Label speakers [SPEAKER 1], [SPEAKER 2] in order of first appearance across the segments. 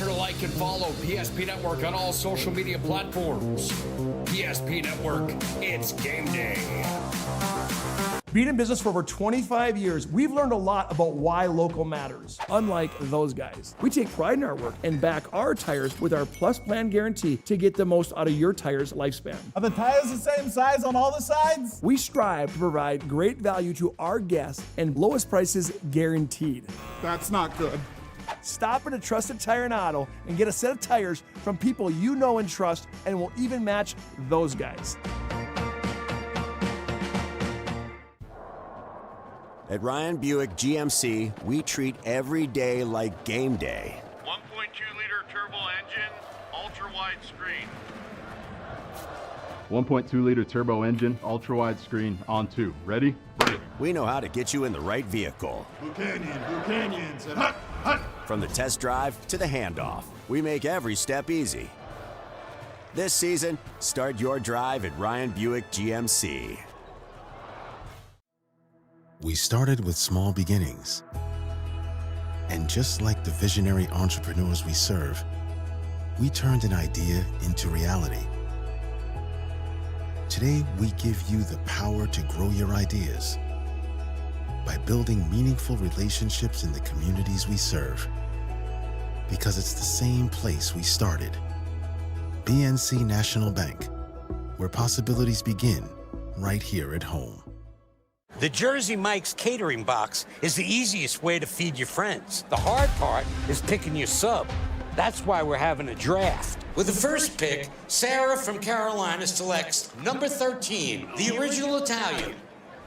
[SPEAKER 1] sure to like and follow PSP Network on all social media platforms. PSP Network, it's game day.
[SPEAKER 2] Being in business for over 25 years, we've learned a lot about why local matters. Unlike those guys, we take pride in our work and back our tires with our Plus Plan guarantee to get the most out of your tire's lifespan.
[SPEAKER 3] Are the tires the same size on all the sides?
[SPEAKER 2] We strive to provide great value to our guests and lowest prices guaranteed.
[SPEAKER 3] That's not good.
[SPEAKER 2] Stop at a trusted tire and auto and get a set of tires from people you know and trust, and will even match those guys.
[SPEAKER 4] At Ryan Buick GMC, we treat every day like game day.
[SPEAKER 5] 1.2-liter turbo engine, ultra-wide screen.
[SPEAKER 6] 1.2-liter turbo engine, ultra-wide screen, on 2. Ready? Ready.
[SPEAKER 4] We know how to get you in the right vehicle.
[SPEAKER 3] Blue Canyons, and hut, hut.
[SPEAKER 4] From the test drive to the handoff, we make every step easy. This season, start your drive at Ryan Buick GMC.
[SPEAKER 7] We started with small beginnings. And just like the visionary entrepreneurs we serve, we turned an idea into reality. Today, we give you the power to grow your ideas by building meaningful relationships in the communities we serve. Because it's the same place we started. BNC National Bank, where possibilities begin right here at home.
[SPEAKER 8] The Jersey Mike's catering box is the easiest way to feed your friends. The hard part is picking your sub. That's why we're having a draft. With the first pick, Sarah from Carolina selects number 13, the original Italian.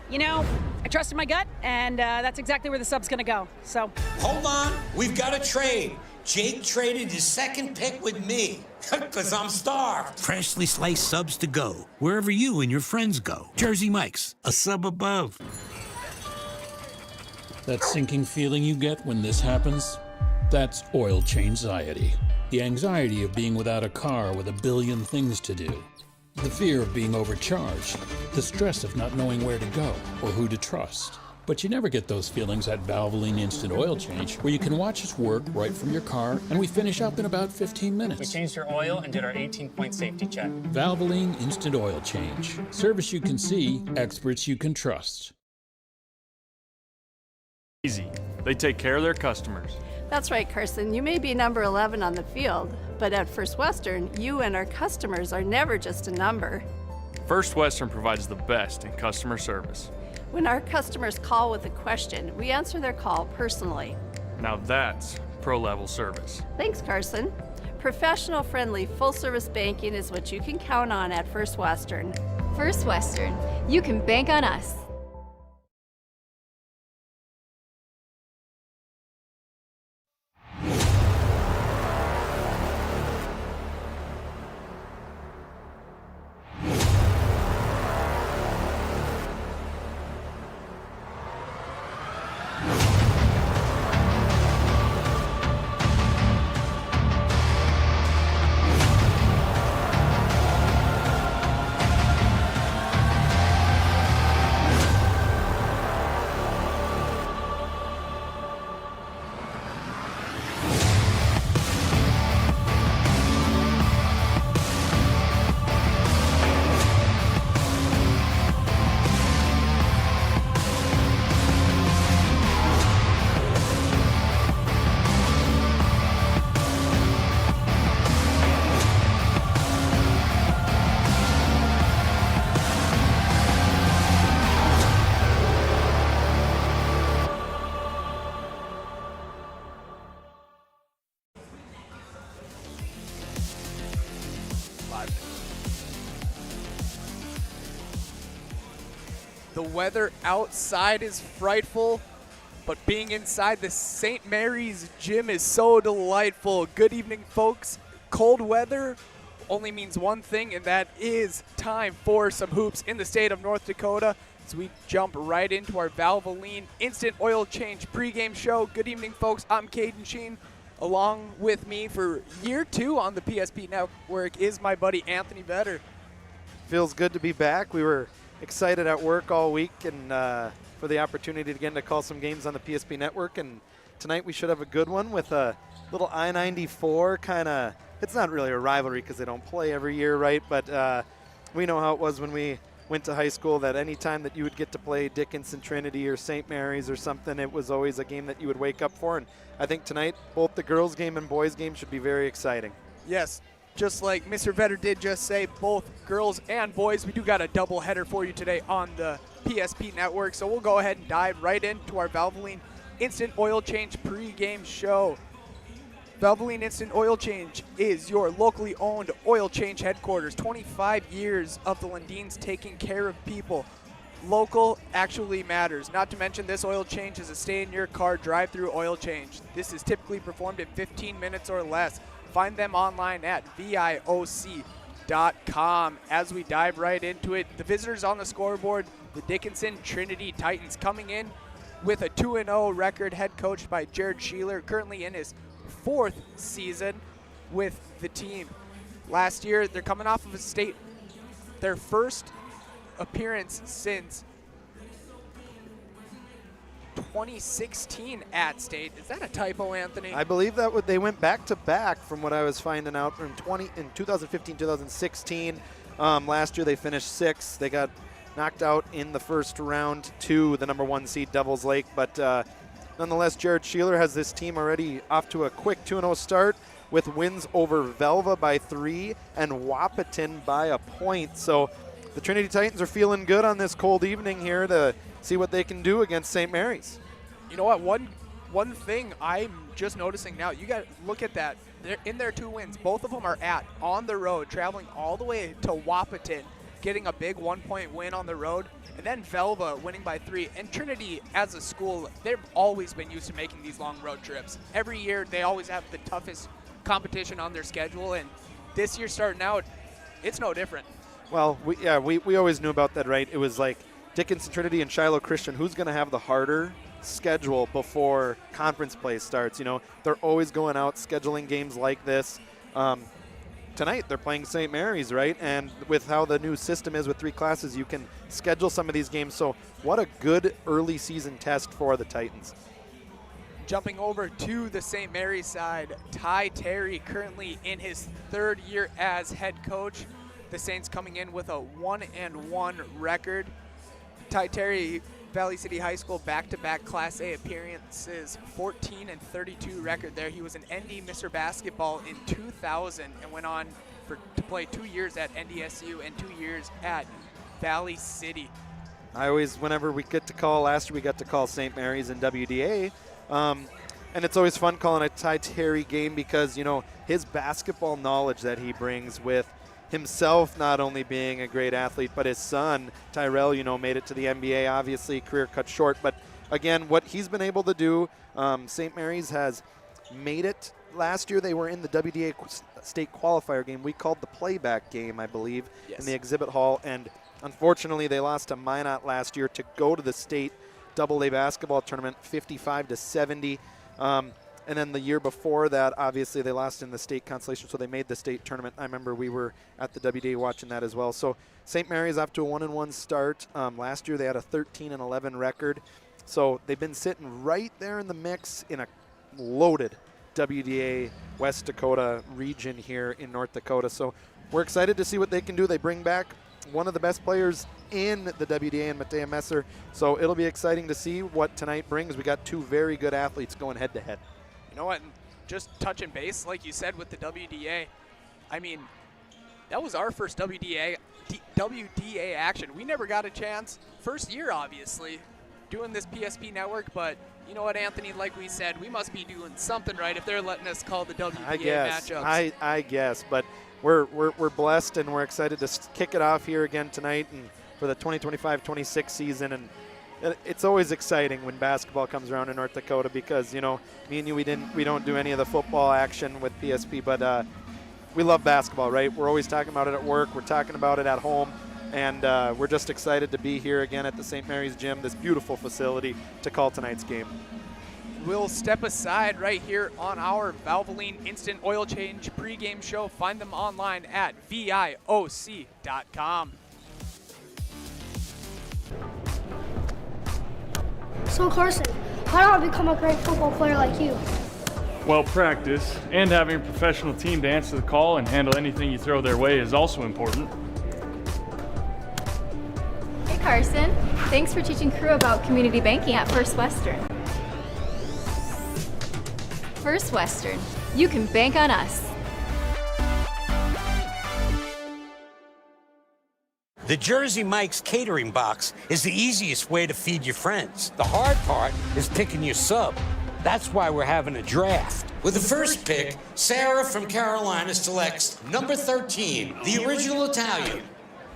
[SPEAKER 9] You know, I trusted my gut, and that's exactly where the sub's gonna go, so.
[SPEAKER 8] Hold on, we've got a trade. Jake traded his second pick with me, because I'm starved. Freshly sliced subs to go, wherever you and your friends go. Jersey Mike's, a sub above.
[SPEAKER 10] That sinking feeling you get when this happens, that's oil change-anxiety. The anxiety of being without a car with a billion things to do. The fear of being overcharged. The stress of not knowing where to go or who to trust. But you never get those feelings at Valvoline Instant Oil Change, where you can watch us work right from your car, and we finish up in about 15 minutes.
[SPEAKER 11] We changed your oil and did our 18-point safety check.
[SPEAKER 10] Valvoline Instant Oil Change. Service you can see, experts you can trust.
[SPEAKER 12] Easy. They take care of their customers.
[SPEAKER 13] That's right, Carson. You may be number 11 on the field, but at First Western, you and our customers are never just a number.
[SPEAKER 12] First Western provides the best in customer service.
[SPEAKER 13] When our customers call with a question, we answer their call personally.
[SPEAKER 12] Now that's pro-level service.
[SPEAKER 13] Thanks, Carson. Professional, friendly, full-service banking is what you can count on at First Western.
[SPEAKER 14] First Western. You can bank on us.
[SPEAKER 15] The weather outside is frightful, but being inside the St. Mary's gym is so delightful. Good evening, folks. Cold weather only means one thing, and that is time for some hoops in the state of North Dakota. As we jump right into our Valvoline Instant Oil Change pregame show. Good evening, folks. I'm Caden Sheen. Along with me for year 2 on the PSP Network is my buddy Anthony Vetter.
[SPEAKER 16] Feels good to be back. We were excited at work all week and for the opportunity again to call some games on the PSP Network, and tonight we should have a good one with a little I-94 kind of, it's not really a rivalry because they don't play every year, right? But we know how it was when we went to high school, that any time that you would get to play Dickinson Trinity or St. Mary's or something, it was always a game that you would wake up for. And I think tonight, both the girls' game and boys' game should be very exciting.
[SPEAKER 15] Yes, just like Mr. Vetter did just say, both girls and boys, we do got a double header for you today on the PSP Network. So we'll go ahead and dive right into our Valvoline Instant Oil Change pregame show. Valvoline Instant Oil Change is your locally owned oil change headquarters. 25 years of the Lundins taking care of people. Local actually matters. Not to mention, this oil change is a stay-in-your-car drive-through oil change. This is typically performed in 15 minutes or less. Find them online at VIOC.com. As we dive right into it, the visitors on the scoreboard, the Dickinson Trinity Titans, coming in with a 2-0 record, head coached by Jared Sheeler, currently in his 4th season with the team. Last year, they're coming off of their first appearance since 2016 at state. Is that a typo, Anthony?
[SPEAKER 16] I believe that they went back-to-back from what I was finding out in 2015, 2016. Last year they finished 6th. They got knocked out in the first round to the number 1 seed Devils Lake, but nonetheless, Jared Sheeler has this team already off to a quick 2-0 start with wins over Velva by 3 and Wahpeton by a point. So the Trinity Titans are feeling good on this cold evening here to see what they can do against St. Mary's.
[SPEAKER 15] You know what? One thing I'm just noticing now, you got to look at that. They're in their 2 wins, both of them are on the road, traveling all the way to Wahpeton, getting a big 1-point win on the road, and then Velva winning by 3. And Trinity, as a school, they've always been used to making these long road trips. Every year, they always have the toughest competition on their schedule, and this year starting out, it's no different.
[SPEAKER 16] Well, we always knew about that, right? It was like Dickinson Trinity and Shiloh Christian, who's going to have the harder schedule before conference play starts? You know, they're always going out scheduling games like this. Tonight they're playing St. Mary's, right? And with how the new system is with 3 classes, you can schedule some of these games. So what a good early season test for the Titans.
[SPEAKER 15] Jumping over to the St. Mary's side, Ty Terry currently in his 3rd year as head coach. The Saints coming in with a 1-1 record. Ty Terry, Valley City High School, back-to-back Class A appearances, 14-32 record there. He was an ND Mr. Basketball in 2000 and went on to play 2 years at NDSU and 2 years at Valley City.
[SPEAKER 16] I always, whenever we get to call, last year we got to call St. Mary's and WDA, and it's always fun calling a Ty Terry game because, you know, his basketball knowledge that he brings with himself not only being a great athlete, but his son, Tyrell, you know, made it to the NBA, obviously, career cut short. But again, what he's been able to do, St. Mary's has made it. Last year they were in the WDA state qualifier game. We called the playback game, I believe, in the exhibit hall. And unfortunately, they lost to Minot last year to go to the state AA basketball tournament, 55-70. And then the year before that, obviously, they lost in the state consolation, so they made the state tournament. I remember we were at the WDA watching that as well. So St. Mary's off to a 1-1 start. Last year they had a 13-11 record. So they've been sitting right there in the mix in a loaded WDA West Dakota region here in North Dakota. So we're excited to see what they can do. They bring back one of the best players in the WDA and Matea Messer. So it'll be exciting to see what tonight brings. We got 2 very good athletes going head-to-head.
[SPEAKER 15] You know what, just touching base, like you said, with the WDA, I mean, that was our first WDA action. We never got a chance. First year, obviously, doing this PSP network, but you know what, Anthony, like we said, we must be doing something right if they're letting us call the WDA matchups.
[SPEAKER 16] I guess, but we're blessed and we're excited to kick it off here again tonight and for the 2025-26 season. And it's always exciting when basketball comes around in North Dakota because, you know, me and you, we don't do any of the football action with PSP, but we love basketball, right? We're always talking about it at work. We're talking about it at home, and we're just excited to be here again at the St. Mary's Gym, this beautiful facility, to call tonight's game.
[SPEAKER 15] We'll step aside right here on our Valvoline Instant Oil Change pregame show. Find them online at VIOC.com.
[SPEAKER 17] So Carson, how do I become a great football player like you?
[SPEAKER 12] Well, practice and having a professional team to answer the call and handle anything you throw their way is also important.
[SPEAKER 14] Hey Carson, thanks for teaching crew about community banking at First Western. First Western, you can bank on us.
[SPEAKER 8] The Jersey Mike's catering box is the easiest way to feed your friends. The hard part is picking your sub. That's why we're having a draft. With the first pick, Sarah from Carolina selects number 13, the original Italian.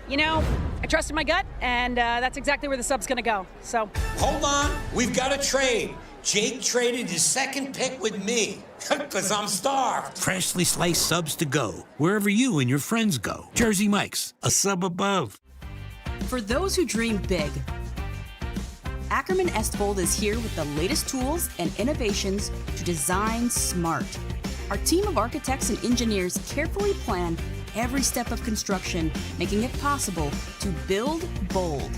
[SPEAKER 9] You know, I trusted my gut, and that's exactly where the sub's gonna go. So.
[SPEAKER 8] Hold on, we've got a trade. Jake traded his second pick with me, because I'm starved. Freshly sliced subs to go, wherever you and your friends go. Jersey Mike's, a sub above.
[SPEAKER 17] For those who dream big, Ackerman Estvold is here with the latest tools and innovations to design smart. Our team of architects and engineers carefully plan every step of construction, making it possible to build bold.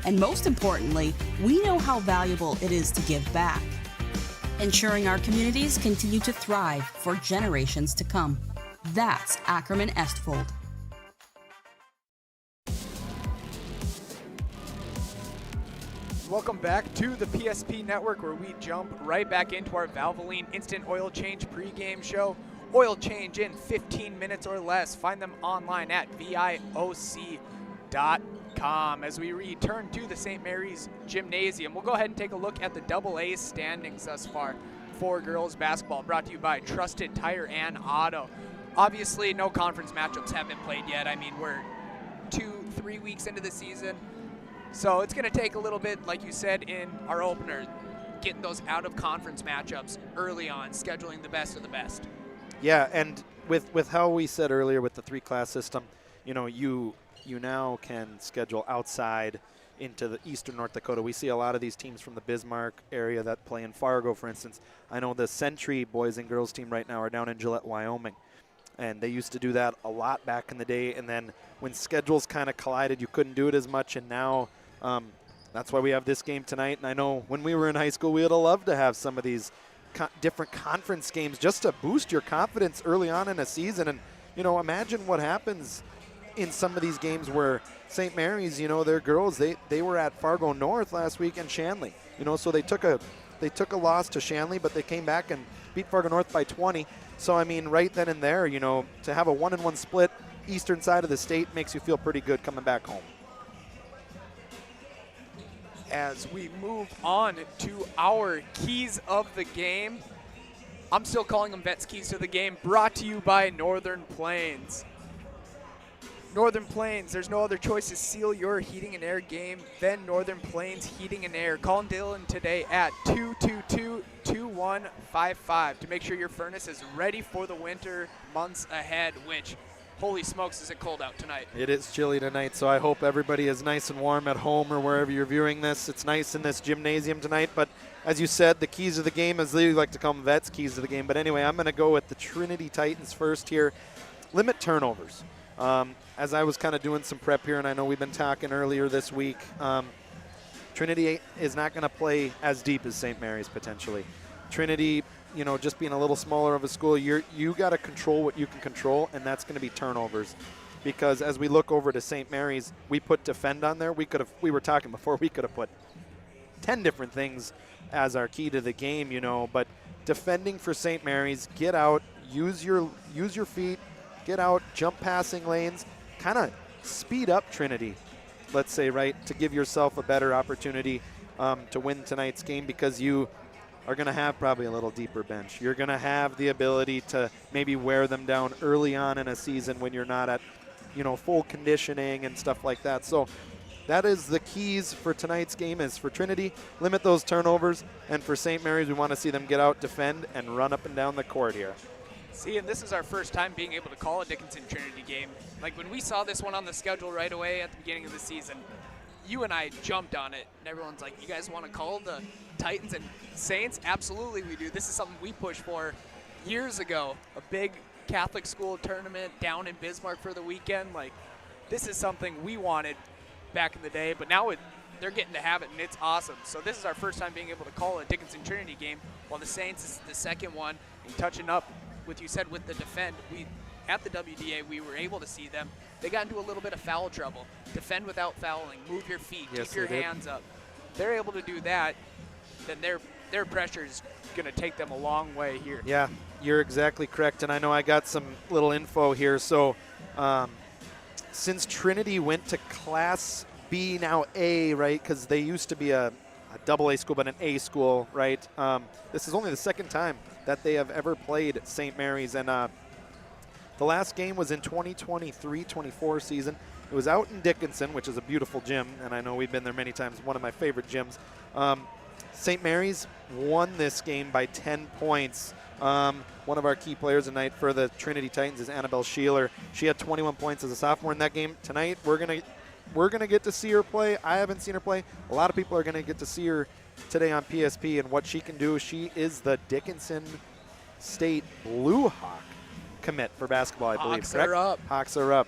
[SPEAKER 17] And most importantly, we know how valuable it is to give back, ensuring our communities continue to thrive for generations to come. That's Ackerman Estvold.
[SPEAKER 15] Welcome back to the PSP Network, where we jump right back into our Valvoline Instant Oil Change pregame show. Oil change in 15 minutes or less. Find them online at VIOC.com. As we return to the St. Mary's Gymnasium, we'll go ahead and take a look at the AA standings thus far for girls basketball, brought to you by Trusted Tire and Auto. Obviously, no conference matchups have been played yet. I mean, we're 2-3 weeks into the season. So it's going to take a little bit, like you said in our opener, getting those out-of-conference matchups early on, scheduling the best of the best.
[SPEAKER 16] Yeah, and with how we said earlier with the three-class system, you know, you now can schedule outside into the eastern North Dakota. We see a lot of these teams from the Bismarck area that play in Fargo, for instance. I know the Century boys and girls team right now are down in Gillette, Wyoming. And they used to do that a lot back in the day. And then when schedules kind of collided, you couldn't do it as much. And now that's why we have this game tonight. And I know when we were in high school, we would have loved to have some of these different conference games just to boost your confidence early on in a season. And, you know, imagine what happens in some of these games where St. Mary's, you know, their girls, they were at Fargo North last week and Shanley. You know, so they took a loss to Shanley, but they came back and beat Fargo North by 20. So, I mean, right then and there, you know, to have a 1-1 split eastern side of the state makes you feel pretty good coming back home.
[SPEAKER 15] As we move on to our keys of the game, I'm still calling them Vets Keys to the Game, brought to you by Northern Plains. Northern Plains, there's no other choice to seal your heating and air game than Northern Plains Heating and Air. Call Dylan today at 222-2155 to make sure your furnace is ready for the winter months ahead, which, holy smokes, is it cold out tonight.
[SPEAKER 16] It is chilly tonight, so I hope everybody is nice and warm at home or wherever you're viewing this. It's nice in this gymnasium tonight, but as you said, the keys of the game, as they like to call them, Vets Keys of the game. But anyway, I'm going to go with the Trinity Titans first here. Limit turnovers. As I was kind of doing some prep here, and I know we've been talking earlier this week, Trinity is not going to play as deep as St. Mary's potentially. Trinity, you know, just being a little smaller of a school, you got to control what you can control, and that's going to be turnovers. Because as we look over to St. Mary's, we put defend on there. We were talking before, we could have put 10 different things as our key to the game, you know. But defending for St. Mary's, get out, use your feet, get out, jump passing lanes, kind of speed up Trinity, let's say, right, to give yourself a better opportunity to win tonight's game, because you are going to have probably a little deeper bench. You're going to have the ability to maybe wear them down early on in a season when you're not at, you know, full conditioning and stuff like that. So that is the keys for tonight's game. Is for Trinity, limit those turnovers, and for St. Mary's, we want to see them get out, defend, and run up and down the court here.
[SPEAKER 15] See, and this is our first time being able to call a Dickinson Trinity game. Like, when we saw this one on the schedule right away at the beginning of the season, you and I jumped on it, and everyone's like, you guys want to call the Titans and Saints? Absolutely we do. This is something we pushed for years ago, a big Catholic school tournament down in Bismarck for the weekend. Like, this is something we wanted back in the day, but now they're getting to have it, and it's awesome. So this is our first time being able to call a Dickinson Trinity game, while the Saints is the second one. And touching up with you said with the defend, at the WDA we were able to see them. They got into a little bit of foul trouble. Defend without fouling, move your feet, keep your hands up. They're able to do that, then their pressure is going to take them a long way here.
[SPEAKER 16] Yeah, you're exactly correct, and I know I got some little info here. So since Trinity went to Class B, now A, right, because they used to be a AA school but an A school, right, this is only the second time that they have ever played St. Mary's, and the last game was in 2023-24 season. It was out in Dickinson, which is a beautiful gym, and I know we've been there many times, one of my favorite gyms. St. Mary's won this game by 10 points. One of our key players tonight for the Trinity Titans is Annabelle Sheeler. She had 21 points as a sophomore in that game. Tonight, we're gonna get to see her play. I haven't seen her play. A lot of people are gonna get to see her today on PSP and what she can do. She is the Dickinson State Blue Hawk commit for basketball, I believe.
[SPEAKER 15] Hawks are up.
[SPEAKER 16] Hawks are up.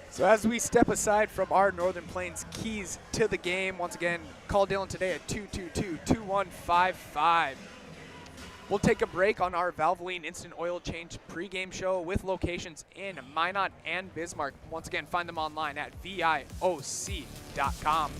[SPEAKER 15] So as we step aside from our Northern Plains keys to the game, once again, call Dylan today at 222-2155. We'll take a break on our Valvoline Instant Oil Change pregame show with locations in Minot and Bismarck. Once again, find them online at VIOC.com.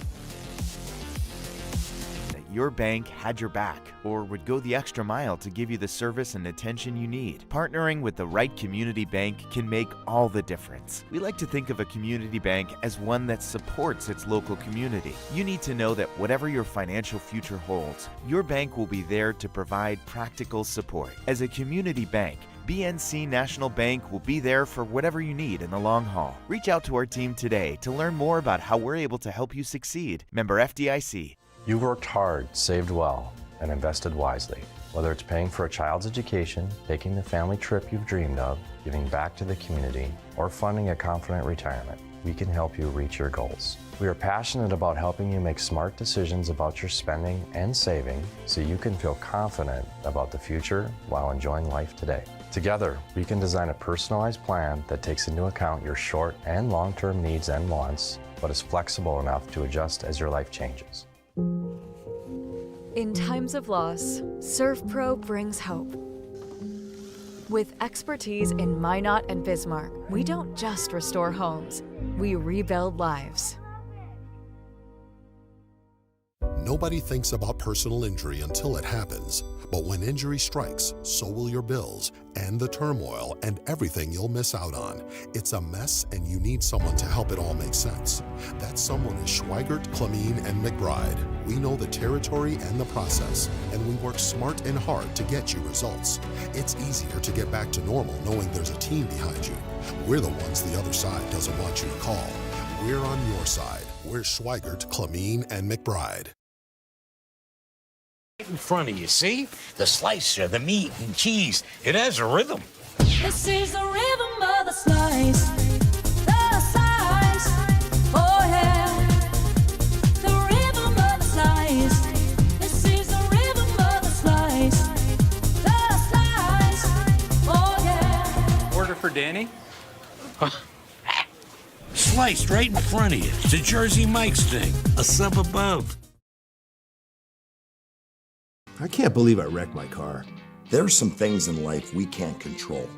[SPEAKER 18] Your bank had your back or would go the extra mile to give you the service and attention you need. Partnering with the right community bank can make all the difference. We like to think of a community bank as one that supports its local community. You need to know that whatever your financial future holds, your bank will be there to provide practical support. As a community bank, BNC National Bank will be there for whatever you need in the long haul. Reach out to our team today to learn more about how we're able to help you succeed. Member FDIC.
[SPEAKER 19] You worked hard, saved well, and invested wisely. Whether it's paying for a child's education, taking the family trip you've dreamed of, giving back to the community, or funding a confident retirement, we can help you reach your goals. We are passionate about helping you make smart decisions about your spending and saving so you can feel confident about the future while enjoying life today. Together, we can design a personalized plan that takes into account your short and long-term needs and wants, but is flexible enough to adjust as your life changes.
[SPEAKER 20] In times of loss, ServPro brings hope. With expertise in Minot and Bismarck, we don't just restore homes, we rebuild lives.
[SPEAKER 21] Nobody thinks about personal injury until it happens. But when injury strikes, so will your bills and the turmoil and everything you'll miss out on. It's a mess and you need someone to help it all make sense. That someone is Schweigert, Clemene, and McBride. We know the territory and the process, and we work smart and hard to get you results. It's easier to get back to normal knowing there's a team behind you. We're the ones the other side doesn't want you to call. We're on your side. We're Schweigert, Clemene, and McBride.
[SPEAKER 8] Right in front of you, see? The slicer, the meat and cheese. It has a rhythm.
[SPEAKER 22] This is the rhythm of the slice. The slice. Oh yeah. The rhythm of the slice. This is the rhythm of the slice. The slice. Oh yeah.
[SPEAKER 11] Order for Danny?
[SPEAKER 8] Sliced right in front of you. It's a Jersey Mike's thing. A sub above.
[SPEAKER 23] I can't believe I wrecked my car. There are some things in life we can't control.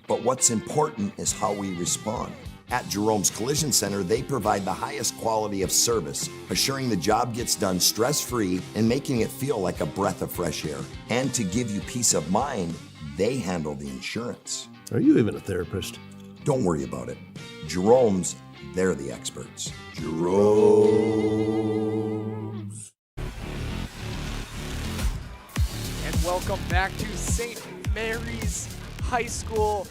[SPEAKER 23] But what's important is how we respond. At Jerome's Collision Center, they provide the highest quality of service, assuring the job gets done stress-free and making it feel like a breath of fresh air. And to give you peace of mind, they handle the insurance.
[SPEAKER 24] Are you even a therapist?
[SPEAKER 23] Don't worry about it. Jerome's, they're the experts. Jerome's.
[SPEAKER 15] Welcome back to St. Mary's High School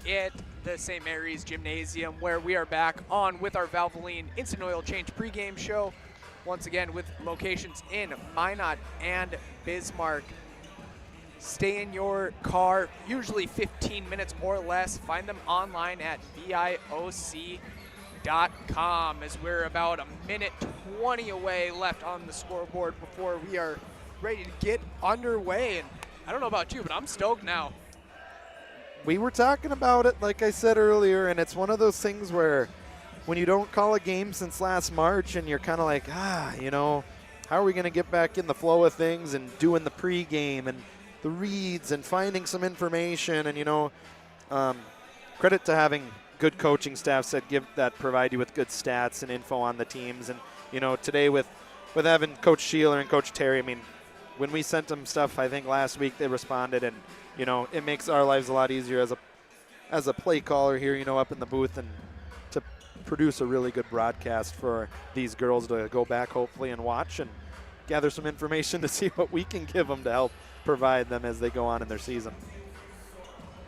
[SPEAKER 15] at the St. Mary's Gymnasium, where we are back on with our Valvoline Instant Oil Change pregame show. Once again, with locations in Minot and Bismarck. Stay in your car, usually 15 minutes or less. Find them online at VIOC.com, as we're about a minute 20 away left on the scoreboard before we are ready to get underway. And I don't know about you, but I'm stoked now.
[SPEAKER 16] We were talking about it, like I said earlier, and it's one of those things where when you don't call a game since last March and you're kind of like, you know, how are we going to get back in the flow of things and doing the pregame and the reads and finding some information and, you know, credit to having good coaching staffs that provide you with good stats and info on the teams. And, you know, today with having Coach Sheeler and Coach Terry, I mean, when we sent them stuff, I think last week they responded, and, you know, it makes our lives a lot easier as a play caller here, you know, up in the booth, and to produce a really good broadcast for these girls to go back hopefully and watch and gather some information to see what we can give them to help provide them as they go on in their season.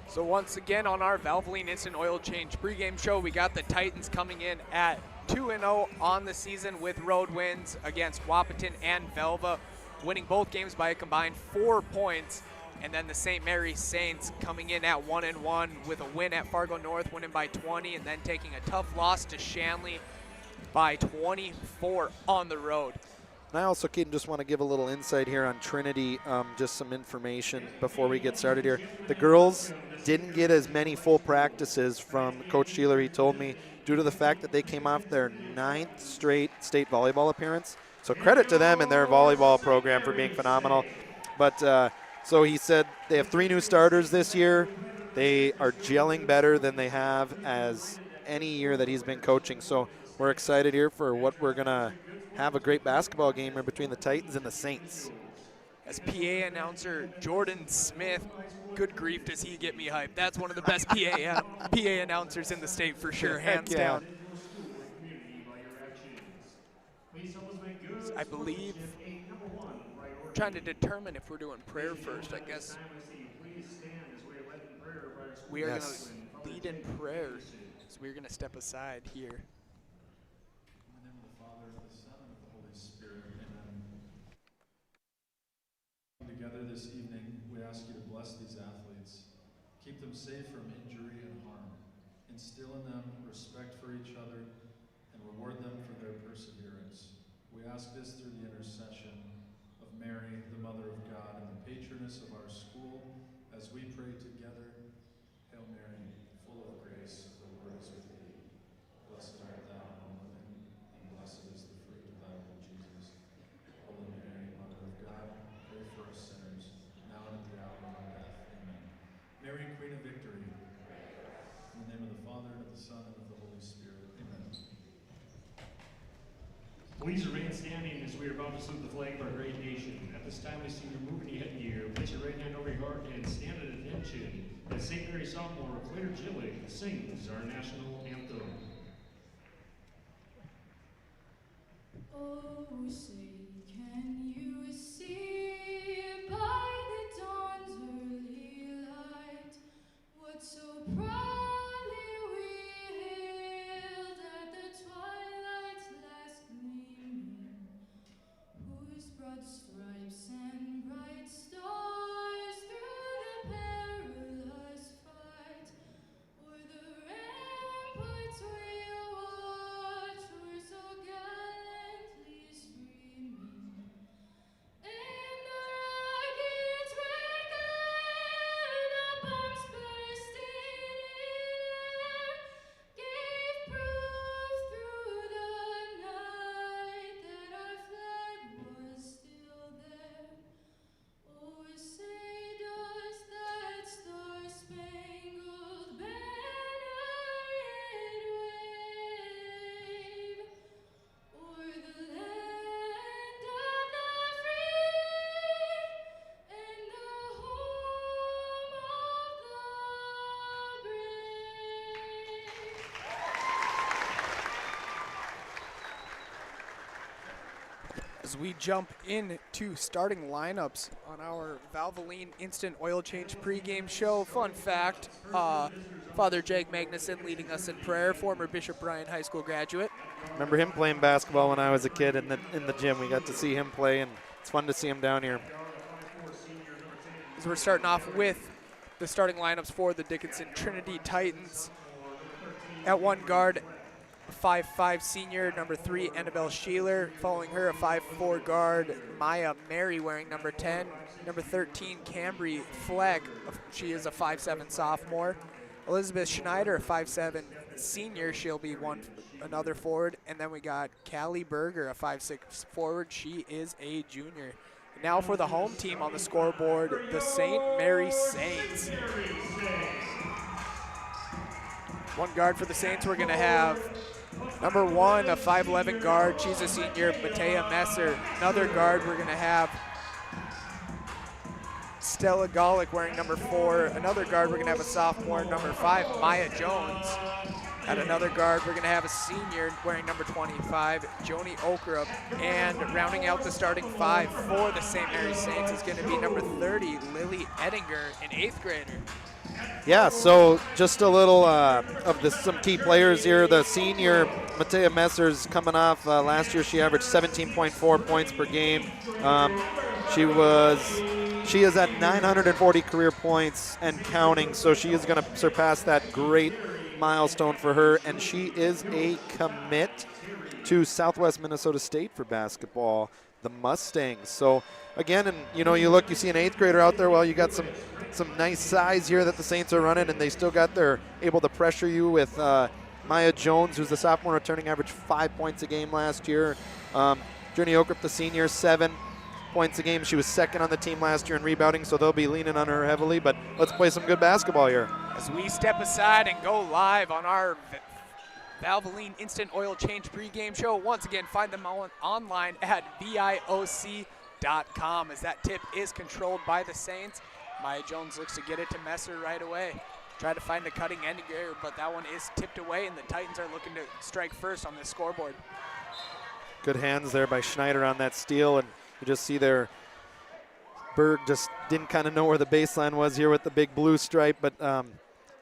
[SPEAKER 15] So once again on our Valvoline Instant Oil Change pregame show, we got the Titans coming in at 2-0 on the season with road wins against Wahpeton and Velva, winning both games by a combined 4 points. And then the St. Mary's Saints coming in at 1-1 with a win at Fargo North, winning by 20, and then taking a tough loss to Shanley by 24 on the road.
[SPEAKER 16] And I also, Keaton, just want to give a little insight here on Trinity, just some information before we get started here. The girls didn't get as many full practices from Coach Sheeler, he told me, due to the fact that they came off their 9th straight state volleyball appearance. So credit to them and their volleyball program for being phenomenal. But so he said they have 3 new starters this year. They are gelling better than they have as any year that he's been coaching. So we're excited here for what we're going to have a great basketball game here between the Titans and the Saints.
[SPEAKER 15] As PA announcer Jordan Smith, good grief, does he get me hyped. That's one of the best PA announcers in the state for sure, hands down. I believe, trying to determine if we're doing prayer first, I guess. We are going to lead in prayer, so we're going to step aside here.
[SPEAKER 1] Together this evening, we ask you to bless these athletes, keep them safe from injury and harm, instill in them respect for each other, and reward them for their perseverance. We ask this through the intercession of Mary, the Mother of God, and the patroness of our school, as we pray together. Hail Mary, full of grace, the Lord is with thee. Blessed art thou among women, and blessed is the fruit of thy womb, Jesus. Holy Mary, Mother of God, pray for us sinners, now and at the hour of our death. Amen. Mary, Queen of Victory, in the name of the Father, and of the Son, and of the Holy Spirit. Amen.
[SPEAKER 2] Please remain standing as we are about to salute the flag of our great nation. At this time, we see you moving your headgear. Place your right hand over your heart and stand at attention as St. Mary sophomore Claire Gillig sings our national anthem.
[SPEAKER 22] Oh, say, can you see by the dawn's early light what so proudly we hailed at the twilight's last gleaming, whose broad stripes and bright stars through the perilous fight o'er the ramparts we watched were so gallantly streaming, and the rocket's red glare, the bombs bursting in air, gave proof through the night that our flag was still there. Oh, say does that star-spangled banner yet wave o'er the land of the free and the home of the brave?
[SPEAKER 15] As we jump into starting lineups on our Valvoline Instant Oil Change pregame show, fun fact, Father Jake Magnuson leading us in prayer, former Bishop Bryan High School graduate.
[SPEAKER 16] Remember him playing basketball when I was a kid in the gym. We got to see him play, and it's fun to see him down here.
[SPEAKER 15] As we're starting off with the starting lineups for the Dickinson Trinity Titans. At one guard, a 5'5" senior, number 3, Annabelle Sheeler. Following her, a 5'4" guard, Maya Mary, wearing number 10. Number 13, Cambry Fleck. She is a 5'7" sophomore. Elizabeth Schneider, a 5'7" senior. She'll be another forward. And then we got Callie Berger, a 5'6" forward. She is a junior. Now for the home team on the scoreboard, the St. Mary Saints. One guard for the Saints, we're going to have number 1, a 5'11" guard. She's a senior, Matea Messer. Another guard, we're going to have Stella Golick wearing number 4. Another guard, we're going to have a sophomore, number 5, Maya Jones. At another guard, we're going to have a senior wearing number 25, Joni Okrup. And rounding out the starting 5 for the St. Mary's Saints is going to be number 30, Lily Ettinger, an 8th grader.
[SPEAKER 16] Yeah, so just a little of some key players here. The senior, Matea Messer's coming off last year. She averaged 17.4 points per game. She is at 940 career points and counting, so she is going to surpass that great milestone for her, and she is a commit to Southwest Minnesota State for basketball, the Mustangs. So again, and you see an 8th grader out there. Well, you got some nice size here that the Saints are running, and they still they're able to pressure you with Maya Jones, who's the sophomore, returning average 5 points a game last year. Journey Okrup, the senior, 7 points a game. She was 2nd on the team last year in rebounding, so they'll be leaning on her heavily. But let's play some good basketball here.
[SPEAKER 15] As we step aside and go live on our Valvoline Instant Oil Change pregame show, once again, find them online at VIOC.com, as that tip is controlled by the Saints. Maya Jones looks to get it to Messer right away. Try to find the cutting end here, but that one is tipped away, and the Titans are looking to strike first on this scoreboard.
[SPEAKER 16] Good hands there by Schneider on that steal, and you just see there, Berg just didn't kind of know where the baseline was here with the big blue stripe, but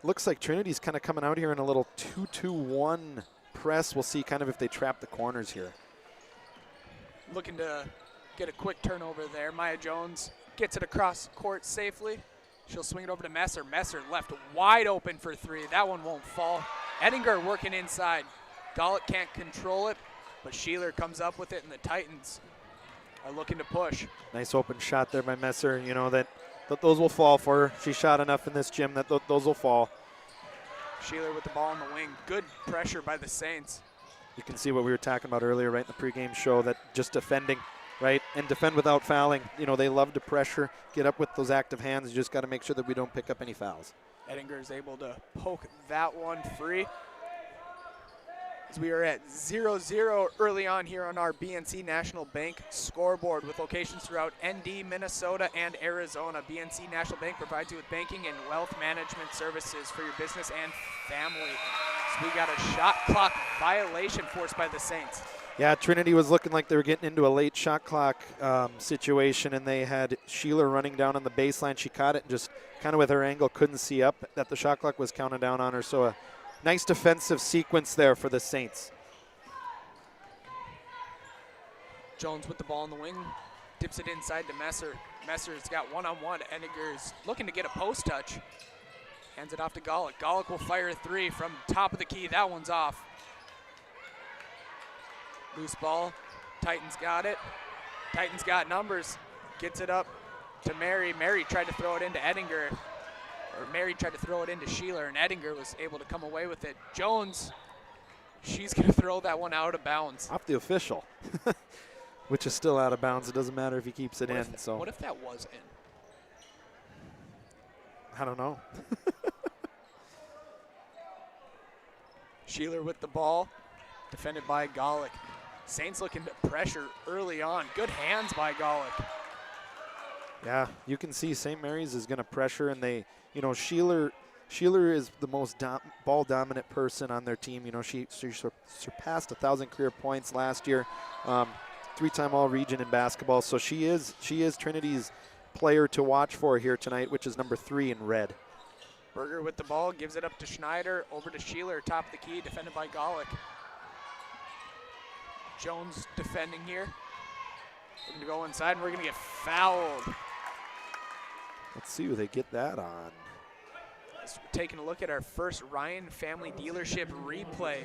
[SPEAKER 16] looks like Trinity's kind of coming out here in a little 2-2-1 press. We'll see kind of if they trap the corners here.
[SPEAKER 15] Looking to get a quick turnover there. Maya Jones gets it across court safely. She'll swing it over to Messer. Messer left wide open for 3. That one won't fall. Ettinger working inside. Golick can't control it, but Sheeler comes up with it, and the Titans are looking to push.
[SPEAKER 16] Nice open shot there by Messer. You know that those will fall for her. She shot enough in this gym that those will fall.
[SPEAKER 15] Sheeler with the ball in the wing. Good pressure by the Saints.
[SPEAKER 16] You can see what we were talking about earlier, right, in the pregame show, that just defending, right, and defend without fouling. You know, they love to pressure, get up with those active hands. You just got to make sure that we don't pick up any fouls.
[SPEAKER 15] Ettinger is able to poke that one free. As we are at 0-0 early on here on our BNC National Bank scoreboard, with locations throughout ND, Minnesota, and Arizona. BNC National Bank provides you with banking and wealth management services for your business and family. So we got a shot clock violation forced by the Saints.
[SPEAKER 16] Yeah, Trinity was looking like they were getting into a late shot clock situation, and they had Sheeler running down on the baseline. She caught it and just kind of with her angle couldn't see up that the shot clock was counting down on her. So a nice defensive sequence there for the Saints.
[SPEAKER 15] Jones with the ball in the wing, dips it inside to Messer. Messer's got one-on-one. Ettinger's looking to get a post touch. Hands it off to Golick. Golick will fire a 3 from top of the key. That one's off. Loose ball. Titans got it. Titans got numbers. Gets it up to Mary. Mary tried to throw it into Ettinger. Or Mary tried to throw it into Sheeler, and Ettinger was able to come away with it. Jones, she's going to throw that one out of bounds.
[SPEAKER 16] Off the official, which is still out of bounds. It doesn't matter if he keeps it in.
[SPEAKER 15] What if that was in?
[SPEAKER 16] I don't know.
[SPEAKER 15] Sheeler with the ball, defended by Golick. Saints looking to pressure early on. Good hands by Golick.
[SPEAKER 16] Yeah, you can see St. Mary's is going to pressure, and they, you know, Sheeler is the most ball dominant person on their team. You know, she surpassed 1,000 career points last year, 3-time All-Region in basketball. So she is Trinity's player to watch for here tonight, which is number 3 in red.
[SPEAKER 15] Berger with the ball, gives it up to Schneider, over to Sheeler, top of the key, defended by Golick. Jones defending here. Looking to go inside, and we're going to get fouled.
[SPEAKER 16] Let's see who they get that on.
[SPEAKER 15] Just taking a look at our first Ryan Family Dealership replay.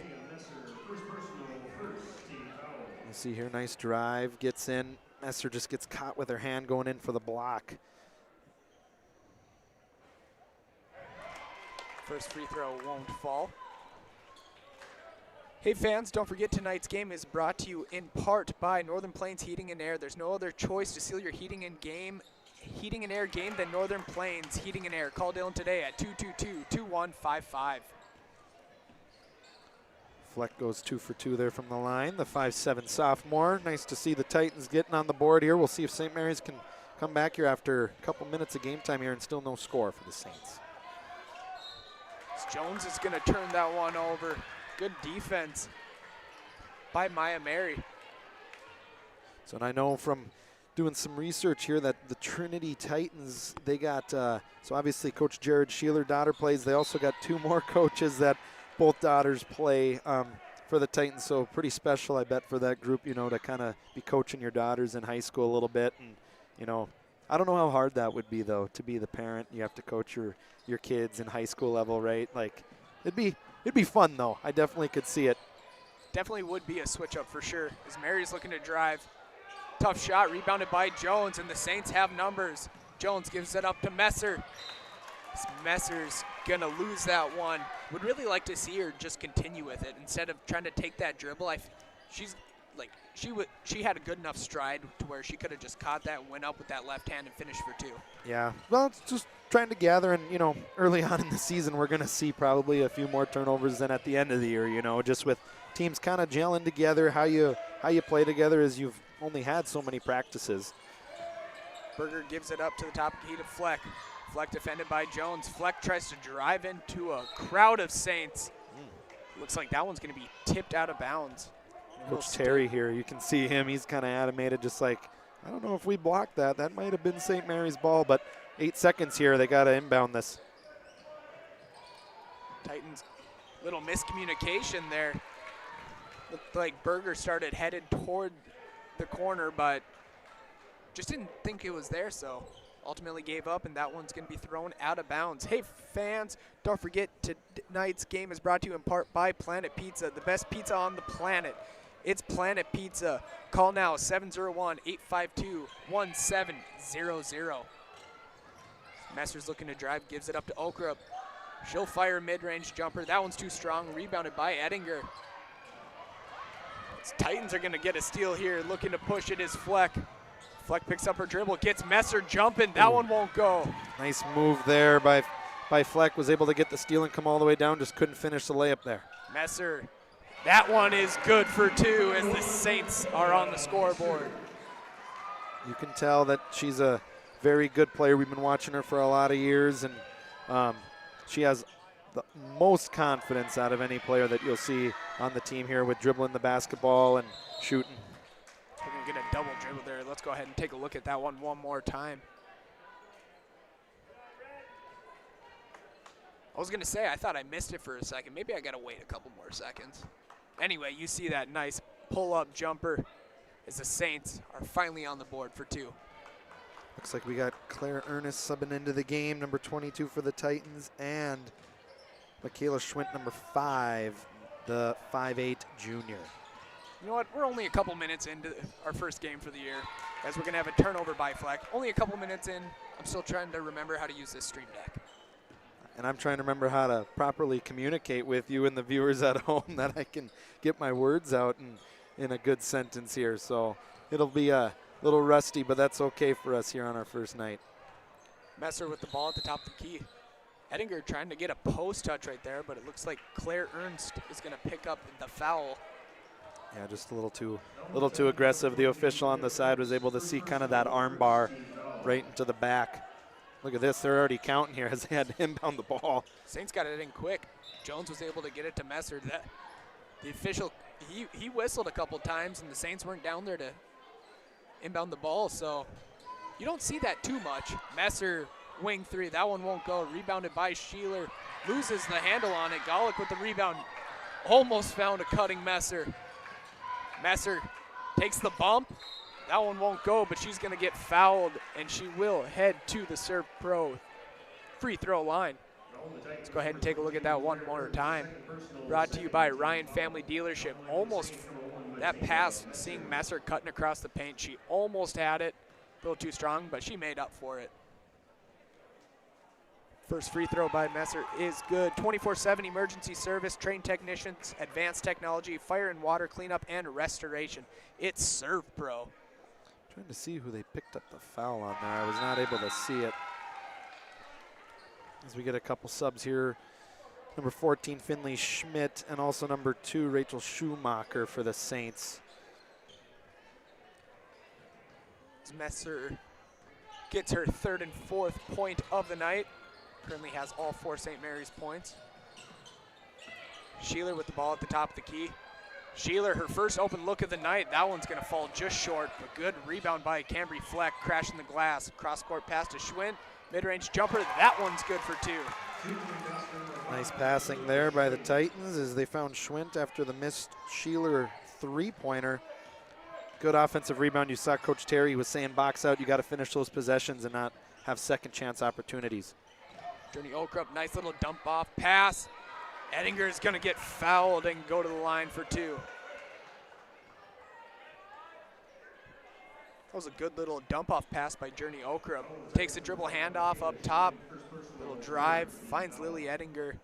[SPEAKER 16] You see here, nice drive, gets in. Messer just gets caught with her hand going in for the block.
[SPEAKER 15] First free throw won't fall. Hey fans, don't forget tonight's game is brought to you in part by Northern Plains Heating and Air. There's no other choice to seal your heating and air game than Northern Plains Heating and Air. Call Dylan today at 222-2155.
[SPEAKER 16] Fleck goes 2 for 2 there from the line. The 5'7" sophomore. Nice to see the Titans getting on the board here. We'll see if St. Mary's can come back here after a couple minutes of game time here and still no score for the Saints.
[SPEAKER 15] Jones is going to turn that one over. Good defense by Maya Mary.
[SPEAKER 16] So, and I know from doing some research here that the Trinity Titans, they got, so obviously Coach Jared Sheeler, daughter plays. They also got 2 more coaches that both daughters play for the Titans. So pretty special, I bet, for that group, you know, to kind of be coaching your daughters in high school a little bit. And, you know, I don't know how hard that would be, though, to be the parent. You have to coach your kids in high school level, right? Like, it'd be fun, though. I definitely could see it.
[SPEAKER 15] Definitely would be a switch up for sure, as Mary's looking to drive. Tough shot, rebounded by Jones, and the Saints have numbers. Jones gives it up to Messer. Messer's gonna lose that one. Would really like to see her just continue with it instead of trying to take that dribble. She had a good enough stride to where she could have just caught that, went up with that left hand, and finished for 2.
[SPEAKER 16] Yeah, well, it's just trying to gather, and, you know, early on in the season, we're going to see probably a few more turnovers than at the end of the year, you know, just with teams kind of gelling together, how you play together as you've only had so many practices.
[SPEAKER 15] Berger gives it up to the top of the key to Fleck. Fleck defended by Jones. Fleck tries to drive into a crowd of Saints. Looks like that one's going to be tipped out of bounds.
[SPEAKER 16] Coach Terry here, you can see him. He's kind of animated, just like, I don't know if we blocked that. That might have been St. Mary's ball, but 8 seconds here. They got to inbound this.
[SPEAKER 15] Titans, little miscommunication there. Looked like Berger started headed toward the corner, but just didn't think it was there, so ultimately gave up, and that one's going to be thrown out of bounds. Hey, fans, don't forget tonight's game is brought to you in part by Planet Pizza, the best pizza on the planet. It's Planet Pizza. Call now, 701-852-1700. Messer's looking to drive, gives it up to Okra. She'll fire a mid-range jumper. That one's too strong, rebounded by Ettinger. Titans are going to get a steal here. Looking to push it is Fleck. Fleck picks up her dribble, gets Messer jumping. That one won't go.
[SPEAKER 16] Nice move there by Fleck. Was able to get the steal and come all the way down. Just couldn't finish the layup there.
[SPEAKER 15] Messer, that one is good for 2 as the Saints are on the scoreboard.
[SPEAKER 16] You can tell that she's a very good player. We've been watching her for a lot of years, and she has the most confidence out of any player that you'll see on the team here with dribbling the basketball and shooting.
[SPEAKER 15] We're going to get a double dribble there. Let's go ahead and take a look at that one more time. I was going to say, I thought I missed it for a second. Maybe I got to wait a couple more seconds. Anyway, you see that nice pull-up jumper as the Saints are finally on the board for 2.
[SPEAKER 16] Looks like we got Claire Ernest subbing into the game, number 22 for the Titans, and Michaela Schwint, number 5, the 5'8" junior.
[SPEAKER 15] You know what? We're only a couple minutes into our first game for the year, as we're going to have a turnover by Fleck. Only a couple minutes in. I'm still trying to remember how to use this stream deck.
[SPEAKER 16] And I'm trying to remember how to properly communicate with you and the viewers at home, that I can get my words out in a good sentence here. So it'll be a little rusty, but that's okay for us here on our first night.
[SPEAKER 15] Messer with the ball at the top of the key. Ettinger trying to get a post touch right there, but it looks like Claire Ernst is going to pick up the foul.
[SPEAKER 16] Yeah, just a little too aggressive. The official on the side was able to see kind of that arm bar right into the back. Look at this, they're already counting here as they had to inbound the ball.
[SPEAKER 15] Saints got it in quick. Jones was able to get it to Messer. The official, he whistled a couple times, and the Saints weren't down there to inbound the ball, so you don't see that too much. Messer, wing 3, that one won't go. Rebounded by Sheeler, loses the handle on it. Golick with the rebound, almost found a cutting Messer. Messer takes the bump. That one won't go, but she's going to get fouled, and she will head to the Serve Pro free throw line. Let's go ahead and take a look at that one more time. Brought to you by Ryan Family Dealership. Almost that pass, seeing Messer cutting across the paint. She almost had it. A little too strong, but she made up for it. First free throw by Messer is good. 24/7 emergency service, trained technicians, advanced technology, fire and water cleanup, and restoration. It's Serve Pro.
[SPEAKER 16] Trying to see who they picked up the foul on there. I was not able to see it. As we get a couple subs here. Number 14, Finley Schmidt, and also number 2, Rachel Schumacher for the Saints.
[SPEAKER 15] Messer gets her 3rd and 4th point of the night. Currently has all 4 St. Mary's points. Sheeler with the ball at the top of the key. Sheeler, her first open look of the night. That one's going to fall just short. A good rebound by Cambry Fleck, crashing the glass. Cross-court pass to Schwint. Mid-range jumper. That one's good for 2.
[SPEAKER 16] Nice passing there by the Titans as they found Schwint after the missed Sheeler three-pointer. Good offensive rebound. You saw Coach Terry was saying box out. You got to finish those possessions and not have second chance opportunities.
[SPEAKER 15] Journey Okrup, nice little dump off pass. Ettinger is going to get fouled and go to the line for 2. That was a good little dump off pass by Journey Okrup. Takes a dribble handoff up top. Little drive, finds Lily Ettinger.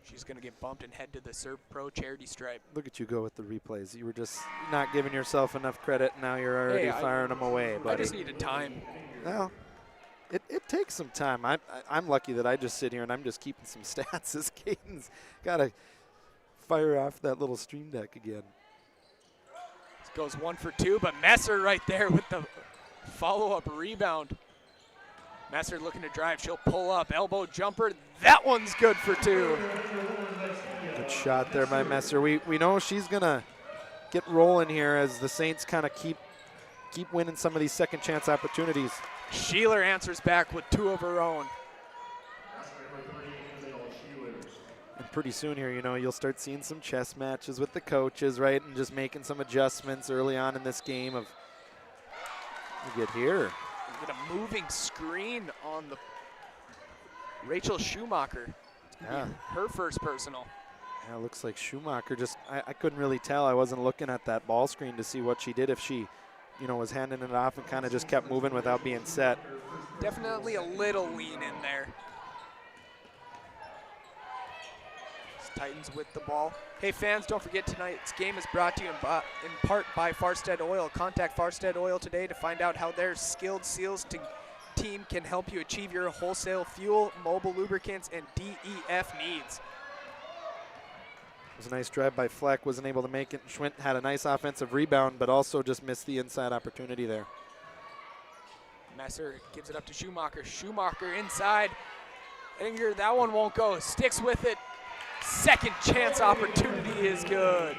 [SPEAKER 15] She's going to get bumped and head to the Serve Pro charity stripe.
[SPEAKER 16] Look at you go with the replays. You were just not giving yourself enough credit. Now you're already firing them away, buddy.
[SPEAKER 15] I just needed time.
[SPEAKER 16] Well, it takes some time. I'm lucky that I just sit here and I'm just keeping some stats as Caden's got to fire off that little stream deck again.
[SPEAKER 15] This goes 1 for 2, but Messer right there with the follow-up rebound. Messer looking to drive. She'll pull up. Elbow jumper. That one's good for 2.
[SPEAKER 16] Good shot there by Messer. We know she's going to get rolling here as the Saints kind of keep winning some of these second chance opportunities.
[SPEAKER 15] Sheeler answers back with 2 of her own.
[SPEAKER 16] And pretty soon here, you'll start seeing some chess matches with the coaches, right? And just making some adjustments early on in this game of, we get here.
[SPEAKER 15] We get a moving screen on the Rachel Schumacher. It's gonna be her first personal.
[SPEAKER 16] Yeah, it looks like Schumacher just, I couldn't really tell. I wasn't looking at that ball screen to see what she did, if she was handing it off and kind of just kept moving without being set.
[SPEAKER 15] Definitely a little lean in there. Titans with the ball. Hey fans, don't forget tonight's game is brought to you in part by Farstead Oil. Contact Farstead Oil today to find out how their skilled seals team can help you achieve your wholesale fuel, mobile lubricants, and DEF needs.
[SPEAKER 16] It was a nice drive by Fleck, wasn't able to make it. Schwint had a nice offensive rebound, but also just missed the inside opportunity there.
[SPEAKER 15] Messer gives it up to Schumacher. Schumacher inside. Ettinger, that one won't go. Sticks with it. Second chance opportunity is good.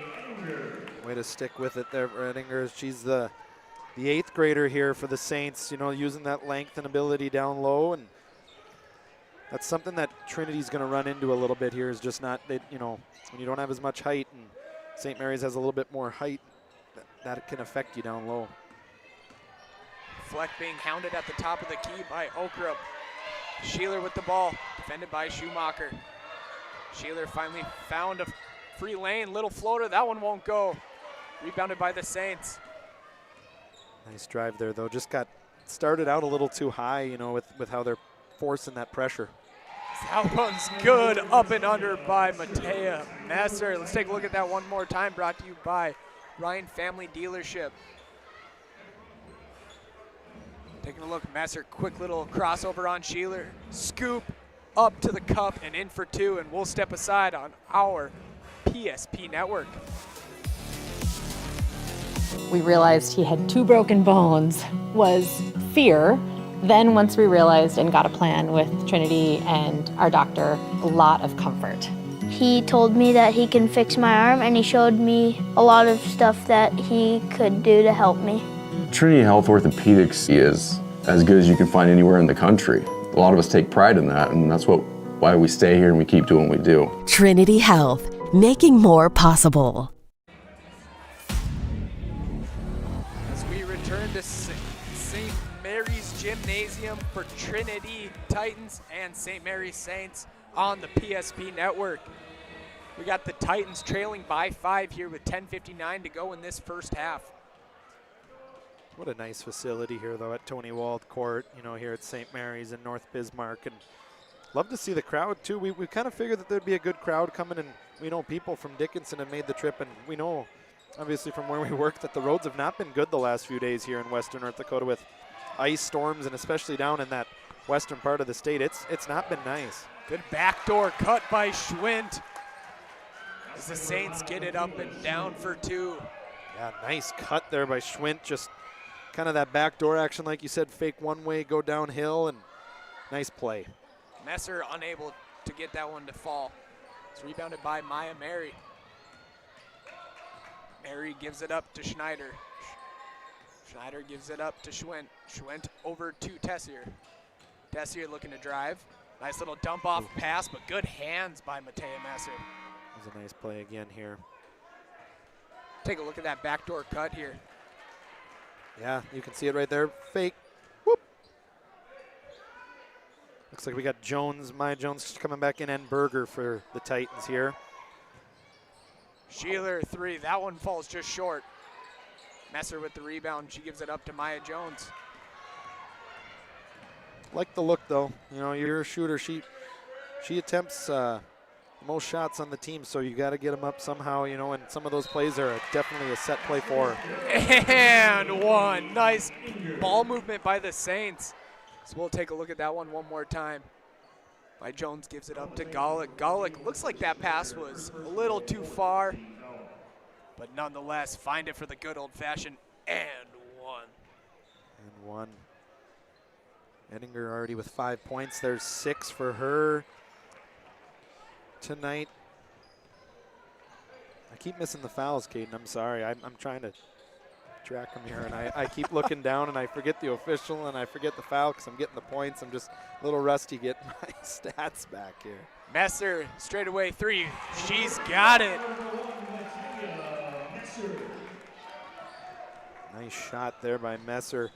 [SPEAKER 16] Way to stick with it there for Ettinger. She's the 8th grader here for the Saints, using that length and ability down low, and that's something that Trinity's going to run into a little bit here, is just not, when you don't have as much height and St. Mary's has a little bit more height, that can affect you down low.
[SPEAKER 15] Fleck being hounded at the top of the key by Okrup. Sheeler with the ball, defended by Schumacher. Sheeler finally found a free lane, little floater, that one won't go. Rebounded by the Saints.
[SPEAKER 16] Nice drive there though, just got started out a little too high, with how they're forcing that pressure.
[SPEAKER 15] That one's good, up and under by Matea Messer. Let's take a look at that one more time, brought to you by Ryan Family Dealership. Taking a look, Messer, quick little crossover on Sheeler. Scoop up to the cup and in for 2, and we'll step aside on our PSP network.
[SPEAKER 3] We realized he had 2 broken bones, was fear. Then once we realized and got a plan with Trinity and our doctor, a lot of comfort.
[SPEAKER 5] He told me that he can fix my arm, and he showed me a lot of stuff that he could do to help me.
[SPEAKER 6] Trinity Health Orthopedics is as good as you can find anywhere in the country. A lot of us take pride in that, and that's why we stay here and we keep doing what we do.
[SPEAKER 24] Trinity Health, making more possible.
[SPEAKER 15] As we return to St. Mary's Gymnasium for Trinity Titans and St. Mary's Saints on the PSP network. We got the Titans trailing by 5 here with 10:59 to go in this first half.
[SPEAKER 16] What a nice facility here, though, at Tony Wald Court, here at St. Mary's in North Bismarck. And love to see the crowd too. We kind of figured that there'd be a good crowd coming, and we know people from Dickinson have made the trip, and we know obviously from where we work that the roads have not been good the last few days here in western North Dakota with ice storms, and especially down in that western part of the state. It's not been nice.
[SPEAKER 15] Good backdoor cut by Schwint as the Saints get it up and down for 2.
[SPEAKER 16] Yeah, nice cut there by Schwint. Just kind of that backdoor action, like you said, fake one way, go downhill, and nice play.
[SPEAKER 15] Messer unable to get that one to fall. It's rebounded by Maya Mary. Mary gives it up to Schneider. Schneider gives it up to Schwint. Schwint over to Tessier. Tessier looking to drive. Nice little dump off pass, but good hands by Matea Messer.
[SPEAKER 16] That was a nice play again here.
[SPEAKER 15] Take a look at that backdoor cut here.
[SPEAKER 16] Yeah, you can see it right there. Fake. Whoop. Looks like we got Jones, Maya Jones coming back in, and Berger for the Titans here.
[SPEAKER 15] Sheeler 3, that one falls just short. Messer with the rebound, she gives it up to Maya Jones.
[SPEAKER 16] Like the look though, you know, you're a shooter. She attempts most shots on the team, so you got to get them up somehow, you know, and some of those plays are definitely a set play for her.
[SPEAKER 15] And one, nice ball movement by the Saints. So we'll take a look at that one more time. By Jones gives it up to Golick. Golick looks like that pass was a little too far, but nonetheless, find it for the good old-fashioned and one.
[SPEAKER 16] And one. Ettinger already with 5 points. There's 6 for her tonight. I keep missing the fouls, Caden. I'm sorry. I'm trying to track them here, and I keep looking down, and I forget the official, and I forget the foul because I'm getting the points. I'm just a little rusty getting my stats back here.
[SPEAKER 15] Messer, straight away 3. She's got it.
[SPEAKER 16] Nice shot there by Messer.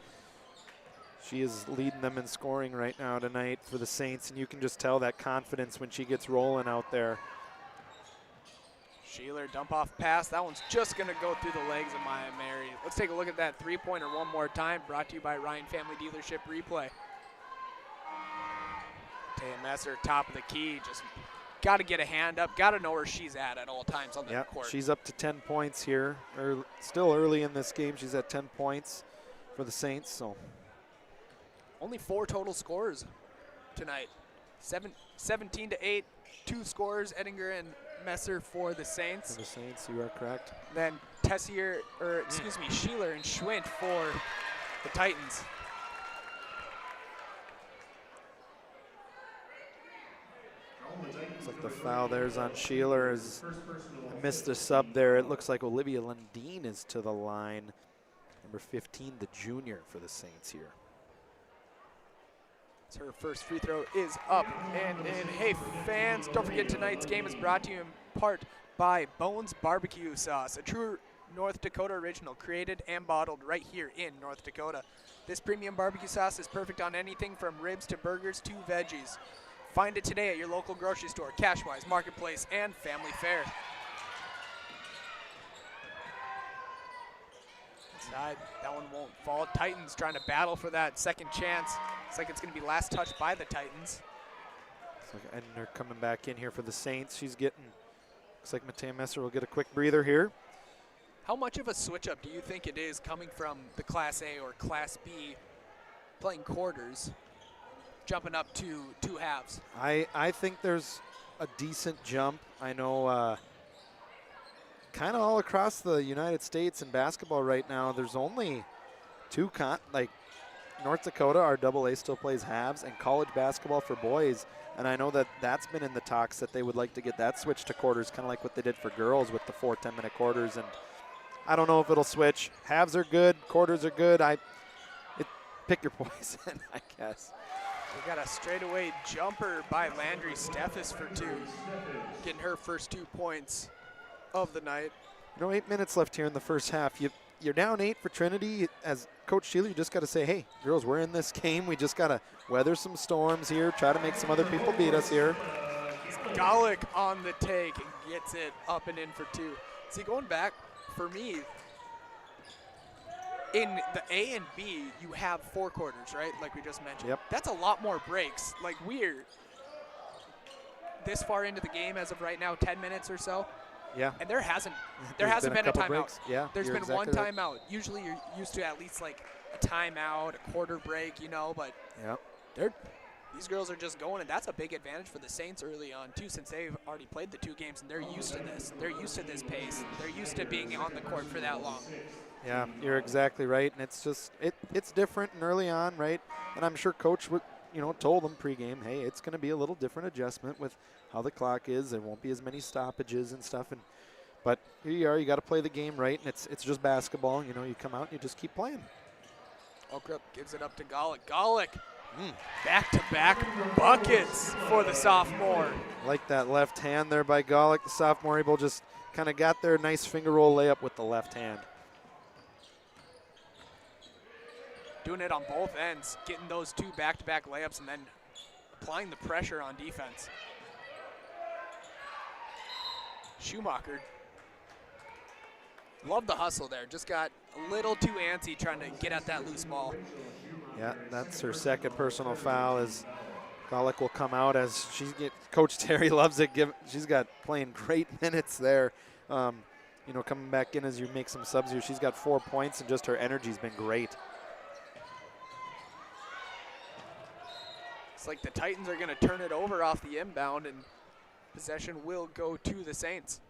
[SPEAKER 16] She is leading them in scoring right now tonight for the Saints, and you can just tell that confidence when she gets rolling out there.
[SPEAKER 15] Sheeler dump off pass. That one's just going to go through the legs of Maya Mary. Let's take a look at that three-pointer one more time. Brought to you by Ryan Family Dealership Replay. Taya Messer, top of the key. Just got to get a hand up. Got to know where she's at all times on the court.
[SPEAKER 16] She's up to 10 points here. Still early in this game. She's at 10 points for the Saints. So
[SPEAKER 15] only 4 total scores tonight. 17-8, 2 scores, Ettinger and Messer for the Saints.
[SPEAKER 16] For the Saints, you are correct.
[SPEAKER 15] Then Tessier, or excuse me, Sheeler and Schwint for the Titans.
[SPEAKER 16] Looks like the foul there's on Sheeler. I missed the sub there. It looks like Olivia Lundeen is to the line. Number 15, the junior for the Saints here.
[SPEAKER 15] Her first free throw is up and in. Hey fans, don't forget tonight's game is brought to you in part by Bones Barbecue Sauce, a true North Dakota original created and bottled right here in North Dakota. This premium barbecue sauce is perfect on anything from ribs to burgers to veggies. Find it today at your local grocery store, Cashwise, Marketplace, and Family Fare. Inside, that one won't fall. Titans trying to battle for that second chance. Looks like it's going to be last touch by the Titans.
[SPEAKER 16] Looks like Edner coming back in here for the Saints. She's getting, looks like Matea Messer will get a quick breather here.
[SPEAKER 15] How much of a switch up do you think it is coming from the Class A or Class B playing quarters, jumping up to 2 halves?
[SPEAKER 16] I think there's a decent jump. I know kind of all across the United States in basketball right now, there's only 2 North Dakota, our AA still plays halves, and college basketball for boys. And I know that that's been in the talks that they would like to get that switched to quarters, kind of like what they did for girls with the 4 10-minute quarters. And I don't know if it'll switch. Halves are good, quarters are good. Pick your poison, I guess.
[SPEAKER 15] We got a straightaway jumper by Landry Steffes for 2, getting her first 2 points of the night.
[SPEAKER 16] 8 minutes left here in the first half. You're down 8 for Trinity. As Coach Sheeler, you just got to say, hey, girls, we're in this game. We just got to weather some storms here, try to make some other people beat us here.
[SPEAKER 15] Golick on the take and gets it up and in for 2. See, going back, for me, in the A and B, you have 4 quarters, right? Like we just mentioned.
[SPEAKER 16] Yep.
[SPEAKER 15] That's a lot more breaks. Like this far into the game as of right now, 10 minutes or so.
[SPEAKER 16] Yeah.
[SPEAKER 15] And there hasn't
[SPEAKER 16] There's
[SPEAKER 15] been a
[SPEAKER 16] couple
[SPEAKER 15] timeout.
[SPEAKER 16] breaks. Yeah,
[SPEAKER 15] There's
[SPEAKER 16] you're
[SPEAKER 15] been
[SPEAKER 16] exactly
[SPEAKER 15] one
[SPEAKER 16] right.
[SPEAKER 15] timeout. Usually you're used to at least like a timeout, a quarter break, but these girls are just going, and that's a big advantage for the Saints early on too, since they've already played the 2 games and they're used to this. They're used to this pace. They're used to being on the court for that long.
[SPEAKER 16] Yeah, you're exactly right, and it's just it's different and early on, right? And I'm sure Coach told them pregame, hey, it's going to be a little different adjustment with how the clock is. There won't be as many stoppages and stuff, but here you are. You got to play the game right, and it's just basketball. You come out and you just keep playing.
[SPEAKER 15] Okrup gives it up to Golick. Golick, back-to-back buckets for the sophomore.
[SPEAKER 16] Like that left hand there by Golick, the sophomore, able just kind of got their nice finger roll layup with the left hand.
[SPEAKER 15] Doing it on both ends, getting those 2 back-to-back layups and then applying the pressure on defense. Schumacher, love the hustle there. Just got a little too antsy trying to get at that loose ball.
[SPEAKER 16] Yeah, that's her second personal foul as Golick will come out as Coach Terry loves it. She's got playing great minutes there. Coming back in as you make some subs here. She's got 4 points and just her energy's been great.
[SPEAKER 15] It's like the Titans are going to turn it over off the inbound, and possession will go to the Saints.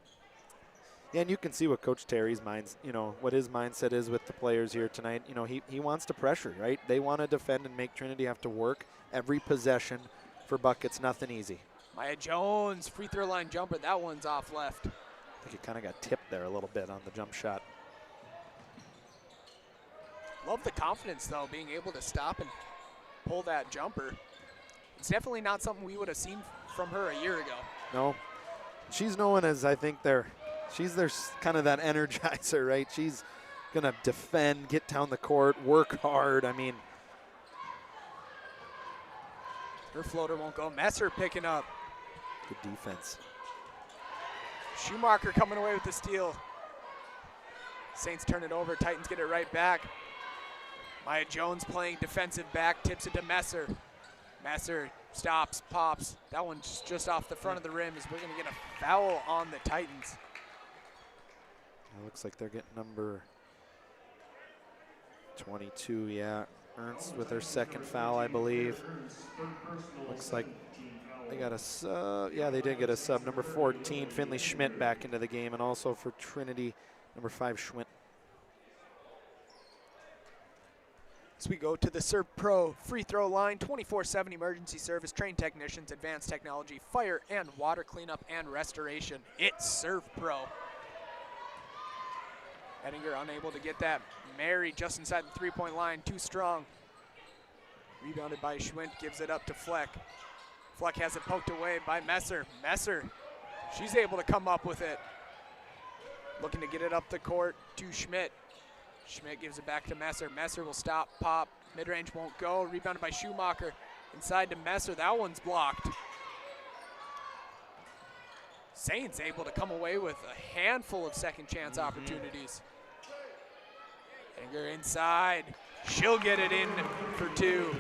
[SPEAKER 16] Yeah, and you can see what Coach Terry's what his mindset is with the players here tonight. He wants to pressure, right? They want to defend and make Trinity have to work every possession for buckets. Nothing easy.
[SPEAKER 15] Maya Jones, free throw line jumper. That one's off left.
[SPEAKER 16] I think it kind of got tipped there a little bit on the jump shot.
[SPEAKER 15] Love the confidence, though, being able to stop and pull that jumper. It's definitely not something we would have seen from her a year ago.
[SPEAKER 16] No. She's known as, I think, she's their kind of that energizer, right? She's going to defend, get down the court, work hard. I mean,
[SPEAKER 15] her floater won't go. Messer picking up.
[SPEAKER 16] Good defense.
[SPEAKER 15] Schumacher coming away with the steal. Saints turn it over. Titans get it right back. Maya Jones playing defensive back, tips it to Messer. Messer stops, pops. That one's just off the front of the rim as we're going to get a foul on the Titans.
[SPEAKER 16] It looks like they're getting number 22, yeah. Ernst with their second foul, I believe. Looks like they got a sub. Yeah, they did get a sub. Number 14, Finley Schmidt back into the game, and also for Trinity, number 5, Schmidt.
[SPEAKER 15] As we go to the Serve Pro free throw line, 24/7 emergency service, trained technicians, advanced technology, fire and water cleanup and restoration. It's Serve Pro. Ettinger unable to get that. Mary just inside the three-point line, too strong. Rebounded by Schwint, gives it up to Fleck. Fleck has it poked away by Messer. Messer, she's able to come up with it. Looking to get it up the court to Schmidt. Schmidt gives it back to Messer. Messer will stop, pop, mid-range won't go. Rebounded by Schumacher. Inside to Messer, that one's blocked. Saints able to come away with a handful of second chance opportunities. Ettinger inside, she'll get it in for 2.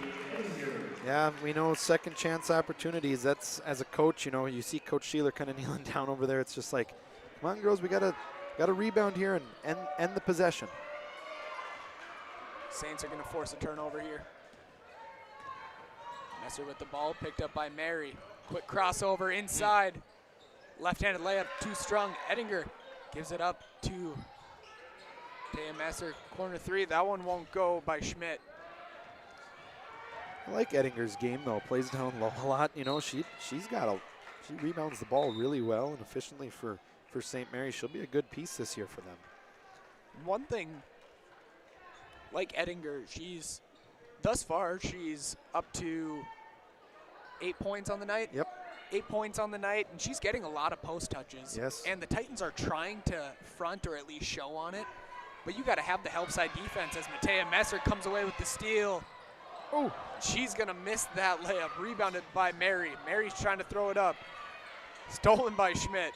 [SPEAKER 16] Yeah, we know second chance opportunities. That's, as a coach, you see Coach Sheeler kind of kneeling down over there. It's just like, come on, girls, we gotta rebound here and end the possession.
[SPEAKER 15] Saints are going to force a turnover here. Messer with the ball, picked up by Mary. Quick crossover inside. Left-handed layup, too strong. Ettinger gives it up to Taya Messer. Corner 3, that one won't go by Schmidt.
[SPEAKER 16] I like Ettinger's game, though. Plays down low a lot. She rebounds the ball really well and efficiently for St. Mary. She'll be a good piece this year for them.
[SPEAKER 15] One thing, like Ettinger, thus far, she's up to 8 points on the night.
[SPEAKER 16] Yep.
[SPEAKER 15] 8 points on the night, and she's getting a lot of post touches.
[SPEAKER 16] Yes.
[SPEAKER 15] And the Titans are trying to front or at least show on it. But you got to have the help side defense as Matea Messer comes away with the steal. Oh, she's going to miss that layup. Rebounded by Mary. Mary's trying to throw it up. Stolen by Schmidt.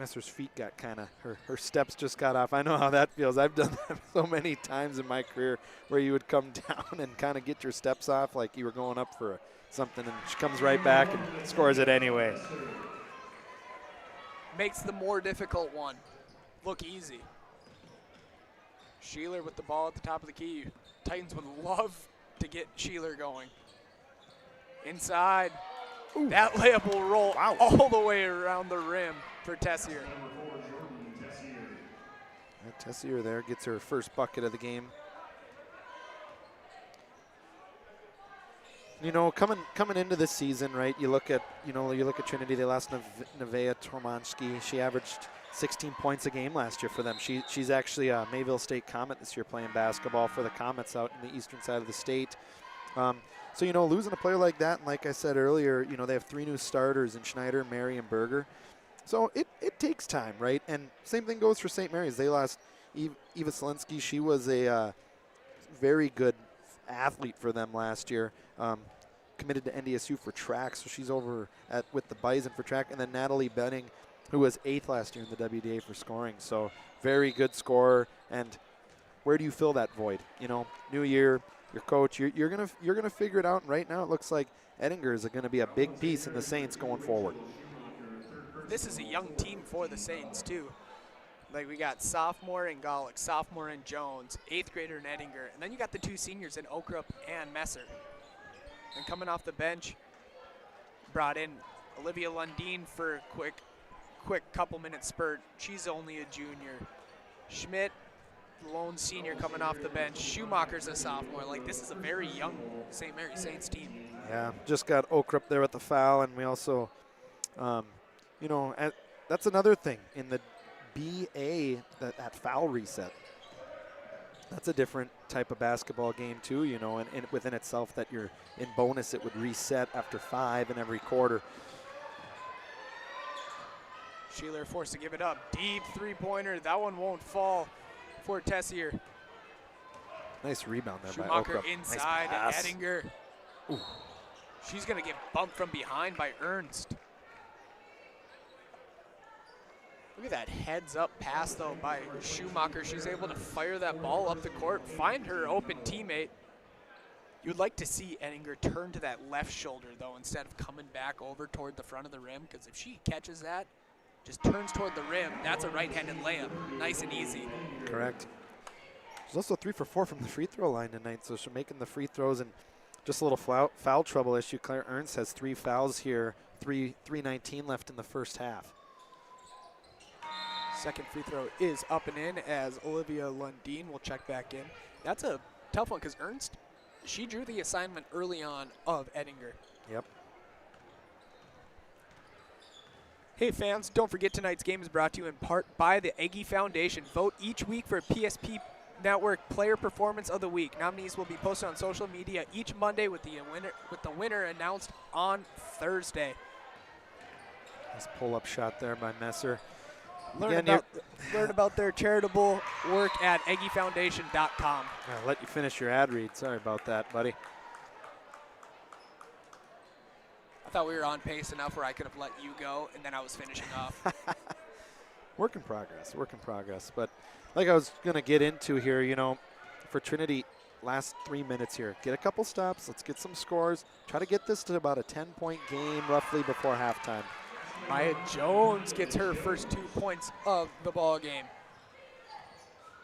[SPEAKER 16] Messer's feet got kind of, her steps just got off. I know how that feels. I've done that so many times in my career where you would come down and kind of get your steps off like you were going up for something, and she comes right back and scores it anyway.
[SPEAKER 15] Makes the more difficult one look easy. Sheeler with the ball at the top of the key. Titans would love to get Sheeler going. Inside. Ooh. That layup will roll all the way around the rim for Tessier.
[SPEAKER 16] Tessier there gets her first bucket of the game. You know, coming into this season, right? You look at Trinity. They lost Nevaeh Tormansky. She averaged 16 points a game last year for them. She's actually a Mayville State Comet this year, playing basketball for the Comets out in the eastern side of the state. So, you know, losing a player like that, and like I said earlier, you know, they have 3 new starters in Schneider, Mary, and Berger. So it takes time, right? And same thing goes for St. Mary's. They lost Eva Selensky. She was a very good athlete for them last year. Committed to NDSU for track, so she's over with the Bison for track. And then Natalie Benning, who was 8th last year in the WDA for scoring. So very good scorer. And where do you fill that void? You know, new year, your coach, you're gonna figure it out. And right now it looks like Ettinger is going to be a big piece in the Saints going forward.
[SPEAKER 15] This is a young team for the Saints too. Like, we got sophomore in Golick, sophomore in Jones, 8th grader in Ettinger, and then you got the 2 seniors in Okrup and Messer. And coming off the bench, brought in Olivia Lundeen for a quick couple minute spurt. She's only a junior. Schmidt, lone senior, coming off the bench. Schumacher's a sophomore. Like, this is a very young St. Mary Saints team.
[SPEAKER 16] Yeah, just got Okrup there with the foul, and we also, you know, that's another thing in the BA, that foul reset. That's a different type of basketball game too, you know, and within itself that you're in bonus, it would reset after 5 in every quarter.
[SPEAKER 15] Sheeler forced to give it up. Deep 3-pointer. That one won't fall for Tessier.
[SPEAKER 16] Nice rebound there
[SPEAKER 15] Schumacher
[SPEAKER 16] by Okrup.
[SPEAKER 15] inside.
[SPEAKER 16] Nice pass.
[SPEAKER 15] Ettinger.
[SPEAKER 16] Ooh.
[SPEAKER 15] She's going to get bumped from behind by Ernst. Look at that heads-up pass, though, by Schumacher. She's able to fire that ball up the court, find her open teammate. You'd like to see Ettinger turn to that left shoulder, though, instead of coming back over toward the front of the rim, because if she catches that, just turns toward the rim, that's a right-handed layup. Nice and easy.
[SPEAKER 16] Correct. She's also 3 for 4 from the free throw line tonight, so she's making the free throws, and just a little foul trouble issue. Claire Ernst has 3 fouls here, 3:19 left in the first half.
[SPEAKER 15] Second free throw is up and in as Olivia Lundeen will check back in. That's a tough one because Ernst, she drew the assignment early on of Ettinger.
[SPEAKER 16] Yep.
[SPEAKER 15] Hey fans, don't forget tonight's game is brought to you in part by the Aggie Foundation. Vote each week for PSP Network Player Performance of the Week. Nominees will be posted on social media each Monday with the winner announced on Thursday.
[SPEAKER 16] Nice pull-up shot there by Messer.
[SPEAKER 15] Learn about their charitable work at AggieFoundation.com.
[SPEAKER 16] I'll let you finish your ad read. Sorry about that, buddy.
[SPEAKER 15] I thought we were on pace enough where I could have let you go, and then I was finishing off.
[SPEAKER 16] Work in progress. But like I was going to get into here, you know, for Trinity, last 3 minutes here. Get a couple stops. Let's get some scores. Try to get this to about a 10-point game roughly before halftime.
[SPEAKER 15] Maya Jones gets her first 2 points of the ball game.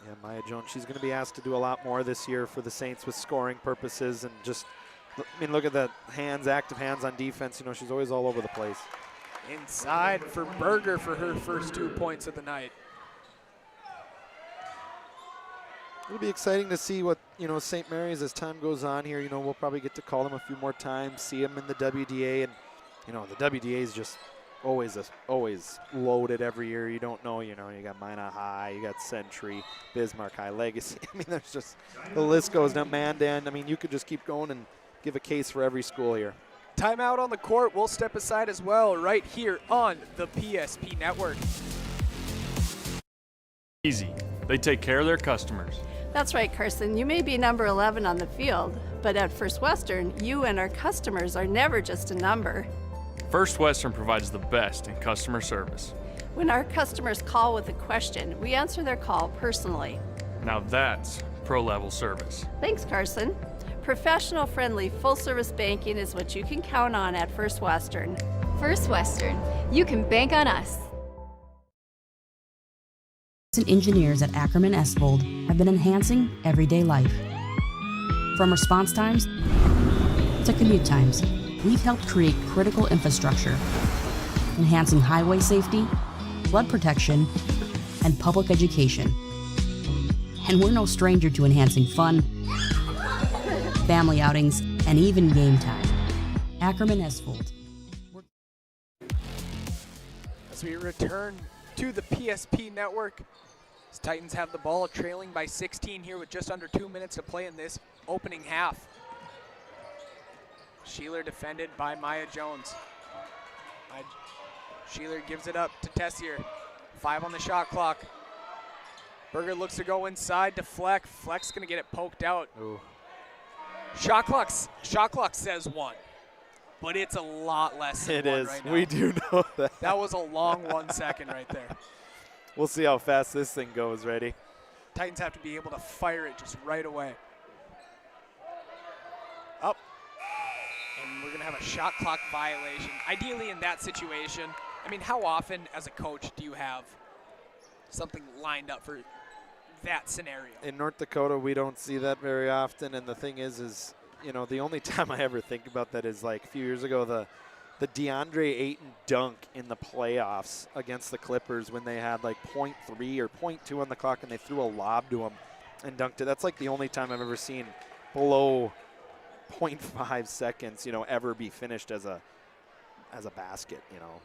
[SPEAKER 16] Yeah, Maya Jones, she's going to be asked to do a lot more this year for the Saints with scoring purposes and just, I mean, look at the hands, active hands on defense. You know, she's always all over the place.
[SPEAKER 15] Inside for Berger for her first 2 points of the night.
[SPEAKER 16] It'll be exciting to see what, you know, St. Mary's as time goes on here. You know, we'll probably get to call them a few more times, see them in the WDA. And, you know, the WDA is just always loaded every year. You don't know, you know, you got Minot High, you got Century, Bismarck High, Legacy. I mean, there's just, the list goes down. Mandan, I mean, you could just keep going and give a case for every school here.
[SPEAKER 15] Timeout on the court. We'll step aside as well right here on the PSP Network.
[SPEAKER 12] Easy. They take care of their customers.
[SPEAKER 4] That's right, Carson. You may be number 11 on the field, but at First Western, you and our customers are never just a number.
[SPEAKER 12] First Western provides the best in customer service.
[SPEAKER 4] When our customers call with a question, we answer their call personally.
[SPEAKER 12] Now that's pro-level service.
[SPEAKER 4] Thanks, Carson. Professional, friendly, full-service banking is what you can count on at First Western.
[SPEAKER 7] First Western, you can bank on us.
[SPEAKER 17] Engineers at Ackerman Estvold have been enhancing everyday life. From response times to commute times, we've helped create critical infrastructure, enhancing highway safety, flood protection, and public education. And we're no stranger to enhancing fun, family outings, and even game time. Ackerman Estvold.
[SPEAKER 15] As we return to the PSP network, as Titans have the ball, trailing by 16 here with just under 2 minutes to play in this opening half. Sheeler defended by Maya Jones. Sheeler gives it up to Tessier. 5 on the shot clock. Berger looks to go inside to Fleck. Fleck's gonna get it poked out.
[SPEAKER 16] Ooh.
[SPEAKER 15] Shot clock says 1, but it's a lot less than 1
[SPEAKER 16] It is.
[SPEAKER 15] right now.
[SPEAKER 16] We do know that.
[SPEAKER 15] That was a long 1 second right there.
[SPEAKER 16] We'll see how fast this thing goes. Ready?
[SPEAKER 15] Titans have to be able to fire it just right away. Up. And we're going to have a shot clock violation. Ideally in that situation, I mean, how often as a coach do you have something lined up for that scenario?
[SPEAKER 16] In North Dakota, we don't see that very often. And the thing is, you know, the only time I ever think about that is like a few years ago, the DeAndre Ayton dunk in the playoffs against the Clippers when they had like 0.3 or 0.2 on the clock and they threw a lob to him and dunked it. That's like the only time I've ever seen below 0.5 seconds, you know, ever be finished as a basket, you know.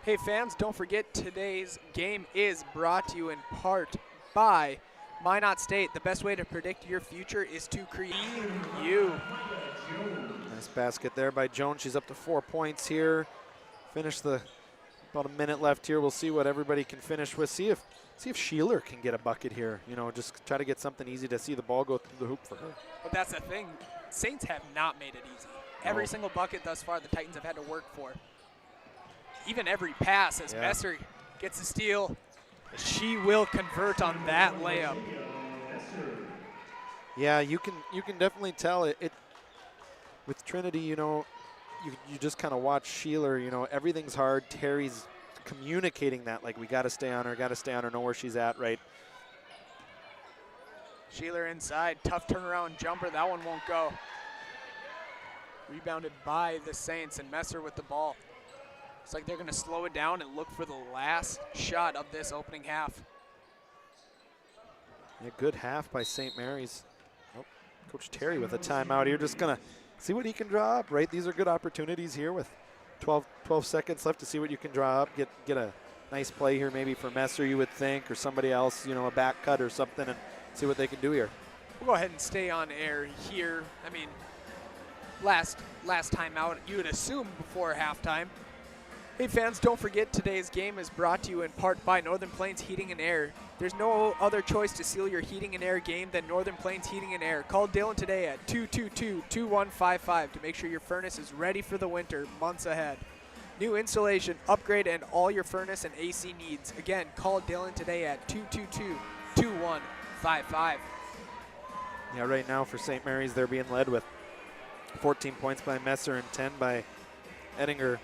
[SPEAKER 15] Hey fans, don't forget today's game is brought to you in part by Minot State. The best way to predict your future is to create you.
[SPEAKER 16] Nice basket there by Jones. She's up to 4 points here. Finish about a minute left here. We'll see what everybody can finish with. See if Sheeler can get a bucket here. You know, just try to get something easy to see the ball go through the hoop for her.
[SPEAKER 15] But that's the thing. Saints have not made it easy. Every single bucket thus far the Titans have had to work for. Even every pass as Messer gets the steal. She will convert on that layup.
[SPEAKER 16] Yeah, you can definitely tell it with Trinity, you know, you just kind of watch Sheeler, you know, everything's hard. Terry's communicating that, like, we got to stay on her, know where she's at, right?
[SPEAKER 15] Sheeler inside, tough turnaround jumper, that one won't go. Rebounded by the Saints and Messer with the ball. Looks like they're going to slow it down and look for the last shot of this opening half.
[SPEAKER 16] Yeah, good half by St. Mary's. Oh, Coach Terry with a timeout here. Just going to see what he can draw up, right? These are good opportunities here with 12 seconds left to see what you can draw up. Get a nice play here maybe for Messer, you would think, or somebody else, you know, a back cut or something, and see what they can do here.
[SPEAKER 15] We'll go ahead and stay on air here. I mean, last time out, you would assume before halftime. Hey fans, don't forget today's game is brought to you in part by Northern Plains Heating and Air. There's no other choice to seal your heating and air game than Northern Plains Heating and Air. Call Dylan today at 222-2155 to make sure your furnace is ready for the winter months ahead. New installation, upgrade, and all your furnace and AC needs. Again, call Dylan today at 222-2155.
[SPEAKER 16] Yeah, right now for St. Mary's, they're being led with 14 points by Messer and 10 by Ettinger.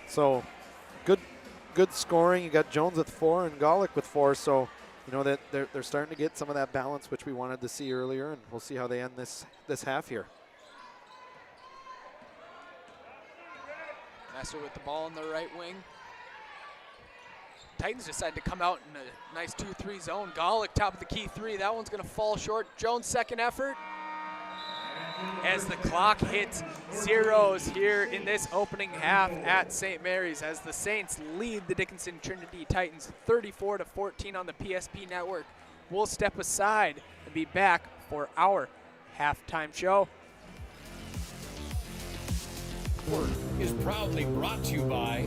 [SPEAKER 16] So good scoring. You got Jones with 4 and Golick with 4. So, you know, that they're starting to get some of that balance which we wanted to see earlier, and we'll see how they end this half here.
[SPEAKER 15] Messer with the ball in the right wing. Titans decide to come out in a nice 2-3 zone. Golick top of the key 3. That one's going to fall short. Jones second effort. As the clock hits zeros here in this opening half at St. Mary's, as the Saints lead the Dickinson Trinity Titans 34-14 on the PSP network. We'll step aside and be back for our halftime show.
[SPEAKER 8] Is proudly brought to you by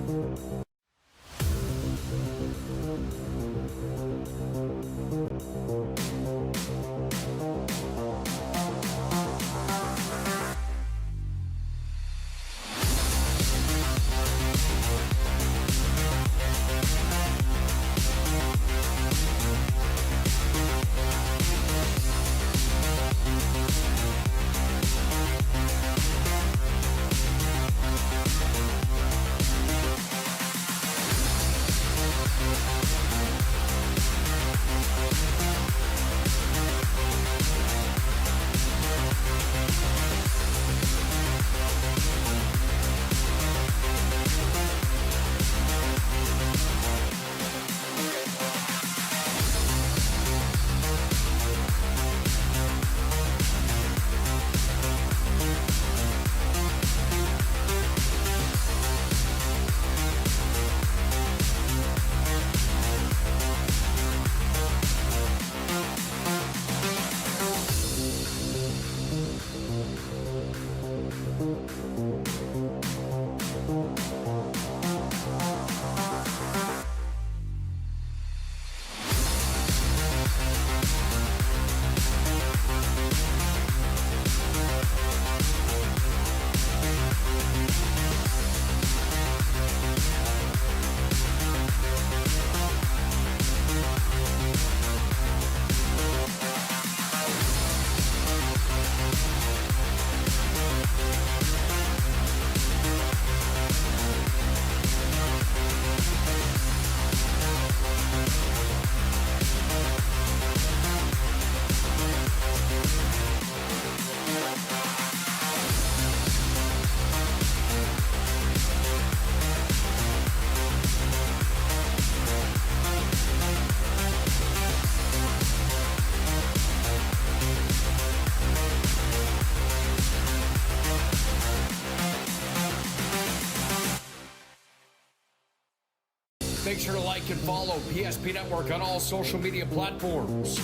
[SPEAKER 9] Make sure to like and follow PSP Network on all social media platforms.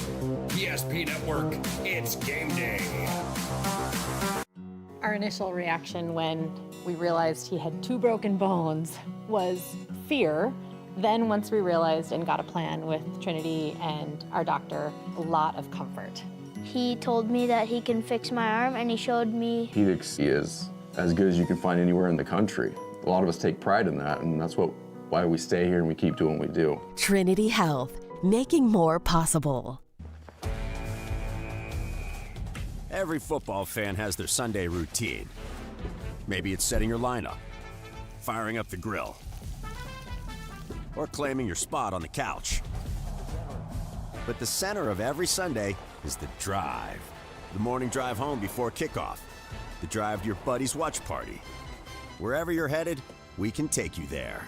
[SPEAKER 9] PSP Network, it's game day.
[SPEAKER 3] Our initial reaction when we realized he had 2 broken bones was fear. Then once we realized and got a plan with Trinity and our doctor, a lot of comfort.
[SPEAKER 5] He told me that he can fix my arm, and he showed me.
[SPEAKER 6] Orthopedics is as good as you can find anywhere in the country. A lot of us take pride in that, and that's why we stay here and we keep doing what we do.
[SPEAKER 24] Trinity Health, making more possible.
[SPEAKER 10] Every football fan has their Sunday routine. Maybe it's setting your lineup, firing up the grill, or claiming your spot on the couch. But the center of every Sunday is the drive. The morning drive home before kickoff. The drive to your buddy's watch party. Wherever you're headed, we can take you there.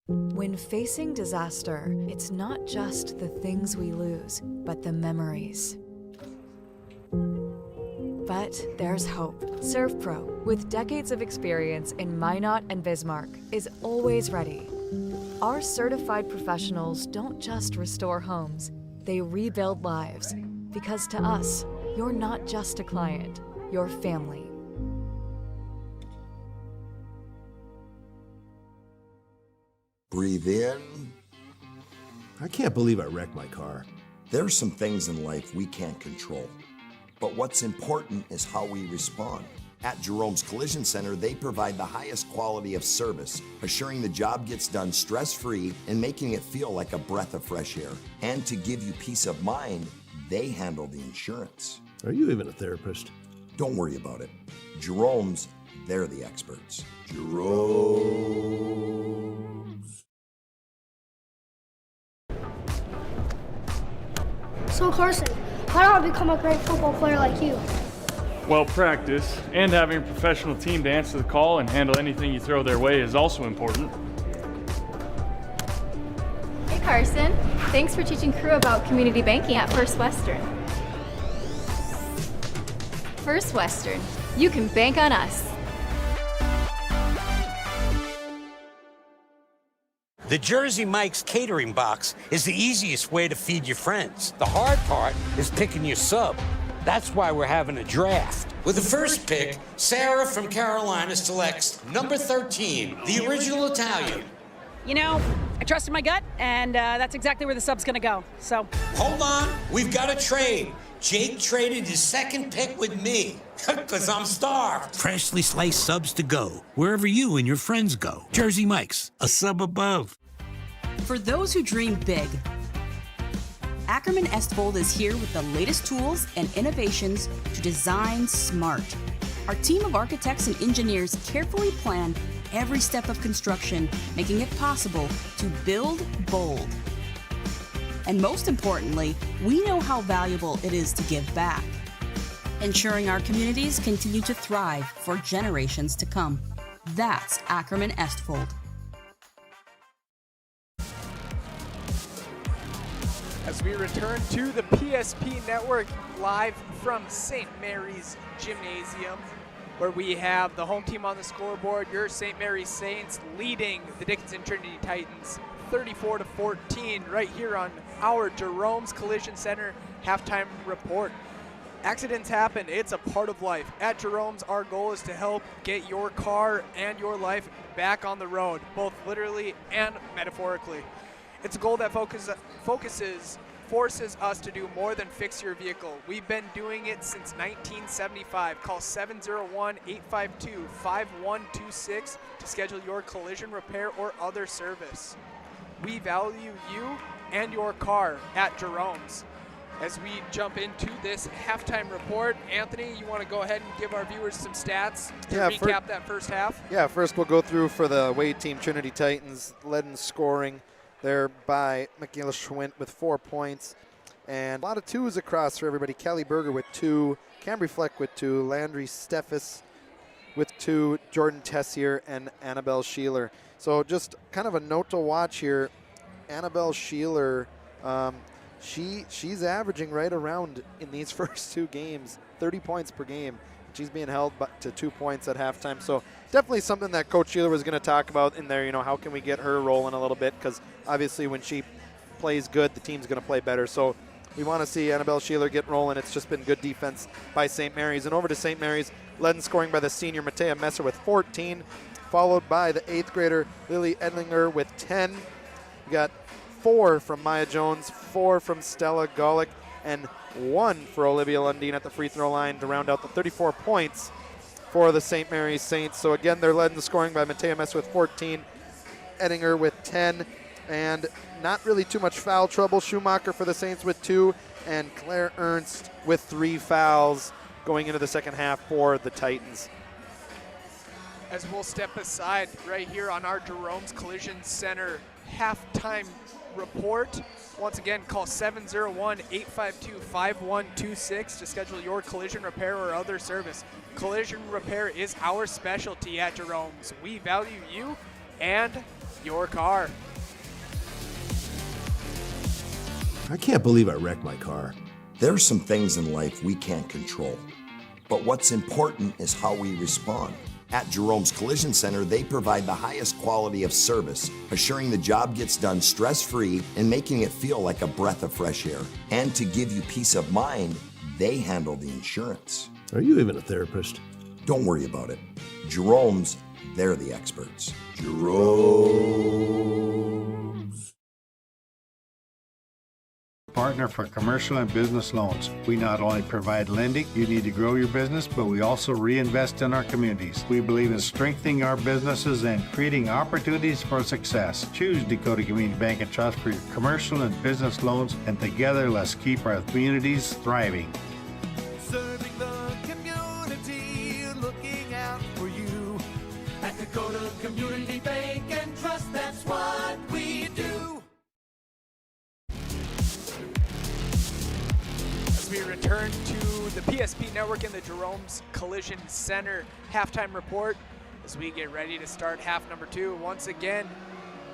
[SPEAKER 20] When facing disaster, it's not just the things we lose, but the memories. But there's hope. ServPro, with decades of experience in Minot and Bismarck, is always ready. Our certified professionals don't just restore homes, they rebuild lives. Because to us, you're not just a client, you're family.
[SPEAKER 23] Breathe in.
[SPEAKER 13] I can't believe I wrecked my car.
[SPEAKER 23] There's some things in life we can't control. But what's important is how we respond. At Jerome's Collision Center, they provide the highest quality of service, assuring the job gets done stress-free and making it feel like a breath of fresh air. And to give you peace of mind, they handle the insurance.
[SPEAKER 13] Are you even a therapist?
[SPEAKER 23] Don't worry about it. Jerome's, they're the experts. Jerome's.
[SPEAKER 5] So Carson, how do I become a great football player like you?
[SPEAKER 12] Well, practice and having a professional team to answer the call and handle anything you throw their way is also important.
[SPEAKER 7] Hey Carson, thanks for teaching crew about community banking at First Western. First Western, you can bank on us.
[SPEAKER 8] The Jersey Mike's catering box is the easiest way to feed your friends. The hard part is picking your sub. That's why we're having a draft. With the first pick, Sarah from Carolina selects number 13, the original Italian.
[SPEAKER 14] You know, I trusted my gut, and that's exactly where the sub's gonna go, so.
[SPEAKER 8] Hold on, we've got a trade. Jake traded his second pick with me, because I'm starved. Freshly sliced subs to go, wherever you and your friends go. Jersey Mike's, a sub above.
[SPEAKER 17] For those who dream big, Ackerman Estvold is here with the latest tools and innovations to design smart. Our team of architects and engineers carefully plan every step of construction, making it possible to build bold. And most importantly, we know how valuable it is to give back, ensuring our communities continue to thrive for generations to come. That's Ackerman Estvold.
[SPEAKER 15] As we return to the PSP Network live from St. Mary's Gymnasium, where we have the home team on the scoreboard, your St. Mary's Saints leading the Dickinson Trinity Titans 34-14 right here on our Jerome's Collision Center halftime report. Accidents happen, it's a part of life. At Jerome's, our goal is to help get your car and your life back on the road, both literally and metaphorically. It's a goal that forces us to do more than fix your vehicle. We've been doing it since 1975. Call 701-852-5126 to schedule your collision repair or other service. We value you and your car at Jerome's. As we jump into this halftime report, Anthony, you want to go ahead and give our viewers some stats to recap that first half?
[SPEAKER 16] Yeah, first we'll go through for the away team, Trinity Titans, led in scoring there by Michaela Schwint with 4 points. And a lot of twos across for everybody. Kelly Berger with 2, Cambry Fleck with 2, Landry Steffes with 2, Jordan Tessier, and Annabelle Sheeler. So just kind of a note to watch here. Annabelle Sheeler, she's averaging right around in these first 2 games, 30 points per game. She's being held to 2 points at halftime. So definitely something that Coach Sheeler was going to talk about in there. How can we get her rolling a little bit? Because obviously when she plays good, the team's going to play better. So we want to see Annabelle Sheeler get rolling. It's just been good defense by St. Mary's. And over to St. Mary's, led in scoring by the senior Matea Messer with 14, followed by the 8th grader Lily Edlinger with 10. We got 4 from Maya Jones, 4 from Stella Golick, and 1 for Olivia Lundeen at the free throw line to round out the 34 points for the St. Mary's Saints. So again, they're led in the scoring by Matea Messer with 14, Edinger with 10, and not really too much foul trouble. Schumacher for the Saints with 2, and Claire Ernst with 3 fouls going into the second half for the Titans.
[SPEAKER 15] As we'll step aside right here on our Jerome's Collision Center halftime report. Once again, call 701-852-5126 to schedule your collision repair or other service. Collision repair is our specialty at Jerome's. We value you and your car.
[SPEAKER 13] I can't believe I wrecked my car.
[SPEAKER 23] There are some things in life we can't control, but what's important is how we respond. At Jerome's Collision Center, they provide the highest quality of service, assuring the job gets done stress-free and making it feel like a breath of fresh air. And to give you peace of mind, they handle the insurance.
[SPEAKER 13] Are you even a therapist?
[SPEAKER 23] Don't worry about it. Jerome's, they're the experts. Jerome's.
[SPEAKER 11] Partner for commercial and business loans. We not only provide lending you need to grow your business, but we also reinvest in our communities. We believe in strengthening our businesses and creating opportunities for success. Choose Dakota Community Bank and Trust for your commercial and business loans, and together let's keep our communities thriving.
[SPEAKER 22] Serving the community, looking out for you. At Dakota Community Bank and Trust, that's what we do.
[SPEAKER 15] We return to the PSP Network in the Jerome's Collision Center halftime report as we get ready to start half number 2. Once again,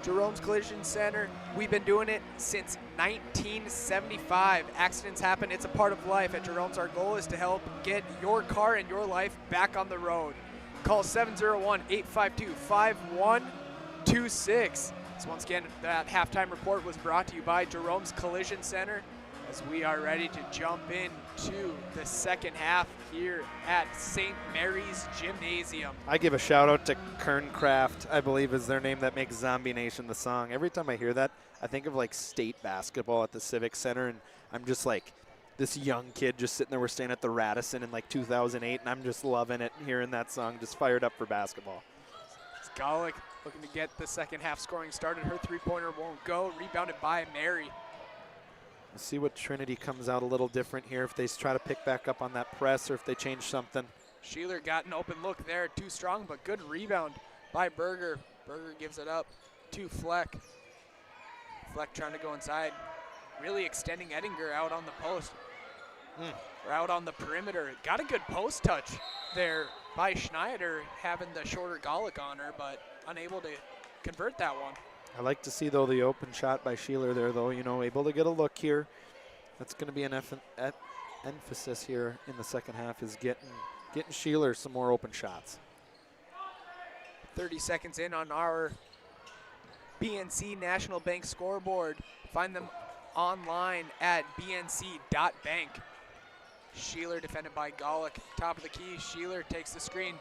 [SPEAKER 15] Jerome's Collision Center, we've been doing it since 1975. Accidents happen, it's a part of life. At Jerome's, our goal is to help get your car and your life back on the road. Call 701-852-5126. So once again, that halftime report was brought to you by Jerome's Collision Center, as we are ready to jump into the second half here at St. Mary's Gymnasium.
[SPEAKER 16] I give a shout out to Kerncraft, I believe is their name, that makes Zombie Nation the song. Every time I hear that, I think of like state basketball at the Civic Center, and I'm just like this young kid just sitting there. We're staying at the Radisson in like 2008, and I'm just loving it, hearing that song, just fired up for basketball.
[SPEAKER 15] Golick looking to get the second half scoring started. Her three-pointer won't go, rebounded by Mary.
[SPEAKER 16] We'll see what Trinity comes out a little different here, if they try to pick back up on that press or if they change something.
[SPEAKER 15] Sheeler got an open look there, too strong, but good rebound by Berger. Berger gives it up to Fleck. Fleck trying to go inside, really extending Edinger out on the post, or out on the perimeter. Got a good post touch there by Schneider, having the shorter Golick on her, but unable to convert that one.
[SPEAKER 16] I like to see, though, the open shot by Sheeler there, though, able to get a look here. That's going to be an emphasis here in the second half, is getting Sheeler some more open shots.
[SPEAKER 15] 30 seconds in on our BNC National Bank scoreboard. Find them online at bnc.bank. Sheeler defended by Golick. Top of the key, Sheeler takes the screen.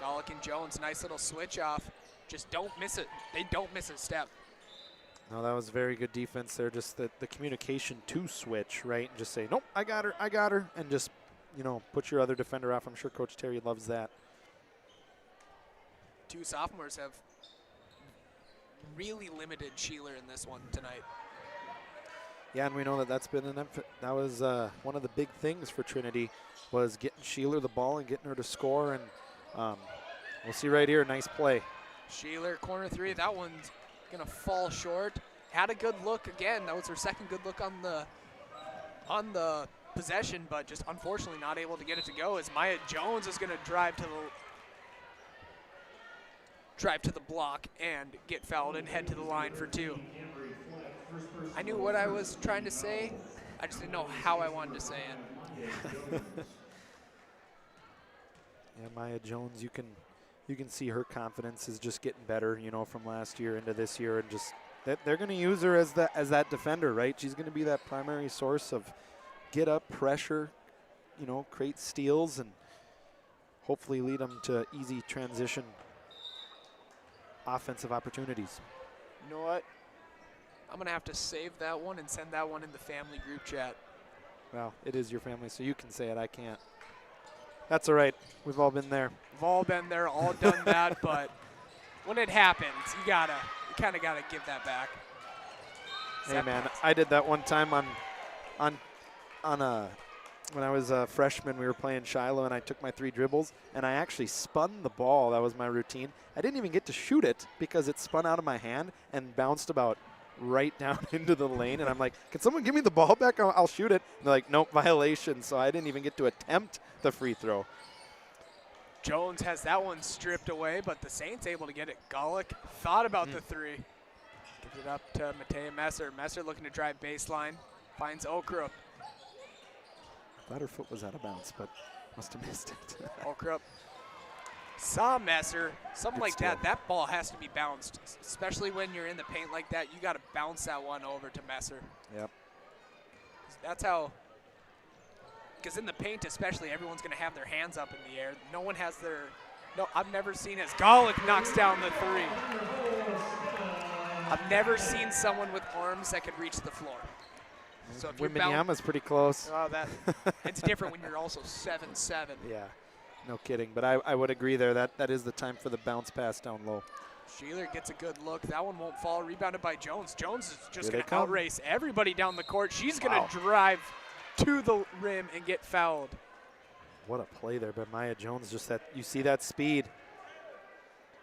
[SPEAKER 15] Golick and Jones, nice little switch off. Just don't miss it. They don't miss a step.
[SPEAKER 16] No, that was very good defense there. Just the communication to switch, right? And just say, nope, I got her, and just, put your other defender off. I'm sure Coach Terry loves that.
[SPEAKER 15] Two sophomores have really limited Sheeler in this one tonight.
[SPEAKER 16] Yeah, and we know that that was one of the big things for Trinity, was getting Sheeler the ball and getting her to score. And we'll see right here, nice play.
[SPEAKER 15] Sheeler, corner three, that one's gonna fall short. Had a good look again. That was her second good look on the possession, but just unfortunately not able to get it to go, as Maya Jones is gonna drive to the block and get fouled and head to the line for 2. I knew what I was trying to say. I just didn't know how I wanted to say it.
[SPEAKER 16] Yeah, Maya Jones, you can see her confidence is just getting better, you know, from last year into this year, and just they're going to use her as that defender, right? She's going to be that primary source of get up pressure, you know, create steals, and hopefully lead them to easy transition offensive opportunities.
[SPEAKER 15] You know what? I'm going to have to save that one and send that one in the family group chat.
[SPEAKER 16] Well, it is your family, so you can say it. I can't. That's all right. We've all been there.
[SPEAKER 15] We've all been there, all done that, but when it happens, you kind of gotta give that back.
[SPEAKER 16] Hey man, I did that one time on when I was a freshman. We were playing Shiloh, and I took my 3 dribbles, and I actually spun the ball. That was my routine. I didn't even get to shoot it because it spun out of my hand and bounced about right down into the lane. And I'm like, can someone give me the ball back? I'll shoot it. And they're like, nope, violation. So I didn't even get to attempt the free throw.
[SPEAKER 15] Jones has that one stripped away, but the Saints able to get it. Golick thought about the 3. Gives it up to Matea Messer. Messer looking to drive baseline. Finds Okrup.
[SPEAKER 16] I thought her foot was out of bounds, but must have missed it.
[SPEAKER 15] Okrup saw Messer. Something
[SPEAKER 16] Good
[SPEAKER 15] like
[SPEAKER 16] steal.
[SPEAKER 15] that ball has to be bounced, especially when you're in the paint like that. You got to bounce that one over to Messer.
[SPEAKER 16] Yep.
[SPEAKER 15] That's how, because in the paint especially, everyone's going to have their hands up in the air. No one has their, no, I've never seen as Golick knocks down the 3. I've never seen someone with arms that could reach the floor. So if you're
[SPEAKER 16] Wembanyama's pretty close.
[SPEAKER 15] Oh, it's different when you're also 7'7".
[SPEAKER 16] Yeah, no kidding. But I would agree there. That is the time for the bounce pass down low.
[SPEAKER 15] Sheeler gets a good look. That one won't fall. Rebounded by Jones. Jones is just
[SPEAKER 16] Here
[SPEAKER 15] going
[SPEAKER 16] they
[SPEAKER 15] to
[SPEAKER 16] come.
[SPEAKER 15] outrace everybody down the court. She's going
[SPEAKER 16] Wow.
[SPEAKER 15] to drive to the rim and get fouled.
[SPEAKER 16] What a play there by Maya Jones. Just that, you see that speed.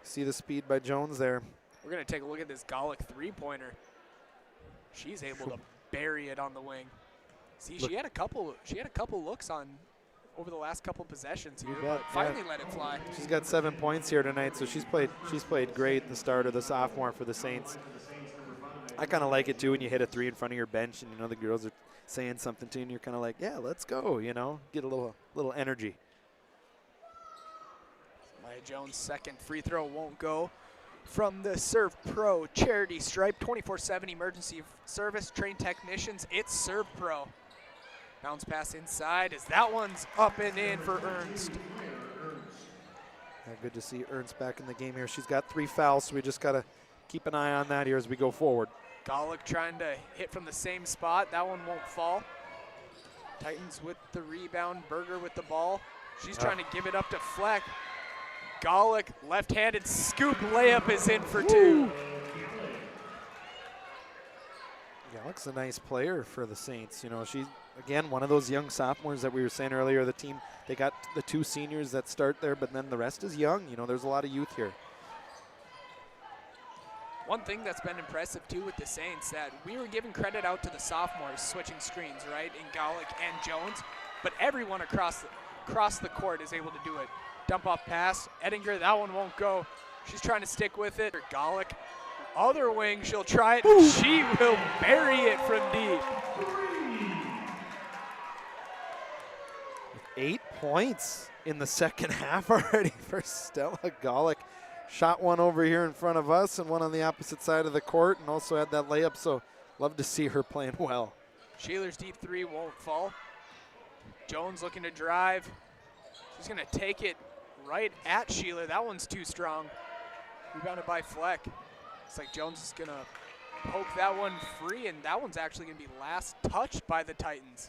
[SPEAKER 16] See the speed by Jones there.
[SPEAKER 15] We're going to take a look at this Golick 3-pointer. She's able to bury it on the wing. See, she had a couple looks on over the last couple possessions here, but finally let it fly.
[SPEAKER 16] She's got 7 points here tonight, so she's played great at the start of the sophomore for the Saints. I kind of like it too when you hit a 3 in front of your bench, and you know the girls are saying something to you, and you're kind of like, yeah, let's go. You know, get a little energy.
[SPEAKER 15] Maya Jones' second free throw won't go. From the Serve Pro charity stripe, 24/7 emergency service, trained technicians, it's Serve Pro. Bounce pass inside as that one's up and in for Ernst.
[SPEAKER 16] Yeah, good to see Ernst back in the game here. She's got 3 fouls, so we just got to keep an eye on that here as we go forward.
[SPEAKER 15] Golick trying to hit from the same spot. That one won't fall. Titans with the rebound. Berger with the ball. She's trying to give it up to Fleck. Golick, left-handed scoop layup is in for 2.
[SPEAKER 16] Golick's a nice player for the Saints. You know, she's, again, one of those young sophomores that we were saying earlier. The team, they got the 2 seniors that start there, but then the rest is young. You know, there's a lot of youth here.
[SPEAKER 15] One thing that's been impressive, too, with the Saints, that we were giving credit out to the sophomores switching screens, right, in Golick and Jones, but everyone across the court is able to do it. Dump off pass, Ettinger, that one won't go. She's trying to stick with it. Golick, other wing, she'll try it. Ooh. She will bury it from deep.
[SPEAKER 16] 8 points in the second half already for Stella Golick. Shot one over here in front of us and one on the opposite side of the court, and also had that layup, so love to see her playing well.
[SPEAKER 15] Sheeler's deep 3 won't fall. Jones looking to drive. She's going to take it right at Sheeler. That one's too strong. Rebounded by Fleck. Looks like Jones is going to poke that one free, and that one's actually going to be last touched by the Titans.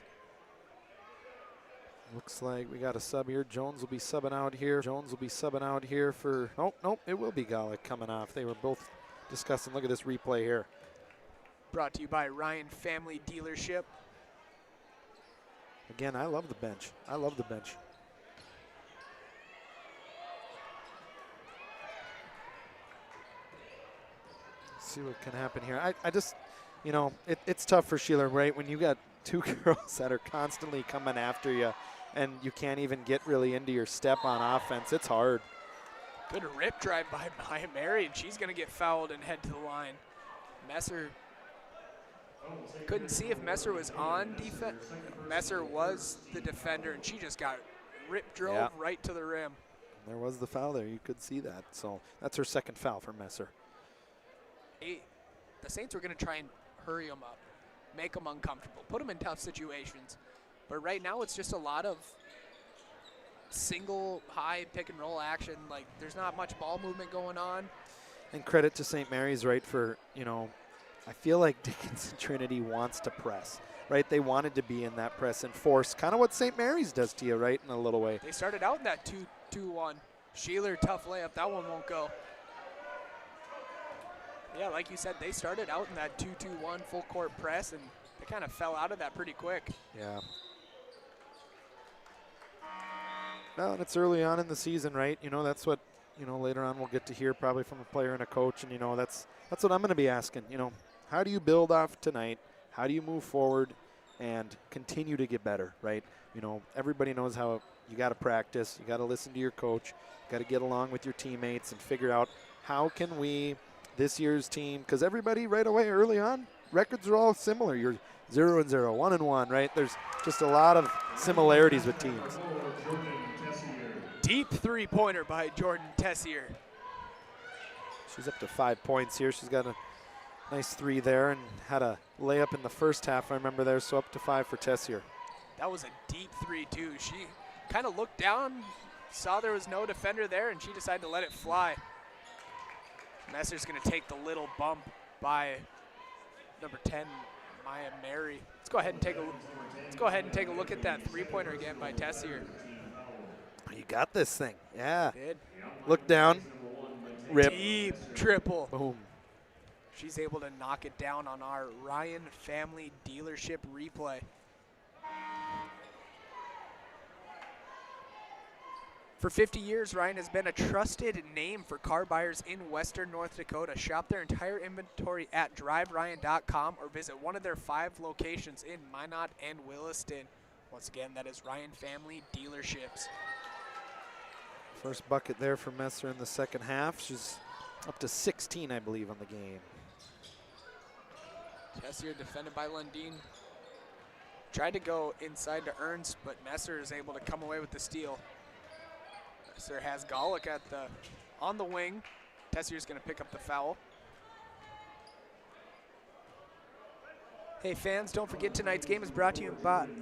[SPEAKER 16] Looks like we got a sub here. Jones will be subbing out here. Jones will be subbing out here for, nope, it will be Golick coming off. They were both discussing. Look at this replay here.
[SPEAKER 15] Brought to you by Ryan Family Dealership.
[SPEAKER 16] Again, I love the bench. I love the bench. See what can happen here. I just, you know, it's tough for Sheeler, right? When you got 2 girls that are constantly coming after you and you can't even get really into your step on offense, it's hard.
[SPEAKER 15] Good rip drive by Maya Mary, and she's going to get fouled and head to the line. Messer, couldn't see if Messer was on defense. Messer was the defender, and she just got rip drove right to the rim.
[SPEAKER 16] There was the foul there. You could see that. So that's her second foul for Messer.
[SPEAKER 1] The Saints were going to try and hurry them up, make them uncomfortable, put them in tough situations. But right now it's just a lot of single high pick and roll action. Like, there's not much ball movement going on.
[SPEAKER 16] And credit to St. Mary's, right, for, I feel like Dickinson Trinity wants to press, right? They wanted to be in that press and force, kind of what St. Mary's does to you, right, in a little way.
[SPEAKER 1] They started out in that 2-2-1. Sheeler, tough layup. That one won't go. Yeah, like you said, they started out in that 2-2-1 full court press, and they kind of fell out of that pretty quick.
[SPEAKER 16] Yeah. No, and it's early on in the season, right? That's what, later on we'll get to hear probably from a player and a coach, and, that's what I'm going to be asking. How do you build off tonight? How do you move forward and continue to get better, right? Everybody knows how you got to practice. You got to listen to your coach. You got to get along with your teammates and figure out how can we, this year's team, because everybody right away early on, records are all similar. You're 0-0, 1-1, right? There's just a lot of similarities with teams.
[SPEAKER 1] Deep three-pointer by Jordan Tessier.
[SPEAKER 16] She's up to 5 points here. She's got a nice three there and had a layup in the first half, I remember there, so up to 5 for Tessier.
[SPEAKER 1] That was a deep three, too. She kind of looked down, saw there was no defender there, and she decided to let it fly. Messer's going to take the little bump by number 10, Maya Mary. Let's go ahead and take a look at that three-pointer again by Tessier.
[SPEAKER 16] You got this thing. Yeah.
[SPEAKER 1] Did.
[SPEAKER 16] Look down. Rip.
[SPEAKER 1] Deep triple.
[SPEAKER 16] Boom.
[SPEAKER 1] She's able to knock it down on our Ryan Family Dealership replay. For 50 years, Ryan has been a trusted name for car buyers in Western North Dakota. Shop their entire inventory at driveryan.com or visit one of their 5 locations in Minot and Williston. Once again, that is Ryan Family Dealerships.
[SPEAKER 16] First bucket there for Messer in the second half. She's up to 16, I believe, on the game.
[SPEAKER 1] Tessier defended by Lundin. Tried to go inside to Ernst, but Messer is able to come away with the steal. Messer has Golick on the wing. Tessier's going to pick up the foul. Hey fans, don't forget tonight's game is brought to you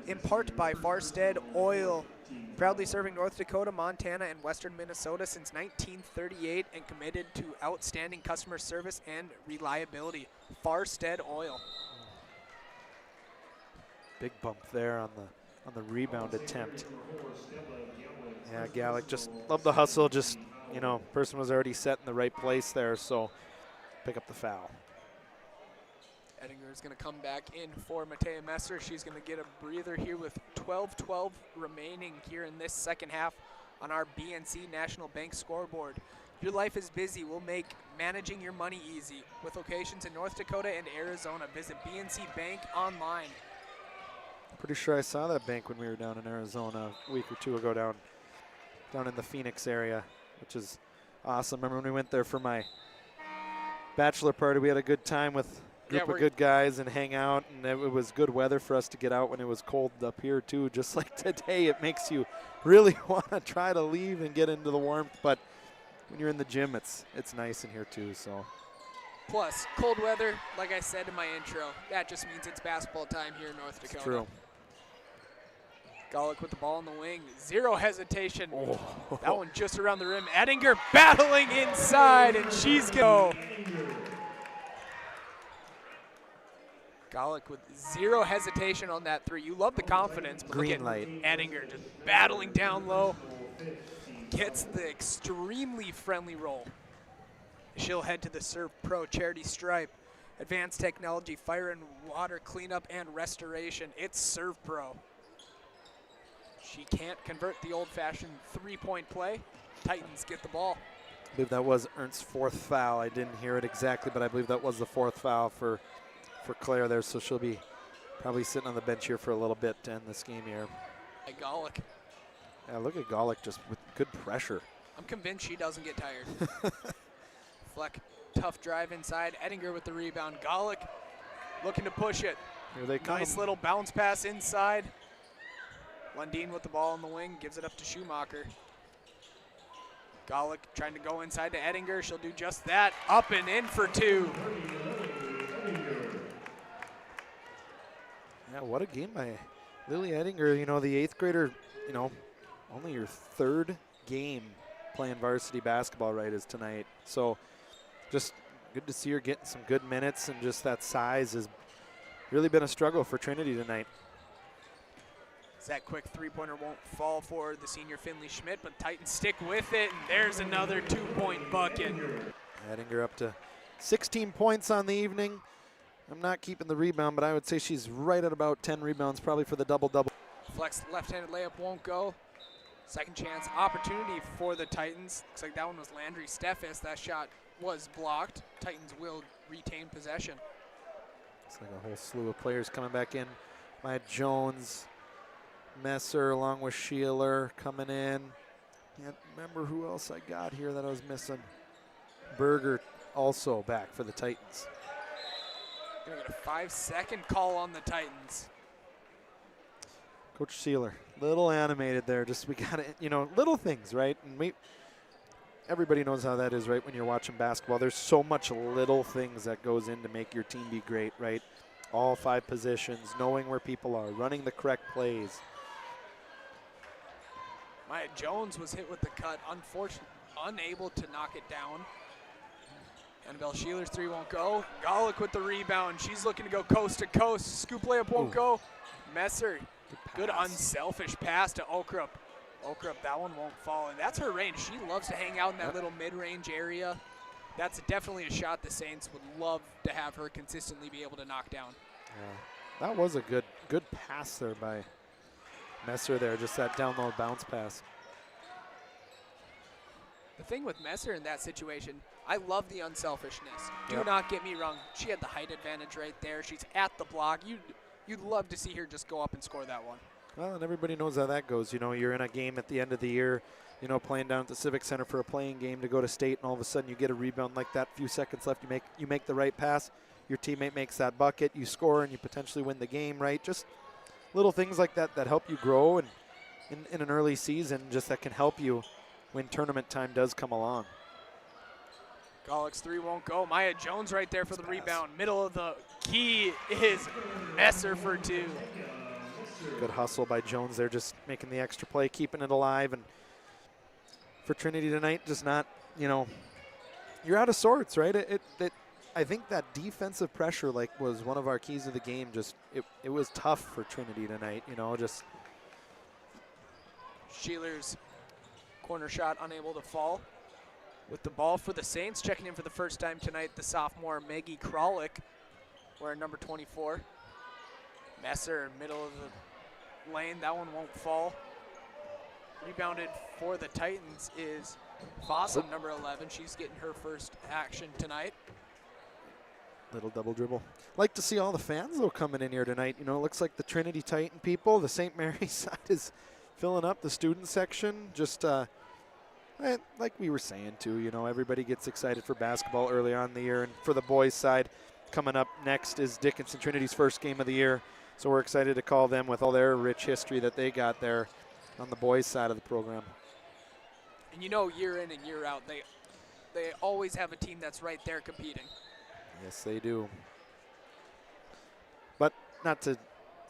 [SPEAKER 1] in part by Farstead Oil. Proudly serving North Dakota, Montana, and western Minnesota since 1938 and committed to outstanding customer service and reliability. Farstead Oil.
[SPEAKER 16] Big bump there on the rebound attempt. Yeah, Gallick just loved the hustle. Just, person was already set in the right place there, so pick up the foul.
[SPEAKER 1] Ettinger is going to come back in for Matea Messer. She's going to get a breather here with 12:12 remaining here in this second half on our BNC National Bank scoreboard. Your life is busy. We'll make managing your money easy. With locations in North Dakota and Arizona, visit BNC Bank online.
[SPEAKER 16] Pretty sure I saw that bank when we were down in Arizona a week or two ago down in the Phoenix area, which is awesome. Remember when we went there for my bachelor party, we had a good time with group of good guys and hang out, and it was good weather for us to get out when it was cold up here too. Just like today, it makes you really want to try to leave and get into the warmth, but when you're in the gym, it's nice in here too. So
[SPEAKER 1] plus cold weather, like I said in my intro, that just means it's basketball time here in North Dakota.
[SPEAKER 16] It's true.
[SPEAKER 1] Golick with the ball in the wing, zero hesitation. Oh. That one just around the rim. Ettinger battling inside, and she's go. Golick with zero hesitation on that three. You love the confidence, but
[SPEAKER 16] green
[SPEAKER 1] look at
[SPEAKER 16] light.
[SPEAKER 1] Ettinger just battling down low. Gets the extremely friendly roll. She'll head to the Serve Pro charity stripe. Advanced technology, fire and water cleanup and restoration. It's Serve Pro. She can't convert the old-fashioned three-point play. Titans get the ball.
[SPEAKER 16] I believe that was Ernst's 4th foul. I didn't hear it exactly, but I believe that was the 4th foul for Claire there, so she'll be probably sitting on the bench here for a little bit to end this game here.
[SPEAKER 1] Golick.
[SPEAKER 16] Yeah, look at Golick just with good pressure.
[SPEAKER 1] I'm convinced she doesn't get tired. Fleck, tough drive inside. Ettinger with the rebound. Golick looking to push it.
[SPEAKER 16] Here they come.
[SPEAKER 1] Nice little bounce pass inside. Lundin with the ball in the wing, gives it up to Schumacher. Golick trying to go inside to Ettinger. She'll do just that. Up and in for 2.
[SPEAKER 16] Yeah, what a game by Lily Ettinger. You know, the 8th grader, you know, only your 3rd game playing varsity basketball right is tonight. So just good to see her getting some good minutes, and just that size has really been a struggle for Trinity tonight.
[SPEAKER 1] That quick three-pointer won't fall for the senior Finley Schmidt, but Titans stick with it, and there's another 2-point bucket.
[SPEAKER 16] Ettinger up to 16 points on the evening. I'm not keeping the rebound, but I would say she's right at about 10 rebounds, probably for the double-double.
[SPEAKER 1] Flex left-handed layup won't go. Second chance opportunity for the Titans. Looks like that one was Landry Steffes. That shot was blocked. Titans will retain possession.
[SPEAKER 16] It's like a whole slew of players coming back in. Maya Jones, Messer along with Sheeler coming in. Can't remember who else I got here that I was missing. Berger also back for the Titans.
[SPEAKER 1] Gonna get a 5-second call on the Titans.
[SPEAKER 16] Coach Sheeler, little animated there. Just we got to, you know, little things, right? And everybody knows how that is, right? When you're watching basketball, there's so much little things that goes in to make your team be great, right? All 5 positions, knowing where people are, running the correct plays.
[SPEAKER 1] Maya Jones was hit with the cut, unfortunately, unable to knock it down. Annabelle Sheeler's 3 won't go. Golick with the rebound. She's looking to go coast to coast. Scoop layup won't go. Messer, good unselfish pass to Okrup. Okrup, that one won't fall, and that's her range. She loves to hang out in that little mid-range area. That's definitely a shot the Saints would love to have her consistently be able to knock down.
[SPEAKER 16] Yeah, that was a good pass there by Messer there, just that down low bounce pass.
[SPEAKER 1] The thing with Messer in that situation, I love the unselfishness. Do not get me wrong. She had the height advantage right there. She's at the block. You'd love to see her just go up and score that one.
[SPEAKER 16] Well, and everybody knows how that goes. You know, you're in a game at the end of the year, you know, playing down at the Civic Center for a playing game to go to state, and all of a sudden you get a rebound like that, few seconds left, you make the right pass, your teammate makes that bucket, you score, and you potentially win the game, right? Just little things like that that help you grow, and in an early season, just that can help you when tournament time does come along.
[SPEAKER 1] Golick's 3 won't go. Maya Jones right there for the rebound. Middle of the key is Messer for 2.
[SPEAKER 16] Good hustle by Jones there, just making the extra play, keeping it alive. And for Trinity tonight, just not, you know, you're out of sorts, right? I think that defensive pressure was one of our keys of the game. Just it was tough for Trinity tonight, you know, just.
[SPEAKER 1] Sheeler's corner shot unable to fall. With the ball for the Saints, checking in for the first time tonight, the sophomore Maggie Kralik, wearing number 24. Messer, middle of the lane, that one won't fall. Rebounded for the Titans is Fossum, number 11. She's getting her first action tonight.
[SPEAKER 16] Little double dribble. Like to see all the fans, though, coming in here tonight. You know, it looks like the Trinity Titan people, the St. Mary's side is filling up the student section. Just like we were saying, too, you know, everybody gets excited for basketball early on in the year. And for the boys' side, coming up next is Dickinson Trinity's first game of the year. So we're excited to call them with all their rich history that they got there on the boys' side of the program.
[SPEAKER 1] And you know, year in and year out, they always have a team that's right there competing.
[SPEAKER 16] Yes, they do. But not to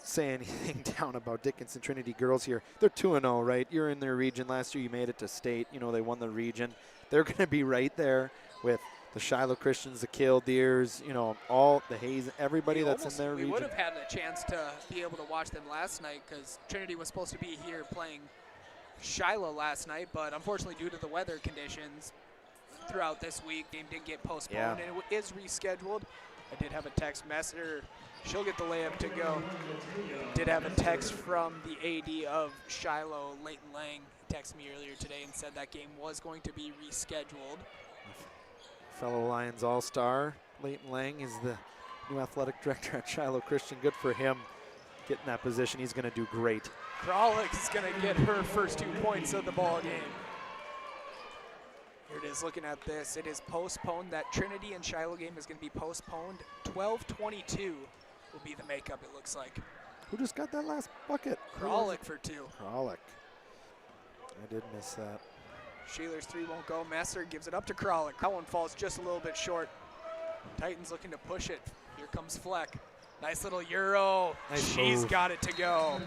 [SPEAKER 16] say anything down about Dickinson Trinity girls here. They're 2-0, right? You're in their region. Last year you made it to state. You know, they won the region. They're going to be right there with the Shiloh Christians, the Killdeers, you know, all the Hayes, everybody that's in their region.
[SPEAKER 1] We would have had a chance to be able to watch them last night because Trinity was supposed to be here playing Shiloh last night, but unfortunately due to the weather conditions throughout this week, game did get postponed and it is rescheduled. I did have a text Messer. She'll get the layup to go. Did have a text from the AD of Shiloh, Leighton Lang. He texted me earlier today and said that game was going to be rescheduled.
[SPEAKER 16] Fellow Lions All-Star, Leighton Lang is the new athletic director at Shiloh Christian. Good for him getting that position. He's going to do great.
[SPEAKER 1] Kralik is going to get her first 2 points of the ball game. Here it is, looking at this. It is postponed. That Trinity and Shiloh game is going to be postponed. 12:22 will be the makeup, it looks like.
[SPEAKER 16] Who just got that last bucket?
[SPEAKER 1] Kralik for 2.
[SPEAKER 16] Kralik. I did miss that.
[SPEAKER 1] Sheeler's three won't go. Messer gives it up to Kralik. That one falls just a little bit short. Titans looking to push it. Here comes Fleck. Nice little Euro.
[SPEAKER 16] Nice
[SPEAKER 1] She's
[SPEAKER 16] move.
[SPEAKER 1] got it to go.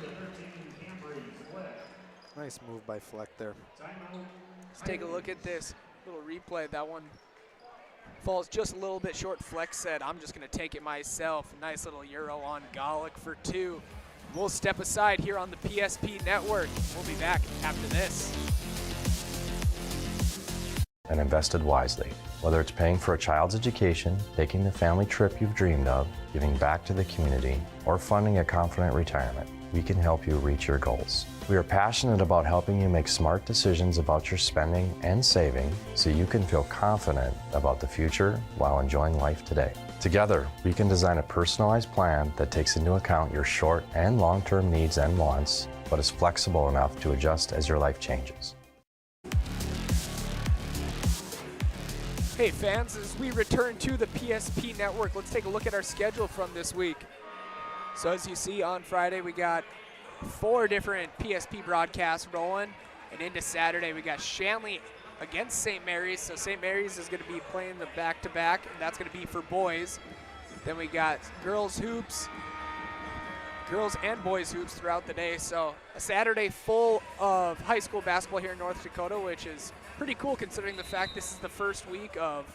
[SPEAKER 16] Nice move by Fleck there.
[SPEAKER 1] Let's take a look at this little replay. That one falls just a little bit short. Fleck said, I'm just going to take it myself. Nice little Euro on Golick for two. We'll step aside here on the PSP Network. We'll be back after this.
[SPEAKER 2] And invested wisely. Whether it's paying for a child's education, taking the family trip you've dreamed of, giving back to the community, or funding a confident retirement, we can help you reach your goals. We are passionate about helping you make smart decisions about your spending and saving so you can feel confident about the future while enjoying life today. Together, we can design a personalized plan that takes into account your short and long-term needs and wants, but is flexible enough to adjust as your life changes.
[SPEAKER 1] Hey fans, as we return to the PSP Network, let's take a look at our schedule from this week. So as you see on Friday, we got 4 different PSP broadcasts rolling, and into Saturday we got Shanley against St. Mary's. So St. Mary's is going to be playing the back-to-back, and that's going to be for boys. Then we got girls hoops, girls and boys hoops throughout the day. So a Saturday full of high school basketball here in North Dakota, which is pretty cool considering the fact this is the first week of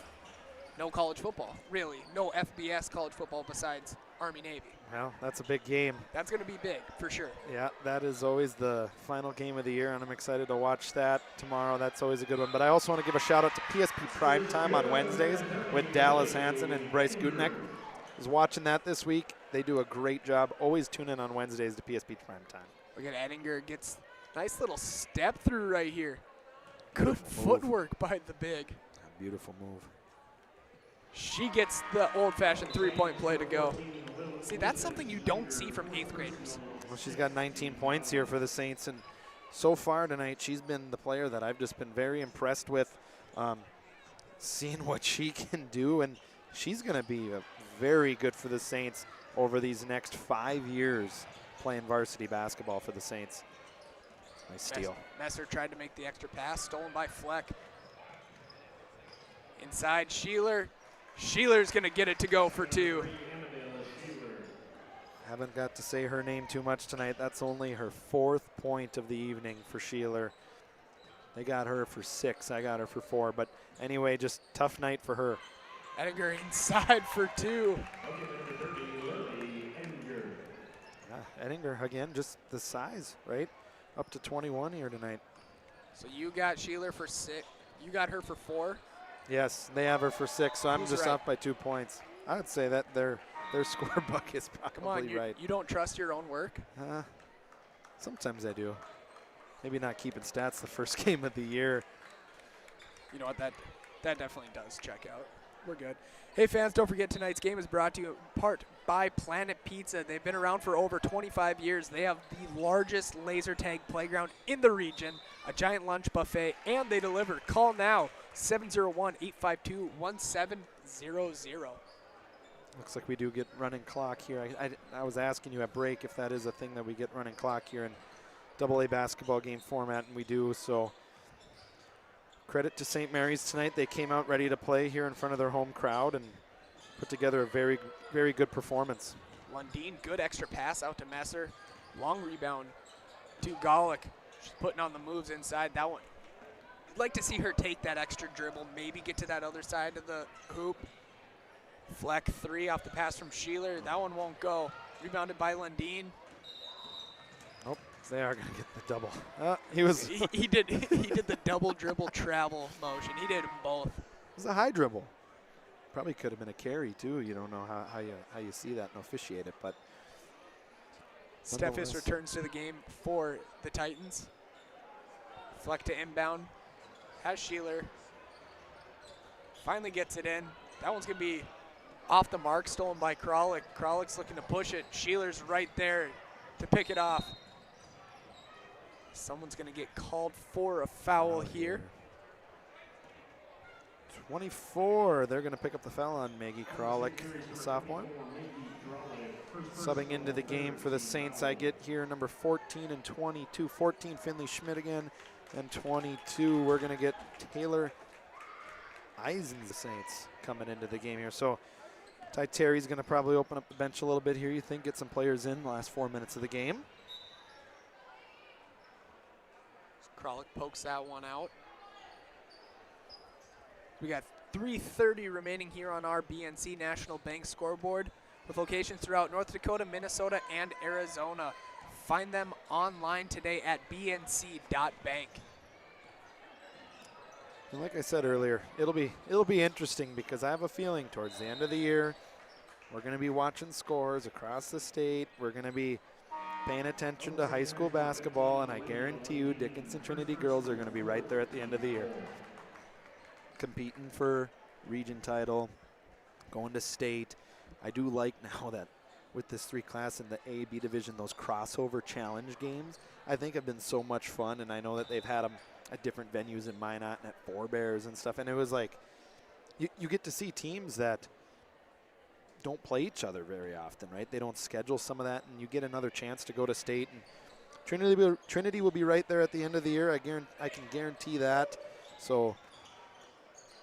[SPEAKER 1] no college football, really. No FBS college football besides Army-Navy.
[SPEAKER 16] Well, that's a big game.
[SPEAKER 1] That's going to be big, for sure.
[SPEAKER 16] Yeah, that is always the final game of the year, and I'm excited to watch that tomorrow. That's always a good one. But I also want to give a shout-out to PSP Primetime on Wednesdays with Dallas Hansen and Bryce Gudenek. I was watching that this week. They do a great job. Always tune in on Wednesdays to PSP Primetime.
[SPEAKER 1] Look at Ettinger gets nice little step through right here. Good footwork by the big.
[SPEAKER 16] Beautiful move.
[SPEAKER 1] She gets the old-fashioned three-point play to go. See, that's something you don't see from 8th graders.
[SPEAKER 16] Well, she's got 19 points here for the Saints, and so far tonight, she's been the player that I've just been very impressed with, seeing what she can do, and she's going to be very good for the Saints over these next 5 years playing varsity basketball for the Saints. Nice steal.
[SPEAKER 1] Messer tried to make the extra pass, stolen by Fleck. Inside, Sheeler. Sheeler's going to get it to go for 2.
[SPEAKER 16] Haven't got to say her name too much tonight. That's only her 4th point of the evening for Sheeler. They got her for 6. I got her for 4. But anyway, just tough night for her.
[SPEAKER 1] Ettinger inside for 2.
[SPEAKER 16] Yeah, Ettinger, again, just the size, right? Up to 21 here tonight.
[SPEAKER 1] So you got Sheeler for 6. You got her for 4.
[SPEAKER 16] Yes, they have her for 6, so I'm
[SPEAKER 1] Who's
[SPEAKER 16] just
[SPEAKER 1] right?
[SPEAKER 16] off by 2 points. I would say that their scorebook is
[SPEAKER 1] Come
[SPEAKER 16] probably
[SPEAKER 1] on,
[SPEAKER 16] right.
[SPEAKER 1] you don't trust your own work?
[SPEAKER 16] Sometimes I do. Maybe not keeping stats the first game of the year.
[SPEAKER 1] You know what, that definitely does check out. We're good. Hey fans, don't forget tonight's game is brought to you in part by Planet Pizza. They've been around for over 25 years. They have the largest laser tag playground in the region, a giant lunch buffet, and they deliver. Call now, 701-852-1700.
[SPEAKER 16] Looks like we do get running clock here. I was asking you at break if that is a thing that we get running clock here in AA basketball game format, and we do. So credit to St. Mary's tonight. They came out ready to play here in front of their home crowd and put together a very, very good performance.
[SPEAKER 1] Lundeen, good extra pass out to Messer. Long rebound to Golick. She's putting on the moves inside. That one, I'd like to see her take that extra dribble, maybe get to that other side of the hoop. Fleck 3 off the pass from Sheeler. That one won't go. Rebounded by Lundeen.
[SPEAKER 16] Nope, they are going to get the double. He was.
[SPEAKER 1] he did the double dribble travel motion. He did them both.
[SPEAKER 16] It was a high dribble. Probably could have been a carry too. You don't know how you see that and officiate it, but.
[SPEAKER 1] Steffes returns to the game for the Titans. Fleck to inbound. Has Sheeler. Finally gets it in. That one's going to be off the mark, stolen by Kralik. Kralik's looking to push it. Sheeler's right there to pick it off. Someone's going to get called for a foul here.
[SPEAKER 16] 24. They're going to pick up the foul on Maggie Kralik, the sophomore. Subbing into the game for the Saints, I get here number 14 and 22. 14, Finley Schmidt again, and 22, we're going to get Taylor Eisens, the Saints, coming into the game here. So Ty Terry's going to probably open up the bench a little bit here, you think, get some players in the last 4 minutes of the game.
[SPEAKER 1] Kralik pokes that one out. We got 3:30 remaining here on our BNC National Bank scoreboard with locations throughout North Dakota, Minnesota, and Arizona. Find them online today at bnc.bank.
[SPEAKER 16] And like I said earlier, it'll be interesting because I have a feeling towards the end of the year, we're going to be watching scores across the state. We're going to be paying attention to high school basketball, and I guarantee you Dickinson Trinity girls are going to be right there at the end of the year, competing for region title, going to state. I do like now that with this 3 class in the A-B division, those crossover challenge games, I think have been so much fun, and I know that they've had them at different venues in Minot and at Four Bears and stuff, and it was like you get to see teams that don't play each other very often, right? They don't schedule some of that, and you get another chance to go to state. And Trinity will be right there at the end of the year. I can guarantee that. So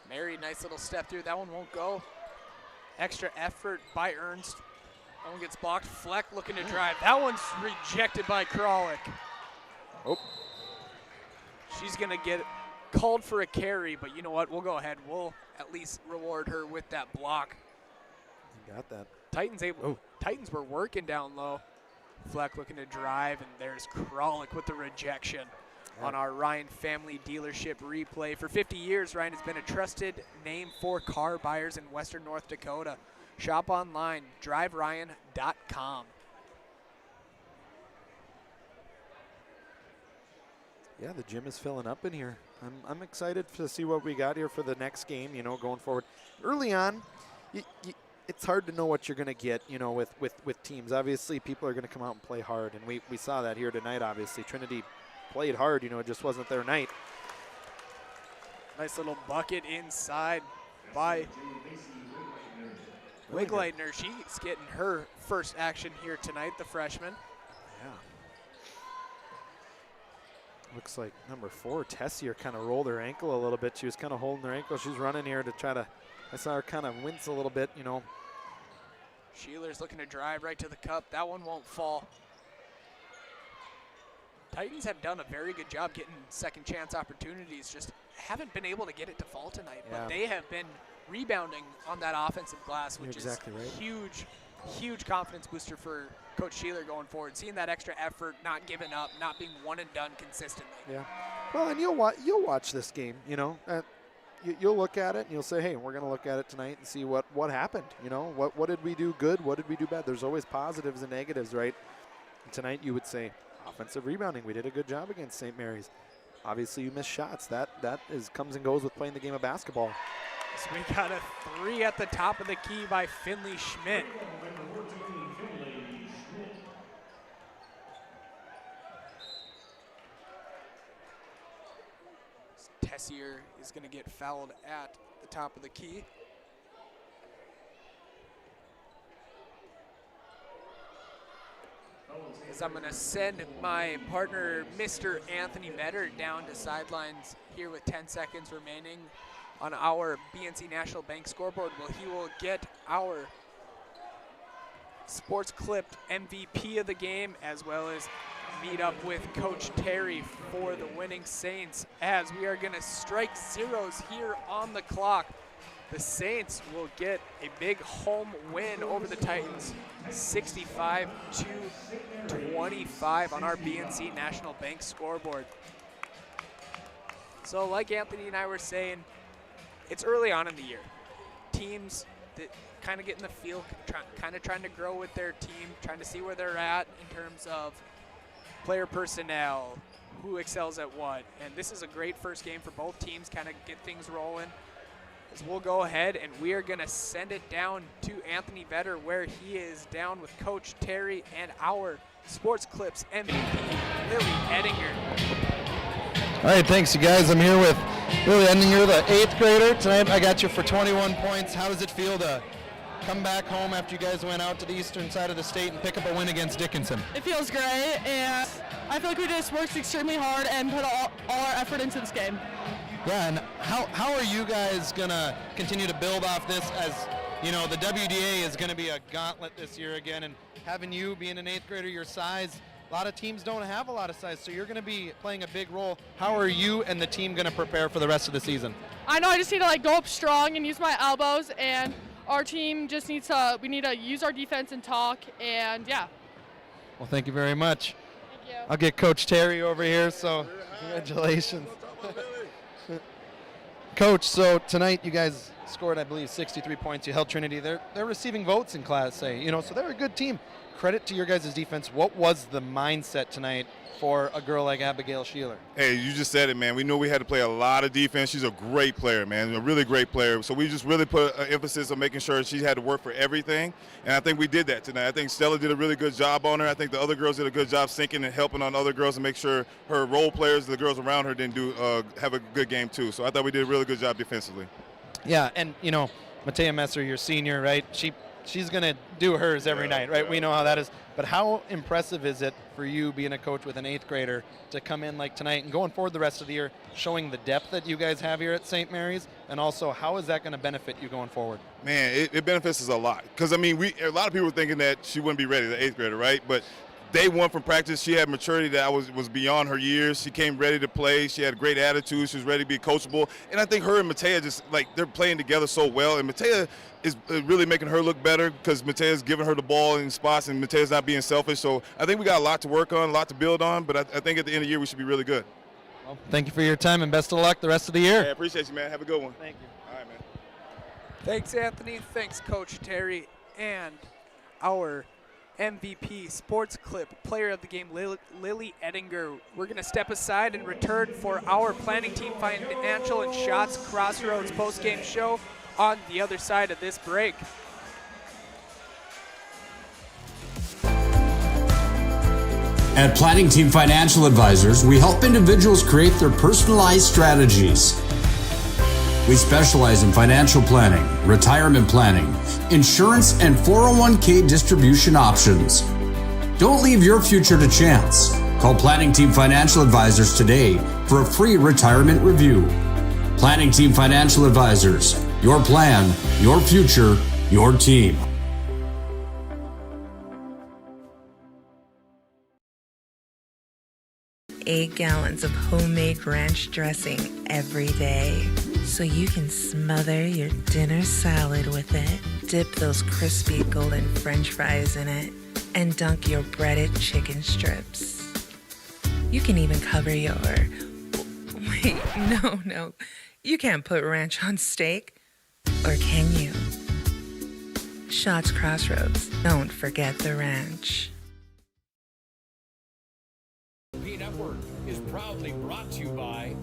[SPEAKER 1] Mary, nice little step through. That one won't go. Extra effort by Ernst. That one gets blocked. Fleck looking to drive. That one's rejected by Kralik.
[SPEAKER 16] Oh.
[SPEAKER 1] She's going to get called for a carry, but you know what? We'll go ahead. We'll at least reward her with that block.
[SPEAKER 16] You got that.
[SPEAKER 1] Titans were working down low. Fleck looking to drive, and there's Kralik with the rejection. On our Ryan Family Dealership replay. For 50 years, Ryan has been a trusted name for car buyers in Western North Dakota. Shop online, driveryan.com.
[SPEAKER 16] Yeah, the gym is filling up in here. I'm excited to see what we got here for the next game, you know, going forward. Early on, it's hard to know what you're going to get, you know, with teams. Obviously, people are going to come out and play hard, and we saw that here tonight, obviously. Trinity played hard, you know, it just wasn't their night.
[SPEAKER 1] Nice little bucket inside by Wigleitner. She's getting her first action here tonight, the freshman.
[SPEAKER 16] Yeah. Looks like number 4, Tessier, kind of rolled her ankle a little bit. She was kind of holding her ankle. She's running here to try to, I saw her kind of wince a little bit, you know.
[SPEAKER 1] Sheeler's looking to drive right to the cup. That one won't fall. Titans have done a very good job getting second chance opportunities, just haven't been able to get it to fall tonight.
[SPEAKER 16] Yeah.
[SPEAKER 1] But they have been rebounding on that offensive glass, which
[SPEAKER 16] You're exactly right.
[SPEAKER 1] huge confidence booster for Coach Sheeler going forward. Seeing that extra effort, not giving up, not being one and done consistently.
[SPEAKER 16] Yeah. Well, and you'll watch this game, you know. You'll look at it and you'll say, hey, we're going to look at it tonight and see what happened. You know, what did we do good? What did we do bad? There's always positives and negatives, right? And tonight you would say, offensive rebounding, we did a good job against St. Mary's. Obviously, you missed shots. That comes and goes with playing the game of basketball.
[SPEAKER 1] So we got a 3 at the top of the key by Finley Schmidt. Tessier is going to get fouled at the top of the key. As I'm going to send my partner, Mr. Anthony Vetter, down to sidelines here with 10 seconds remaining on our BNC National Bank scoreboard. Well, he will get our Sports Clipped MVP of the game, as well as meet up with Coach Terry for the winning Saints, as we are going to strike zeros here on the clock. The Saints will get a big home win over the Titans, 65-25 on our BNC National Bank scoreboard. So like Anthony and I were saying, it's early on in the year. Teams that kind of get in the field, kind of trying to grow with their team, trying to see where they're at in terms of player personnel, who excels at what. And this is a great first game for both teams, kind of get things rolling. As we'll go ahead and we are going to send it down to Anthony Vetter, where he is down with Coach Terry and our Sports Clips MVP, Lily Edinger.
[SPEAKER 4] All right, thanks, you guys. I'm here with Lily Edinger, the 8th grader. Tonight I got you for 21 points. How does it feel to come back home after you guys went out to the eastern side of the state and pick up a win against Dickinson?
[SPEAKER 9] It feels great, and I feel like we just worked extremely hard and put all our effort into this game.
[SPEAKER 4] Yeah, and how are you guys going to continue to build off this as, you know, the WDA is going to be a gauntlet this year again, and having you being an 8th grader your size, a lot of teams don't have a lot of size, so you're going to be playing a big role. How are you and the team going to prepare for the rest of the season?
[SPEAKER 9] I know I just need to go up strong and use my elbows, and our team just needs to, we need to use our defense and talk, and yeah.
[SPEAKER 4] Well, thank you very much.
[SPEAKER 9] Thank you.
[SPEAKER 4] I'll get Coach Terry over here, so congratulations. Coach, so tonight you guys scored, I believe, 63 points. You held Trinity. They're receiving votes in Class A, so they're a good team. Credit to your guys' defense. What was the mindset tonight for a girl like Abigail Sheeler?
[SPEAKER 18] Hey, you just said it, man. We knew we had to play a lot of defense. She's a great player, man, a really great player. So we just really put an emphasis on making sure she had to work for everything, and I think we did that tonight. I think Stella did a really good job on her. I think the other girls did a good job sinking and helping on other girls to make sure her role players, the girls around her, didn't have a good game too. So I thought we did a really good job defensively.
[SPEAKER 4] Yeah, and, Matea Messer, your senior, right? She's going to do hers every night, right? We know how that is. But how impressive is it for you being a coach with an 8th grader to come in like tonight and going forward the rest of the year, showing the depth that you guys have here at St. Mary's, and also how is that going to benefit you going forward?
[SPEAKER 18] Man, it benefits us a lot. Because, a lot of people were thinking that she wouldn't be ready, the 8th grader, right? But day one from practice, she had maturity that was beyond her years. She came ready to play. She had a great attitude. She was ready to be coachable. And I think her and Matea just, they're playing together so well. And Matea is really making her look better because Matea's giving her the ball in spots and Matea's not being selfish. So I think we got a lot to work on, a lot to build on. But I think at the end of the year, we should be really good.
[SPEAKER 4] Well, thank you for your time and best of luck the rest of the year.
[SPEAKER 18] I appreciate you, man. Have a good one.
[SPEAKER 4] Thank you.
[SPEAKER 18] All right, man.
[SPEAKER 1] Thanks, Anthony. Thanks, Coach Terry. And our MVP Sports Clip Player of the Game, Lily Ettinger. We're going to step aside and return for our Planning Team Financial and Shots Crossroads postgame show on the other side of this break.
[SPEAKER 19] At Planning Team Financial Advisors, we help individuals create their personalized strategies. We specialize in financial planning, retirement planning, insurance, and 401k distribution options. Don't leave your future to chance. Call Planning Team Financial Advisors today for a free retirement review. Planning Team Financial Advisors. Your plan, your future, your team.
[SPEAKER 21] $8 gallons of homemade ranch dressing every day, so you can smother your dinner salad with it, dip those crispy golden French fries in it, and dunk your breaded chicken strips. You can even cover your... Wait, no. You can't put ranch on steak. Or can you? Shots Crossroads. Don't forget the ranch.
[SPEAKER 25] The Network is proudly brought to you by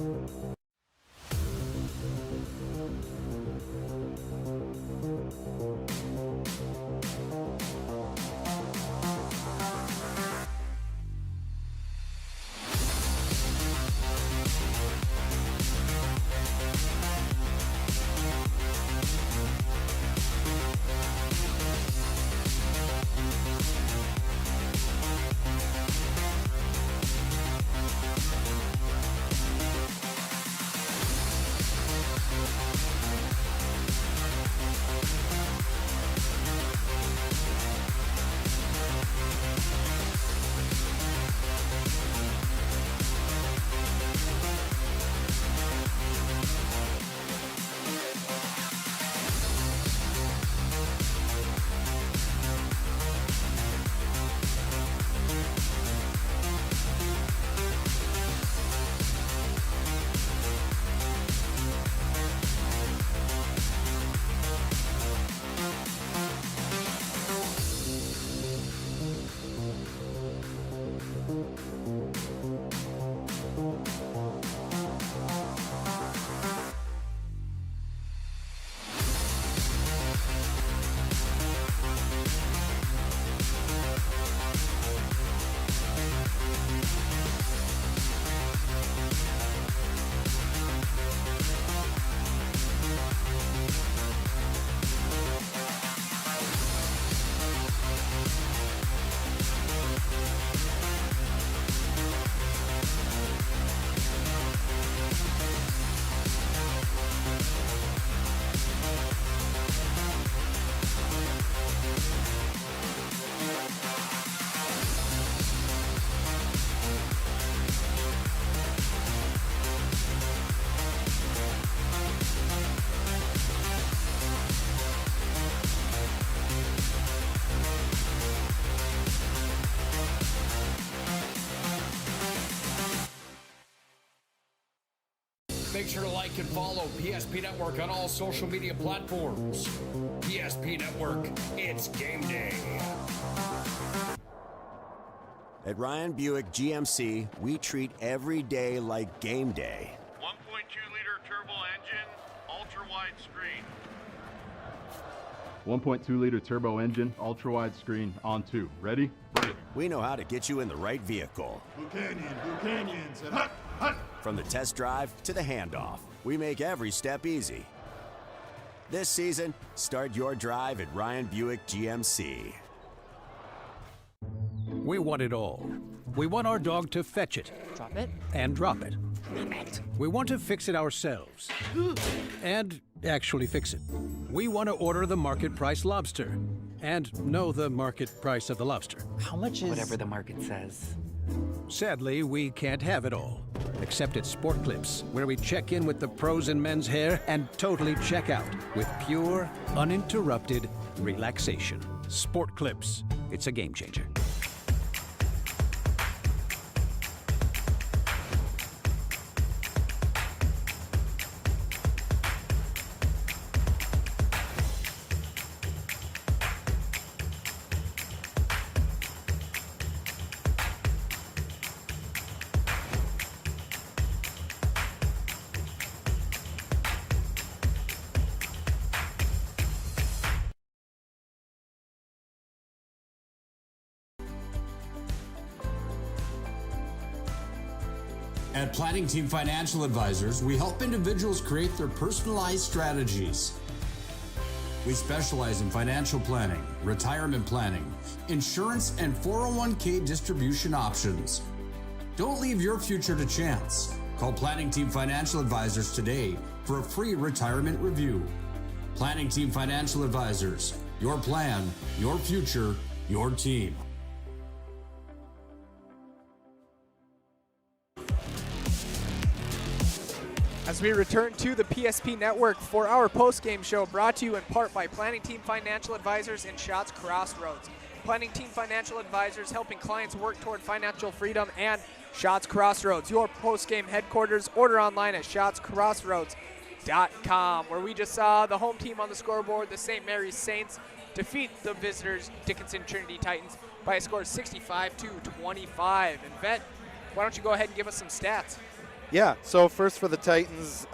[SPEAKER 25] sure to like and follow PSP Network on all social media platforms. PSP Network, it's game day.
[SPEAKER 3] At Ryan Buick GMC, we treat every day like game day.
[SPEAKER 6] 1.2-liter turbo engine, ultra-wide screen.
[SPEAKER 10] 1.2-liter turbo engine, ultra-wide screen, on 2. Ready? Break.
[SPEAKER 3] We know how to get you in the right vehicle.
[SPEAKER 10] Blue Canyons, and hut, hut.
[SPEAKER 3] From the test drive to the handoff, we make every step easy. This season, start your drive at Ryan Buick GMC.
[SPEAKER 20] We want it all. We want our dog to fetch it.
[SPEAKER 24] Drop it.
[SPEAKER 20] And drop it.
[SPEAKER 24] Name it.
[SPEAKER 20] We want to fix it ourselves. And actually fix it. We want to order the market price lobster. And know the market price of the lobster.
[SPEAKER 24] How much is... Whatever the market says.
[SPEAKER 20] Sadly, we can't have it all. Except at Sport Clips, where we check in with the pros in men's hair and totally check out with pure, uninterrupted relaxation. Sport Clips. It's a game changer.
[SPEAKER 19] At Planning Team Financial Advisors, we help individuals create their personalized strategies. We specialize in financial planning, retirement planning, insurance, and 401k distribution options. Don't leave your future to chance. Call Planning Team Financial Advisors today for a free retirement review. Planning Team Financial Advisors, your plan, your future, your team.
[SPEAKER 1] As we return to the PSP Network for our post-game show, brought to you in part by Planning Team Financial Advisors and Shots Crossroads. Planning Team Financial Advisors helping clients work toward financial freedom, and Shots Crossroads, your post-game headquarters. Order online at shotscrossroads.com, where we just saw the home team on the scoreboard, the St. Mary's Saints, defeat the visitors, Dickinson Trinity Titans, by a score of 65-25. And Vet, why don't you go ahead and give us some stats?
[SPEAKER 16] Yeah, so first for the Titans,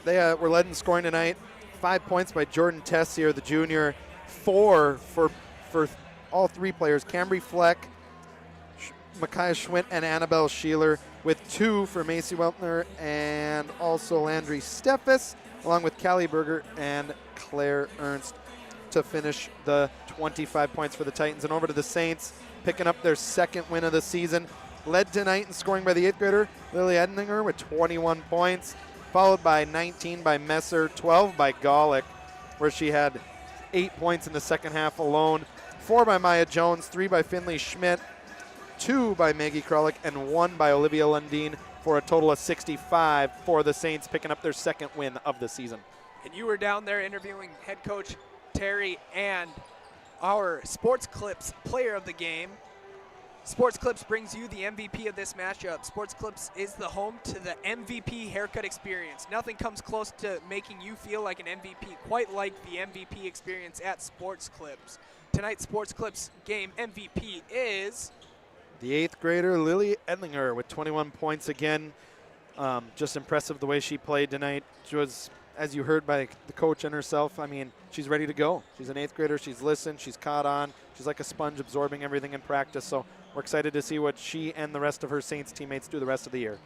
[SPEAKER 16] they were led in scoring tonight. 5 points by Jordan Tessier, the junior. 4 for all 3 players, Cambry Fleck, Micaiah Schwint, and Annabelle Sheeler, with 2 for Macy Weltner and also Landry Steffes, along with Callie Berger and Claire Ernst to finish the 25 points for the Titans. And over to the Saints, picking up their 2nd win of the season. Led tonight in scoring by the 8th grader, Lily Edninger, with 21 points, followed by 19 by Messer, 12 by Golick, where she had 8 points in the second half alone, 4 by Maya Jones, 3 by Finley Schmidt, 2 by Maggie Krolick, and 1 by Olivia Lundeen, for a total of 65 for the Saints, picking up their 2nd win of the season.
[SPEAKER 1] And you were down there interviewing head coach Terry and our Sports Clips player of the game. Sports Clips brings you the MVP of this matchup. Sports Clips is the home to the MVP haircut experience. Nothing comes close to making you feel like an MVP, quite like the MVP experience at Sports Clips. Tonight's Sports Clips game MVP is
[SPEAKER 16] the 8th grader, Lily Edlinger, with 21 points again. Just impressive the way she played tonight. She was, as you heard by the coach and herself, I mean, she's ready to go. She's an 8th grader. She's listened. She's caught on. She's like a sponge absorbing everything in practice. So we're excited to see what she and the rest of her Saints teammates do the rest of the year.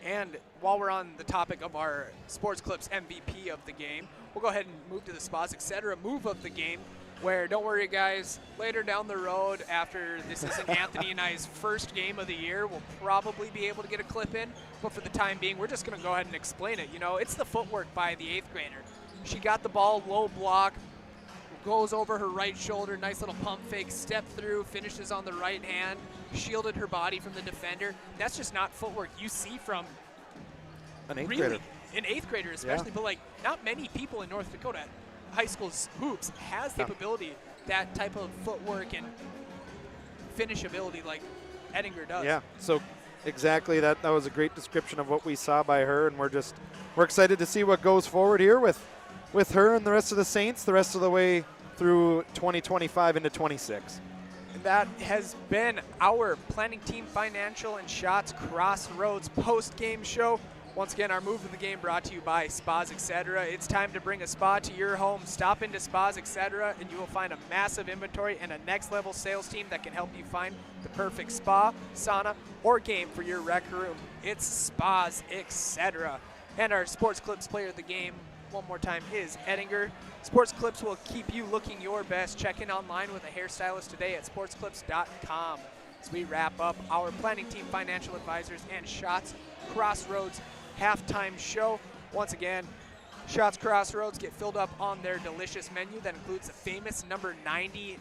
[SPEAKER 1] And while we're on the topic of our Sports Clips MVP of the game, we'll go ahead and move to the Spots Etc. move of the game, where, don't worry guys, later down the road, after this isn't Anthony and I's first game of the year, we'll probably be able to get a clip in. But for the time being, we're just going to go ahead and explain it. You know, it's the footwork by the 8th grader. She got the ball, low block, goes over her right shoulder, nice little pump fake, step through, finishes on the right hand, shielded her body from the defender. That's just not footwork you see from
[SPEAKER 16] an 8th grader.
[SPEAKER 1] An 8th grader especially, yeah. But like not many people in North Dakota high school hoops has the ability, that type of footwork and finish ability like Edinger does.
[SPEAKER 16] Yeah, so exactly. That was a great description of what we saw by her, and we're excited to see what goes forward here with her and the rest of the Saints the rest of the way through 2025 into 26.
[SPEAKER 1] And that has been our Planning Team Financial and Shots Crossroads post-game show. Once again, our move of the game brought to you by Spas Etc. It's time to bring a spa to your home. Stop into Spas Etc. and you will find a massive inventory and a next-level sales team that can help you find the perfect spa, sauna, or game for your rec room. It's Spas Etc. And our Sports Clips player of the game, one more time, is Ettinger. Sports Clips will keep you looking your best. Check in online with a hairstylist today at sportsclips.com. As we wrap up our Planning Team Financial Advisors and Shots Crossroads halftime show. Once again, Shots Crossroads get filled up on their delicious menu that includes the famous number 99.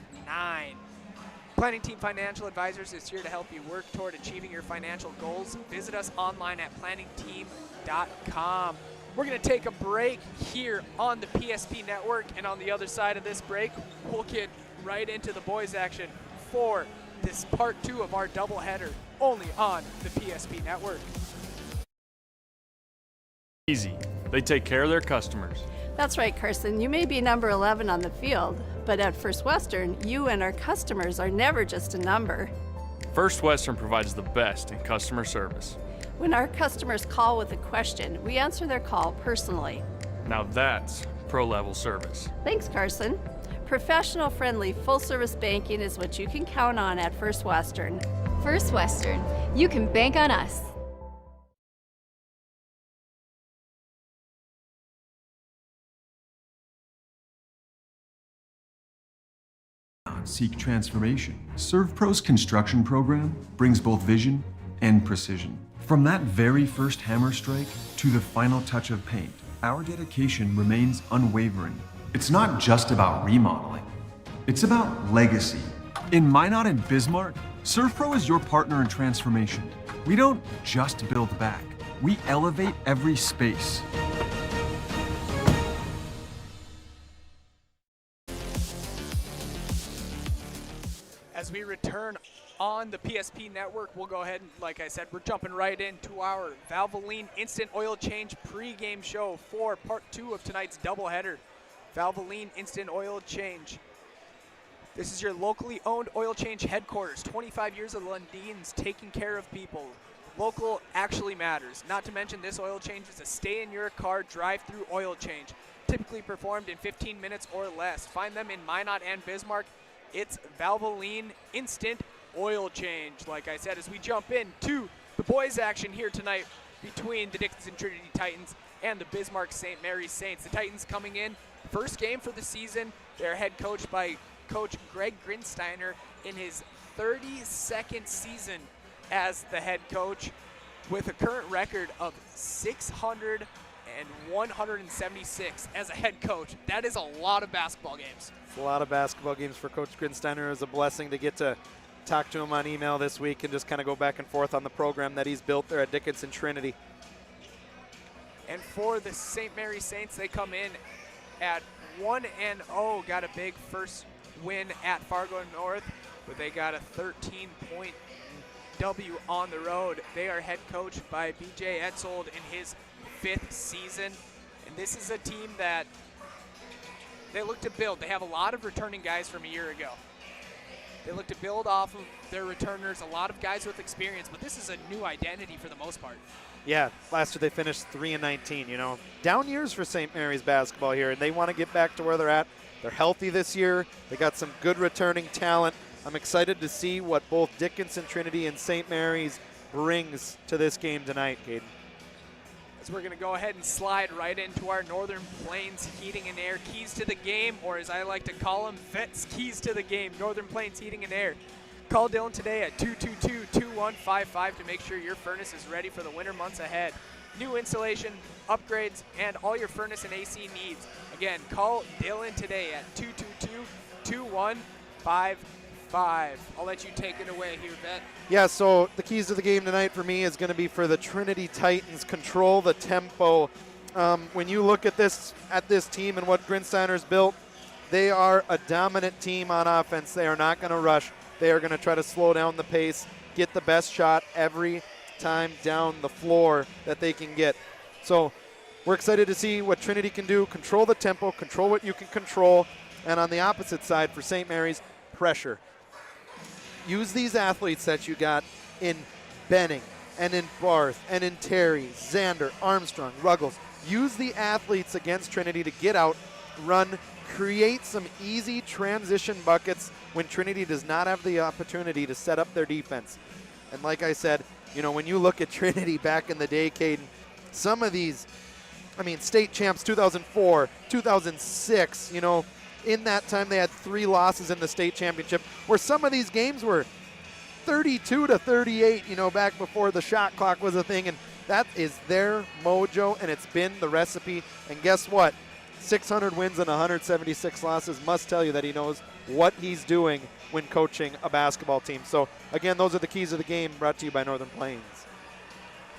[SPEAKER 1] Planning Team Financial Advisors is here to help you work toward achieving your financial goals. Visit us online at planningteam.com. We're going to take a break here on the PSP Network, and on the other side of this break, we'll get right into the boys' action for this part 2 of our doubleheader, only on the PSP Network.
[SPEAKER 5] Easy. They take care of their customers.
[SPEAKER 7] That's right, Carson. You may be number 11 on the field, but at First Western, you and our customers are never just a number.
[SPEAKER 5] First Western provides the best in customer service.
[SPEAKER 7] When our customers call with a question, we answer their call personally.
[SPEAKER 5] Now that's pro-level service.
[SPEAKER 7] Thanks, Carson. Professional, friendly, full-service banking is what you can count on at First Western.
[SPEAKER 8] First Western. You can bank on us.
[SPEAKER 12] Seek transformation. ServPro's construction program brings both vision and precision. From that very first hammer strike to the final touch of paint, our dedication remains unwavering. It's not just about remodeling, it's about legacy. In Minot and Bismarck, ServPro is your partner in transformation. We don't just build back, we elevate every space.
[SPEAKER 1] As we return on the PSP Network, we'll go ahead and, like I said, we're jumping right into our Valvoline Instant Oil Change pregame show for part 2 of tonight's doubleheader. Valvoline Instant Oil Change. This is your locally owned oil change headquarters. 25 years of Lundin's taking care of people. Local actually matters. Not to mention this oil change is a stay-in-your-car drive-through oil change, typically performed in 15 minutes or less. Find them in Minot and Bismarck. It's Valvoline Instant Oil Change. Like I said, as we jump into the boys' action here tonight between the Dickinson Trinity Titans and the Bismarck St. Mary's Saints. The Titans coming in, first game for the season. They're head coached by Coach Greg Grinsteiner in his 32nd season as the head coach, with a current record of 600 and 176 as a head coach. That is a lot of basketball games.
[SPEAKER 16] It's a lot of basketball games for Coach Grinsteiner. It was a blessing to get to talk to him on email this week and just kind of go back and forth on the program that he's built there at Dickinson Trinity.
[SPEAKER 1] And for the St. Mary's Saints, they come in at 1-0, got a big first win at Fargo North, but they got a 13-point W on the road. They are head coached by BJ Etzold in his 5th season, and this is a team that they look to build. They have a lot of returning guys from a year ago. They look to build off of their returners, a lot of guys with experience, but this is a new identity for the most part.
[SPEAKER 16] Yeah, last year they finished 3-19, you know. Down years for St. Mary's basketball here, and they want to get back to where they're at. They're healthy this year. They got some good returning talent. I'm excited to see what both Dickinson Trinity and St. Mary's brings to this game tonight, Caden.
[SPEAKER 1] As we're going to go ahead and slide right into our Northern Plains Heating and Air keys to the game, or as I like to call them, VETS keys to the game, Northern Plains Heating and Air. Call Dylan today at 222-2155 to make sure your furnace is ready for the winter months ahead. New installation, upgrades, and all your furnace and AC needs. Again, call Dylan today at 222-2155. I'll let you take it away here, Vet.
[SPEAKER 16] Yeah, so the keys to the game tonight for me is going to be for the Trinity Titans. Control the tempo. When you look at this team and what Grinsteiner's built, they are a dominant team on offense. They are not going to rush. They are going to try to slow down the pace, get the best shot every time down the floor that they can get. So we're excited to see what Trinity can do. Control the tempo, control what you can control. And on the opposite side for St. Mary's, pressure. Use these athletes that you got in Benning and in Barth and in Terry, Xander, Armstrong, Ruggles. Use the athletes against Trinity to get out, run, create some easy transition buckets when Trinity does not have the opportunity to set up their defense. And like I said, you know, when you look at Trinity back in the day, Caden, some of these, I mean, state champs 2004, 2006, you know, in that time they had 3 losses in the state championship, where some of these games were 32-38, you know, back before the shot clock was a thing. And that is their mojo, and it's been the recipe. And guess what? 600 wins and 176 losses must tell you that he knows what he's doing when coaching a basketball team. So, again, those are the keys of the game, brought to you by Northern Plains.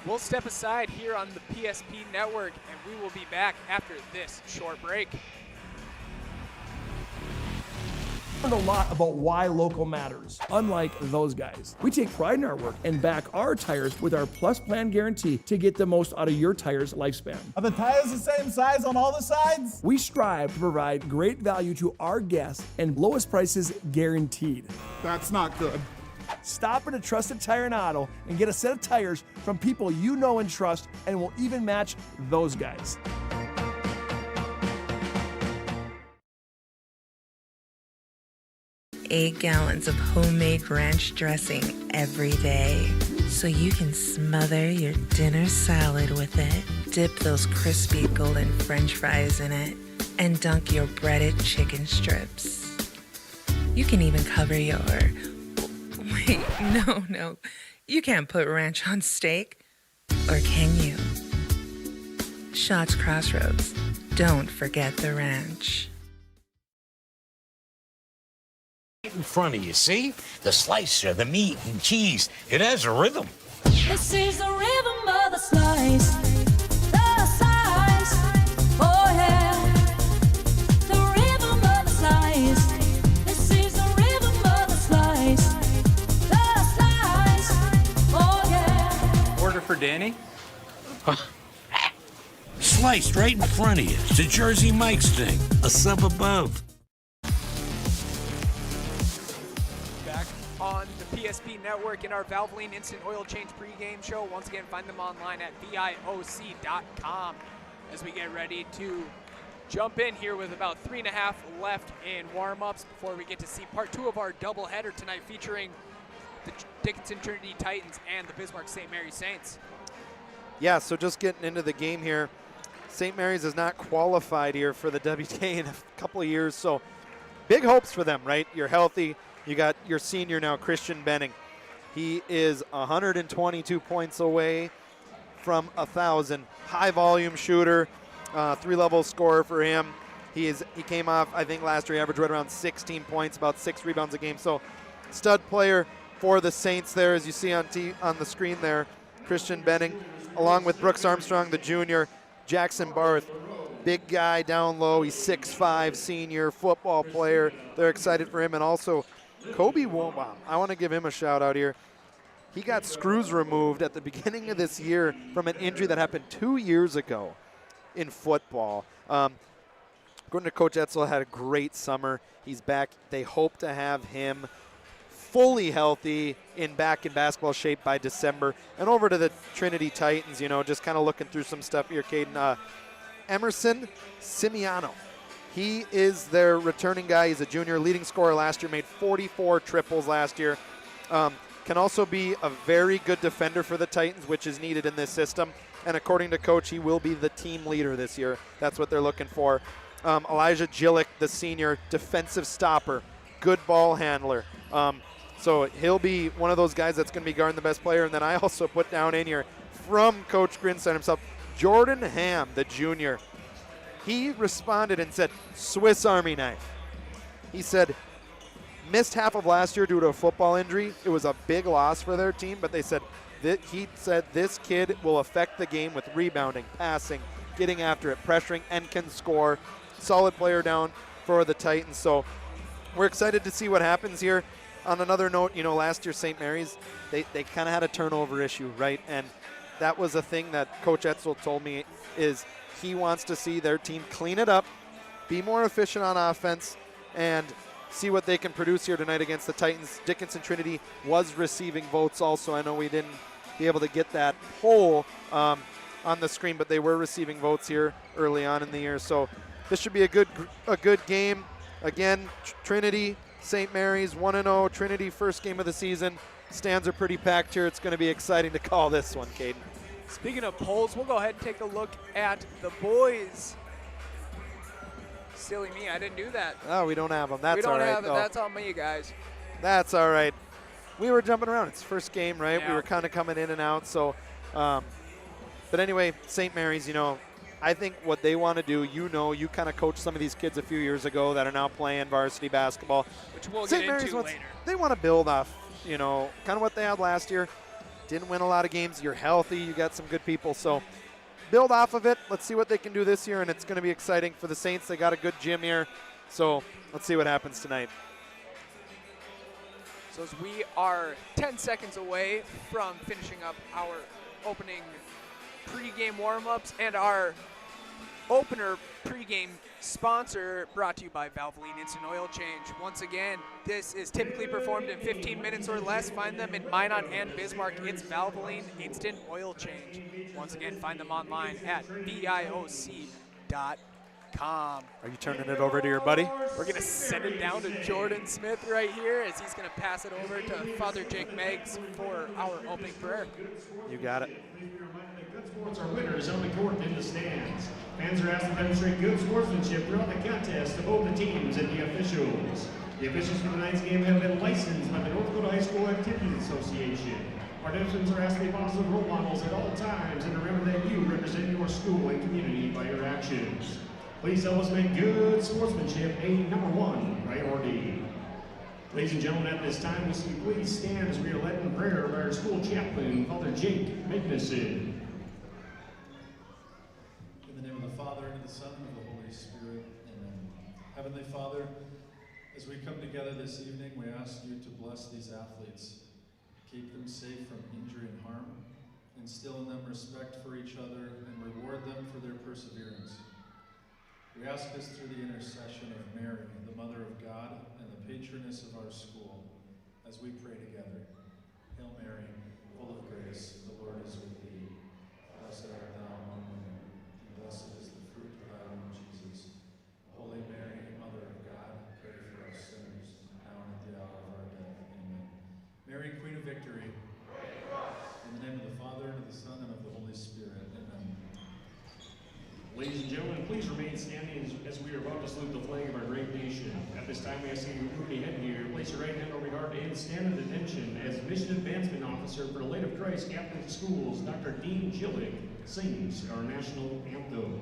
[SPEAKER 1] We'll step aside here on the PSP Network, and we will be back after this short break.
[SPEAKER 11] Learned a lot about why local matters. Unlike those guys, we take pride in our work and back our tires with our Plus Plan guarantee to get the most out of your tire's lifespan.
[SPEAKER 13] Are the tires the same size on all the sides?
[SPEAKER 11] We strive to provide great value to our guests and lowest prices guaranteed.
[SPEAKER 13] That's not good.
[SPEAKER 11] Stop at a trusted tire and auto and get a set of tires from people you know and trust, and will even match those guys.
[SPEAKER 21] Eight gallons of homemade ranch dressing every day, so you can smother your dinner salad with it, dip those crispy golden French fries in it, and dunk your breaded chicken strips. You can even cover your... Wait, no. You can't put ranch on steak. Or can you? Shots Crossroads. Don't forget the ranch.
[SPEAKER 14] In front of you, see? The slicer, the meat and cheese. It has a rhythm.
[SPEAKER 22] This is the rhythm of the slice. The slice. Oh yeah. The rhythm of the slice. This is the rhythm of the slice. The slice. Oh yeah.
[SPEAKER 14] Order for Danny? Sliced right in front of you. It's a Jersey Mike's thing. A sub above.
[SPEAKER 1] On the PSP Network in our Valvoline Instant Oil Change pregame show. Once again, find them online at VIOC.com as we get ready to jump in here with about 3.5 left in warm-ups before we get to see part 2 of our doubleheader tonight, featuring the Dickinson Trinity Titans and the Bismarck St. Mary's Saints.
[SPEAKER 16] Yeah, so just getting into the game here, St. Mary's is not qualified here for the WTA in a couple of years, so big hopes for them, right? You're healthy. You got your senior now, Christian Benning. He is 122 points away from 1,000. High volume shooter, 3-level scorer for him. He came off, I think last year, he averaged right around 16 points, about 6 rebounds a game. So stud player for the Saints there, as you see on the screen there. Christian Benning, along with Brooks Armstrong, the junior, Jackson Barth. Big guy down low. He's 6'5", senior football player. They're excited for him. And also Kobe Wombaum, I want to give him a shout out here. He got screws removed at the beginning of this year from an injury that happened 2 years ago in football. According to Coach Etzel, had a great summer. He's back. They hope to have him fully healthy back in basketball shape by December. And over to the Trinity Titans, you know, just kind of looking through some stuff here, Caden. Emerson Simiano. He is their returning guy. He's a junior, leading scorer last year, made 44 triples last year. Can also be a very good defender for the Titans, which is needed in this system. And according to Coach, he will be the team leader this year. That's what they're looking for. Elijah Gillick, the senior, defensive stopper, good ball handler. So he'll be one of those guys that's going to be guarding the best player. And then I also put down in here from Coach Grinstein himself, Jordan Ham, the junior. He responded and said, Swiss Army knife. He said, missed half of last year due to a football injury. It was a big loss for their team, but he said this kid will affect the game with rebounding, passing, getting after it, pressuring, and can score. Solid player down for the Titans. So we're excited to see what happens here. on another note, you know, last year St. Mary's, they kind of had a turnover issue, right? And that was a thing that Coach Etzel told me is he wants to see their team clean it up, be more efficient on offense, and see what they can produce here tonight against the Titans. Dickinson Trinity was receiving votes also. I know we didn't be able to get that poll on the screen, but they were receiving votes here early on in the year. So this should be a good game. Again, Trinity, St. Mary's 1-0. Trinity first game of the season. Stands are pretty packed here. It's going to be exciting to call this one, Caden.
[SPEAKER 1] Speaking of polls, we'll go ahead and take a look at the boys. Silly me, I didn't do that.
[SPEAKER 16] Oh, we don't have them. That's all right.
[SPEAKER 1] We don't have it. That's on me, guys.
[SPEAKER 16] That's all right. We were jumping around. It's first game, right?
[SPEAKER 1] Yeah.
[SPEAKER 16] We were kind of coming in and out. So, but anyway, St. Mary's, you know, I think what they want to do, you know, you kind of coached some of these kids a few years ago that are now playing varsity basketball.
[SPEAKER 1] Which we'll
[SPEAKER 16] St.
[SPEAKER 1] get
[SPEAKER 16] Mary's
[SPEAKER 1] into
[SPEAKER 16] wants,
[SPEAKER 1] later.
[SPEAKER 16] They want to build off, you know, kind of what they had last year. Didn't win a lot of games. You're healthy. You got some good people. So build off of it. Let's see what they can do this year, and it's going to be exciting for the Saints. They got a good gym here. So let's see what happens tonight.
[SPEAKER 1] So as we are 10 seconds away from finishing up our opening pregame warm-ups and our opener pregame sponsor brought to you by Valvoline Instant Oil Change. Once again, this is typically performed in 15 minutes or less. Find them in Minot and Bismarck. It's Valvoline Instant Oil Change. Once again, find them online at VIOC.com.
[SPEAKER 16] Are you turning it over to your buddy?
[SPEAKER 1] We're going to send it down to Jordan Smith right here as he's going to pass it over to Father Jake Meggs for our opening prayer.
[SPEAKER 16] You got it.
[SPEAKER 2] Good sports are winners on the court and in the stands. Fans are asked to demonstrate good sportsmanship throughout the contest to both the teams and the officials. The officials for tonight's game have been licensed by the North Dakota High School Activities Association. Participants are asked to be positive role models at all times and remember that you represent your school and community by your actions. Please help us make good sportsmanship a #1 priority. Ladies and gentlemen, at this time, we see you please stand as we are led in prayer by our school chaplain, Father Jake Magnuson.
[SPEAKER 9] In the name of the Father, and of the Son, and of the Holy Spirit. Amen. Heavenly Father, as we come together this evening, we ask you to bless these athletes. Keep them safe from injury and harm. Instill in them respect for each other and reward them for their perseverance. We ask this through the intercession of Mary, the Mother of God, and the patroness of our school, as we pray together. Hail Mary, full of grace, the Lord is with thee. Blessed art thou among women, and blessed is the fruit of thy womb, Jesus. Holy Mary, Mother of God, pray for us sinners, now and at the hour of our death. Amen. Mary, Queen of Victory, pray for us. In the name of the Father, and of the Son, and of the Holy Spirit. Amen.
[SPEAKER 2] Ladies and gentlemen, please remain standing as we are about to salute the flag of our great nation. At this time, we ask you to move your head here, place your right hand over your heart, and stand at attention as Mission Advancement Officer for the Light of Christ Catholic Schools, Dr. Dean Gillick, sings our national anthem.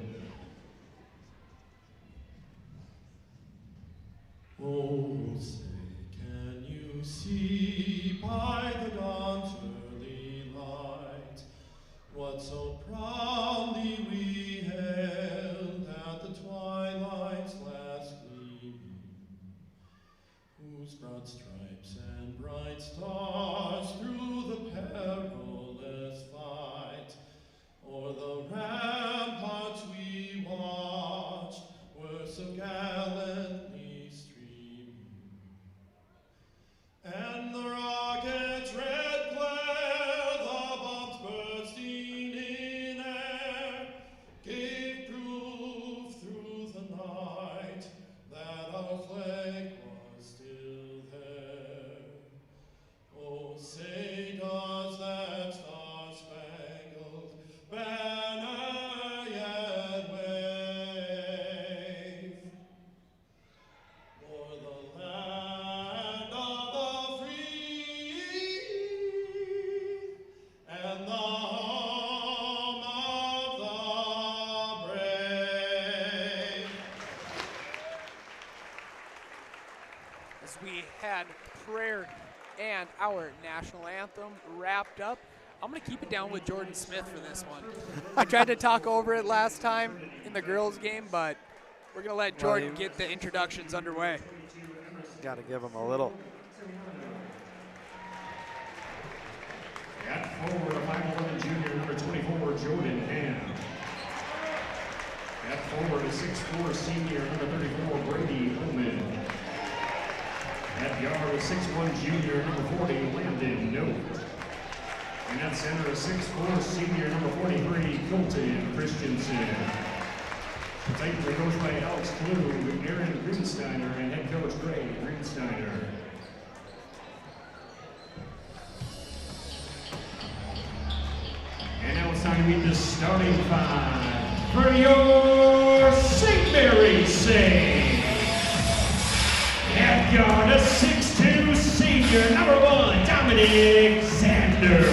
[SPEAKER 15] Oh, say, can you see by the dawn's early light what so proudly we hailed at the twilight's last gleaming, whose broad stripes and bright stars through the perilous fight o'er the ramparts we watched were so gallantly streaming, and the rocket's red glare, the bombs bursting in air, gave proof through the night that our flag was still there. Oh, say does that star-spangled banner yet wave o'er the land of the free and the home of the brave.
[SPEAKER 1] As we had prayer and our national anthem wrapped up, I'm going to keep it down with Jordan Smith for this one. I tried to talk over it last time in the girls' game, but we're going to let Jordan get the introductions underway.
[SPEAKER 16] Got to give him a little
[SPEAKER 2] At forward, a 5'11" junior, number 24, Jordan Ham. At forward, a 6'4" senior, number 34, Brady Holman. At guard, a 6'1" junior, number 40, Landon Note. And at center, a 6'4" senior, number 43, Colton Christensen. The Titans are coached by Alex Klug, Aaron Greensteiner, and head coach Greg Greensteiner. And now it's time to meet the starting five for your St. Mary's Saints. At guard, a 6'2" senior, number 1, Dominic Zander.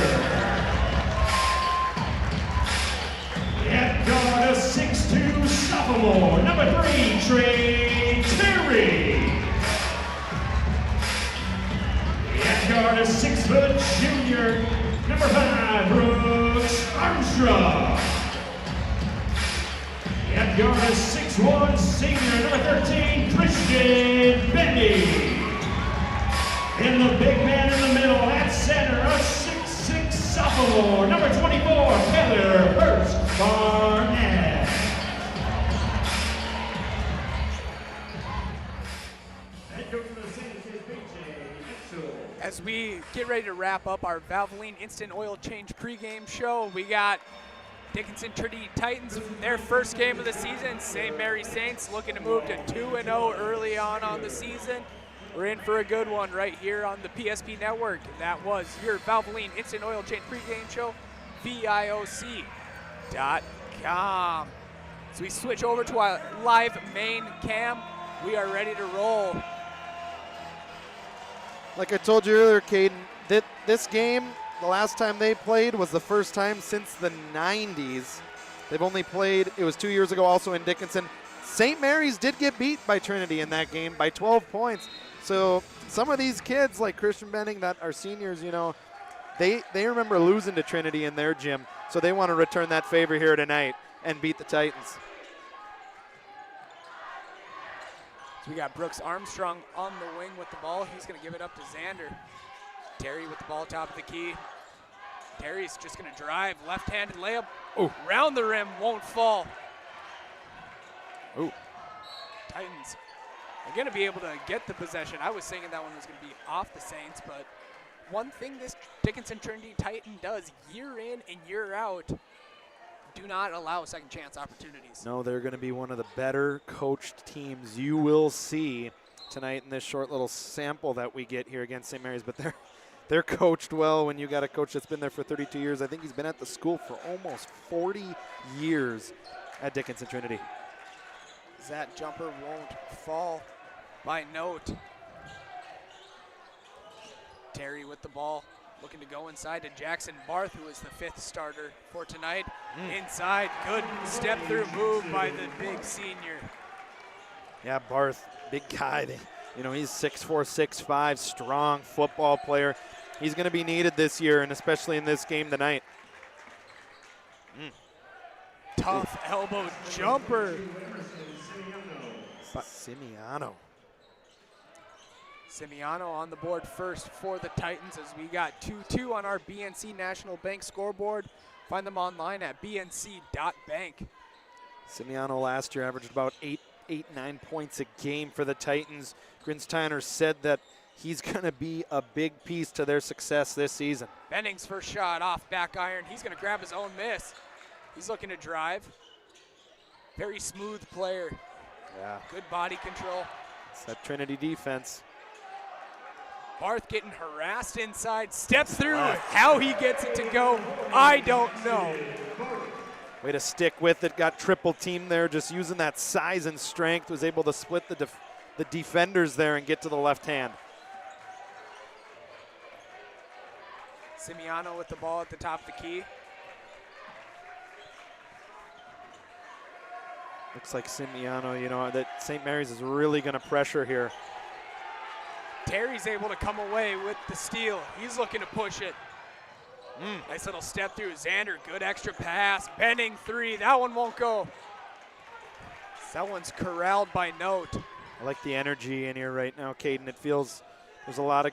[SPEAKER 2] At guard, a 6'2" sophomore, number 3, Trey Terry. At guard, a 6' junior, number 5, Brooks Armstrong. At guard, a 6'1" senior, number 13, Christian Benny. And the big man in the middle, at center, a 6'6" sophomore, number 24, Taylor Hurst Barnett. Head coach for the Saints is BJ Mitchell.
[SPEAKER 1] As we get ready to wrap up our Valvoline Instant Oil Change pregame show, we got Dickinson Trinity Titans, their first game of the season. St. Mary's Saints looking to move to 2-0 early on the season. We're in for a good one right here on the PSP Network. And that was your Valvoline Instant Oil Change pregame show, VIOC.com. So we switch over to our live main cam. We are ready to roll.
[SPEAKER 16] Like I told you earlier, Caden, this game, the last time they played was the first time since the 90s. They've only played, it was 2 years ago also in Dickinson. St. Mary's did get beat by Trinity in that game by 12 points. So some of these kids like Christian Benning that are seniors, you know, they remember losing to Trinity in their gym. So they want to return that favor here tonight and beat the Titans.
[SPEAKER 1] So we got Brooks Armstrong on the wing with the ball. He's going to give it up to Xander. Terry with the ball top of the key. Terry's just going to drive, left-handed layup. Oh, round the rim, won't fall.
[SPEAKER 16] Oh.
[SPEAKER 1] Titans are going to be able to get the possession. I was thinking that one was going to be off the Saints, but one thing this Dickinson Trinity Titan does year in and year out, do not allow second chance opportunities.
[SPEAKER 16] No, they're going to be one of the better coached teams you will see tonight in this short little sample that we get here against St. Mary's, but they're coached well when you got a coach that's been there for 32 years. I think he's been at the school for almost 40 years at Dickinson Trinity.
[SPEAKER 1] That jumper won't fall by Note. Terry with the ball, looking to go inside to Jackson Barth, who is the 5th starter for tonight. Inside, good step through move by the big senior.
[SPEAKER 16] Yeah, Barth, big guy. You know, he's 6'4", 6'5", strong football player. He's going to be needed this year, and especially in this game tonight.
[SPEAKER 1] Tough elbow jumper. Simiano on the board first for the Titans as we got 2-2 on our BNC National Bank scoreboard. Find them online at bnc.bank.
[SPEAKER 16] Simiano last year averaged about 9 points a game for the Titans. Grinsteiner said that he's going to be a big piece to their success this season.
[SPEAKER 1] Benning's first shot off back iron. He's going to grab his own miss. He's looking to drive. Very smooth player.
[SPEAKER 16] Yeah.
[SPEAKER 1] Good body control.
[SPEAKER 16] It's that Trinity defense.
[SPEAKER 1] Barth getting harassed inside, steps through. How he gets it to go, I don't know.
[SPEAKER 16] Way to stick with it, got triple team there, just using that size and strength, was able to split the defenders there and get to the left hand.
[SPEAKER 1] Simiano with the ball at the top of the key.
[SPEAKER 16] Looks like Simiano, you know, that St. Mary's is really going to pressure here.
[SPEAKER 1] Terry's able to come away with the steal. He's looking to push it. Nice little step through. Xander, good extra pass. Benning three. That one won't go. That one's corralled by Note.
[SPEAKER 16] I like the energy in here right now, Caden. It feels there's a lot of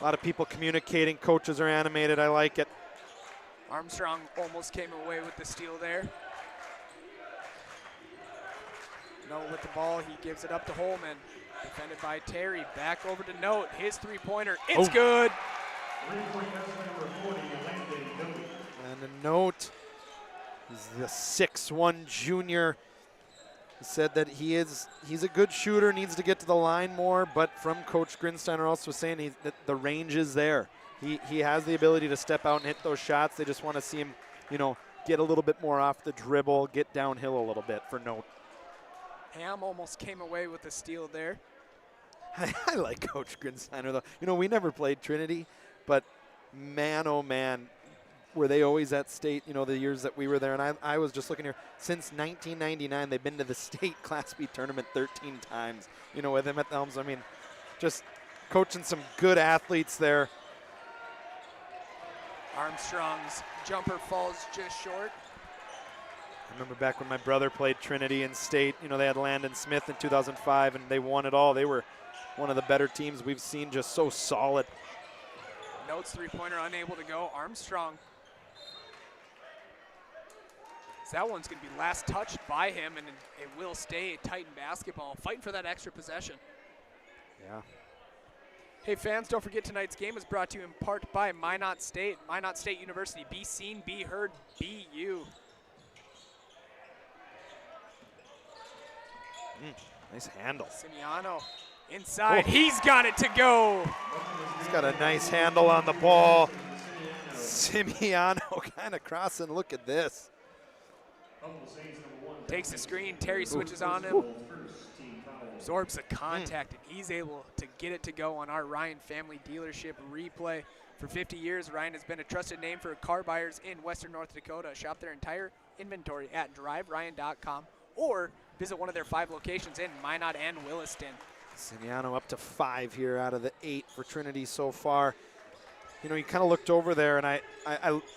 [SPEAKER 16] A lot of people communicating. Coaches are animated. I like it.
[SPEAKER 1] Armstrong almost came away with the steal there. No with the ball, he gives it up to Holman. Defended by Terry, back over to Note. His three-pointer, it's good.
[SPEAKER 16] And a Note, he's the 6'1" junior. He said that he's a good shooter, needs to get to the line more, but from Coach Grinsteiner also saying that the range is there. He has the ability to step out and hit those shots. They just want to see him, get a little bit more off the dribble, get downhill a little bit for Note.
[SPEAKER 1] Ham almost came away with the steal there.
[SPEAKER 16] I like Coach Grinsteiner, though. We never played Trinity, but man, oh man, were they always at state, the years that we were there. And I was just looking here. Since 1999, they've been to the state Class B tournament 13 times, with him at the helm. So, I mean, just coaching some good athletes there.
[SPEAKER 1] Armstrong's jumper falls just short.
[SPEAKER 16] I remember back when my brother played Trinity in state, they had Landon Smith in 2005, and they won it all. They were one of the better teams we've seen, just so solid.
[SPEAKER 1] Notes three-pointer unable to go. Armstrong. So that one's going to be last touched by him, and it will stay Titan basketball, fighting for that extra possession.
[SPEAKER 16] Yeah.
[SPEAKER 1] Hey fans, don't forget tonight's game is brought to you in part by Minot State. Minot State University. Be seen, be heard, be you.
[SPEAKER 16] Nice handle.
[SPEAKER 1] Simiano inside. Oh. He's got it to go.
[SPEAKER 16] He's got a nice handle on the ball. Simiano kind of crossing. Look at this.
[SPEAKER 1] Takes the screen. Terry switches on him. Absorbs the contact, and he's able to get it to go on our Ryan Family Dealership replay. For 50 years, Ryan has been a trusted name for car buyers in Western North Dakota. Shop their entire inventory at driveryan.com or visit one of their 5 locations in Minot and Williston.
[SPEAKER 16] Simiano up to 5 here out of the 8 for Trinity so far. You kind of looked over there, and I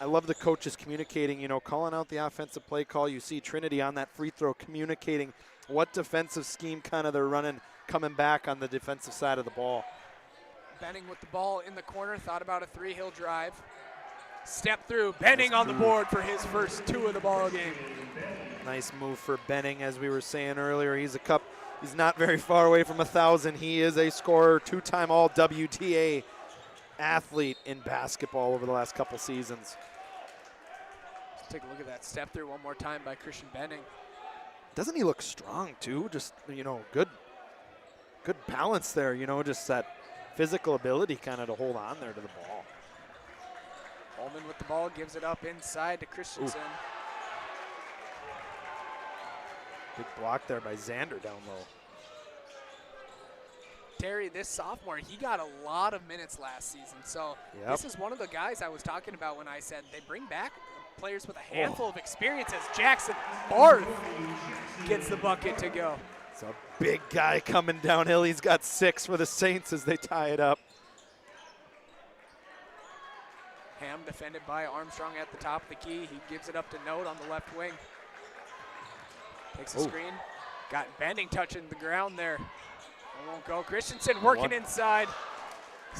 [SPEAKER 16] love the coaches communicating, calling out the offensive play call. You see Trinity on that free throw communicating what defensive scheme kind of they're running, coming back on the defensive side of the ball.
[SPEAKER 1] Benning with the ball in the corner, thought about a three, he'll drive. Step through, Benning on the board for his first 2 of the ball game.
[SPEAKER 16] Nice move for Benning, as we were saying earlier. He's not very far away from 1,000. He is a scorer, 2-time all WTA athlete in basketball over the last couple seasons.
[SPEAKER 1] Let's take a look at that step through one more time by Christian Benning.
[SPEAKER 16] Doesn't he look strong too? Just, good balance there, just that physical ability kind of to hold on there to the ball.
[SPEAKER 1] Holman with the ball, gives it up inside to Christensen.
[SPEAKER 16] Ooh. Big block there by Xander down low.
[SPEAKER 1] Terry, this sophomore, he got a lot of minutes last season. So This is one of the guys I was talking about when I said they bring back players with a handful of experience, as Jackson Barth gets the bucket to go.
[SPEAKER 16] It's a big guy coming downhill. He's got 6 for the Saints as they tie it up.
[SPEAKER 1] Ham defended by Armstrong at the top of the key. He gives it up to Note on the left wing. Takes the screen. Got Benning touching the ground there. It won't go. Christensen working inside.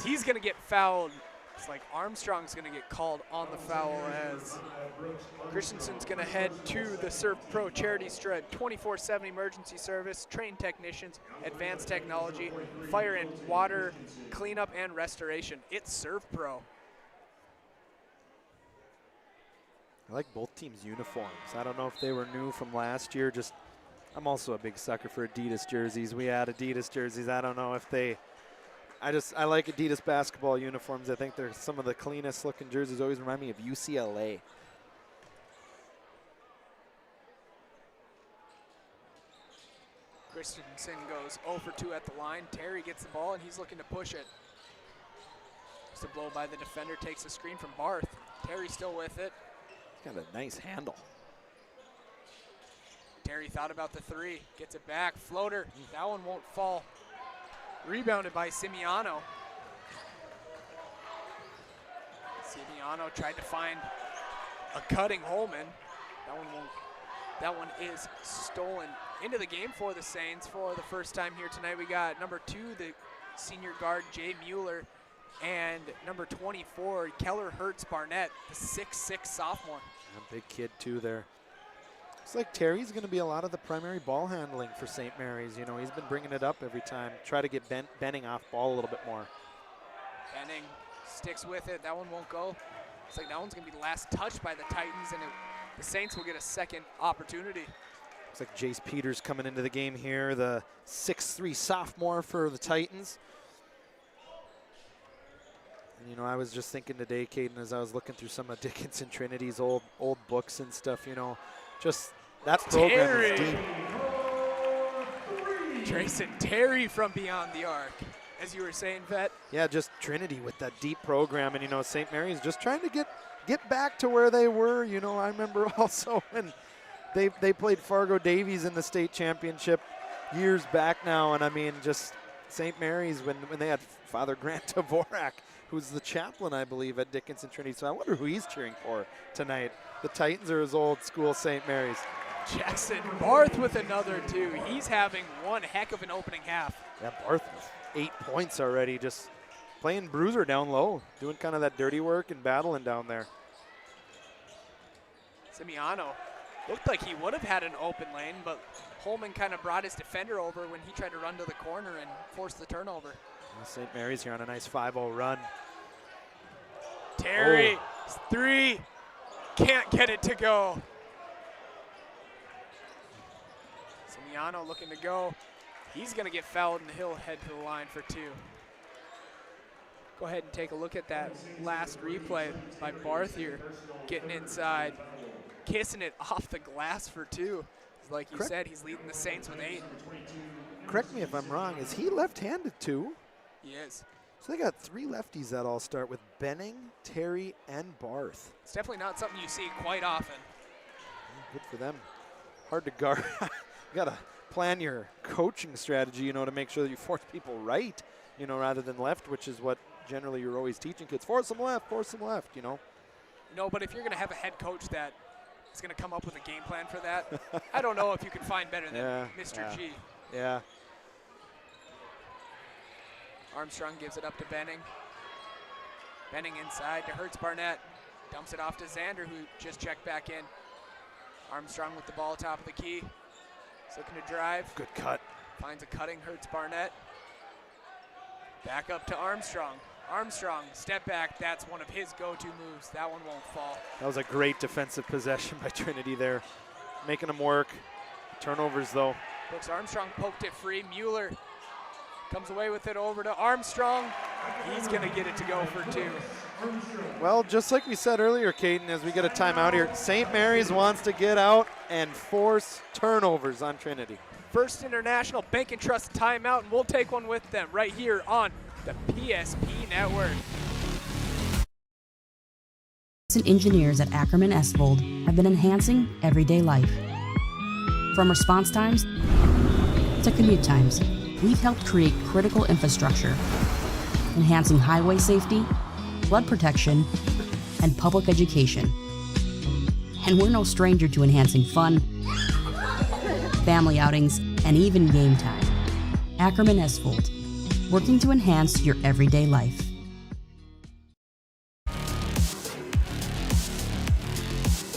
[SPEAKER 1] He's going to get fouled. It's like Armstrong's going to get called on the foul, as Christensen's going to head to the Serve Pro charity stripe. 24/7 emergency service, trained technicians, advanced technology, fire and water, cleanup and restoration. It's Serve Pro.
[SPEAKER 16] I like both teams' uniforms. I don't know if they were new from last year. I'm also a big sucker for Adidas jerseys. We had Adidas jerseys. I don't know if they... I like Adidas basketball uniforms. I think they're some of the cleanest looking jerseys. Always remind me of UCLA.
[SPEAKER 1] Christensen goes 0 for 2 at the line. Terry gets the ball, and he's looking to push it. Just a blow by the defender, takes a screen from Barth. Terry still with it.
[SPEAKER 16] He's got a nice handle.
[SPEAKER 1] Terry thought about the 3, gets it back, floater. That one won't fall. Rebounded by Simiano. Simiano tried to find a cutting Holman. That one is stolen into the game for the Saints for the first time here tonight. We got number 2, the senior guard, Jay Mueller. and number 24, Keller Hertz Barnett, the 6'6" sophomore.
[SPEAKER 16] A big kid too there. Looks like Terry's going to be a lot of the primary ball handling for St. Mary's. You know, he's been bringing it up every time. Try to get Benning off ball a little bit more.
[SPEAKER 1] Benning sticks with it. That one won't go. Looks like that one's going to be the last touch by the Titans, and the Saints will get a second opportunity.
[SPEAKER 16] Looks like Jace Peters coming into the game here, the 6'3" sophomore for the Titans. And, you know, I was just thinking today, Caden, as I was looking through some of Dickinson Trinity's old books and stuff, you know, just that program is deep.
[SPEAKER 1] Trayson Terry from beyond the arc, as you were saying, Vet.
[SPEAKER 16] Yeah, just Trinity with that deep program, and, you know, St. Mary's just trying to get back to where they were. You know, I remember also when they played Fargo Davies in the state championship years back now, and I mean, just St. Mary's when they had Father Grant Dvorak, who's the chaplain, I believe, at Dickinson Trinity. So I wonder who he's cheering for tonight. The Titans or his old school St. Mary's?
[SPEAKER 1] Jackson Barth with another two. He's having one heck of an opening half.
[SPEAKER 16] Yeah, Barth with 8 points already, just playing bruiser down low, doing kind of that dirty work and battling down there.
[SPEAKER 1] Simiano looked like he would have had an open lane, but Holman kind of brought his defender over when he tried to run to the corner and force the turnover.
[SPEAKER 16] St. Mary's here on a nice 5-0 run.
[SPEAKER 1] Terry, three, can't get it to go. Simiano looking to go. He's going to get fouled, and he'll head to the line for two. Go ahead and take a look at that last replay by Barth here, getting inside, kissing it off the glass for two. Like you said, he's leading the Saints with 8.
[SPEAKER 16] Correct me if I'm wrong, is he left-handed too?
[SPEAKER 1] He is.
[SPEAKER 16] So they got 3 lefties that all start with Benning, Terry, and Barth.
[SPEAKER 1] It's definitely not something you see quite often.
[SPEAKER 16] Good for them. Hard to guard. You got to plan your coaching strategy, you know, to make sure that you force people right, you know, rather than left, which is what generally you're always teaching kids. Force them left, you know.
[SPEAKER 1] No, but if you're going to have a head coach that is going to come up with a game plan for that, I don't know if you can find better than Mr. G.
[SPEAKER 16] Yeah.
[SPEAKER 1] Armstrong gives it up to Benning. Benning inside to Hertz Barnett. Dumps it off to Xander, who just checked back in. Armstrong with the ball top of the key. He's looking to drive.
[SPEAKER 16] Good cut.
[SPEAKER 1] Finds a cutting Hertz Barnett. Back up to Armstrong. Armstrong, step back. That's one of his go-to moves. That one won't fall.
[SPEAKER 16] That was a great defensive possession by Trinity there. Making them work. Turnovers, though.
[SPEAKER 1] Brooks Armstrong poked it free. Mueller comes away with it over to Armstrong. He's going to get it to go for two.
[SPEAKER 16] Well, just like we said earlier, Caden, as we get a timeout here, St. Mary's wants to get out and force turnovers on Trinity.
[SPEAKER 1] First International Bank and Trust timeout, and we'll take one with them right here on the PSP Network.
[SPEAKER 4] Engineers at Ackerman Esvold have been enhancing everyday life. From response times to commute times, we've helped create critical infrastructure, enhancing highway safety, flood protection, and public education. And we're no stranger to enhancing fun, family outings, and even game time. Ackerman Esvold, working to enhance your everyday life.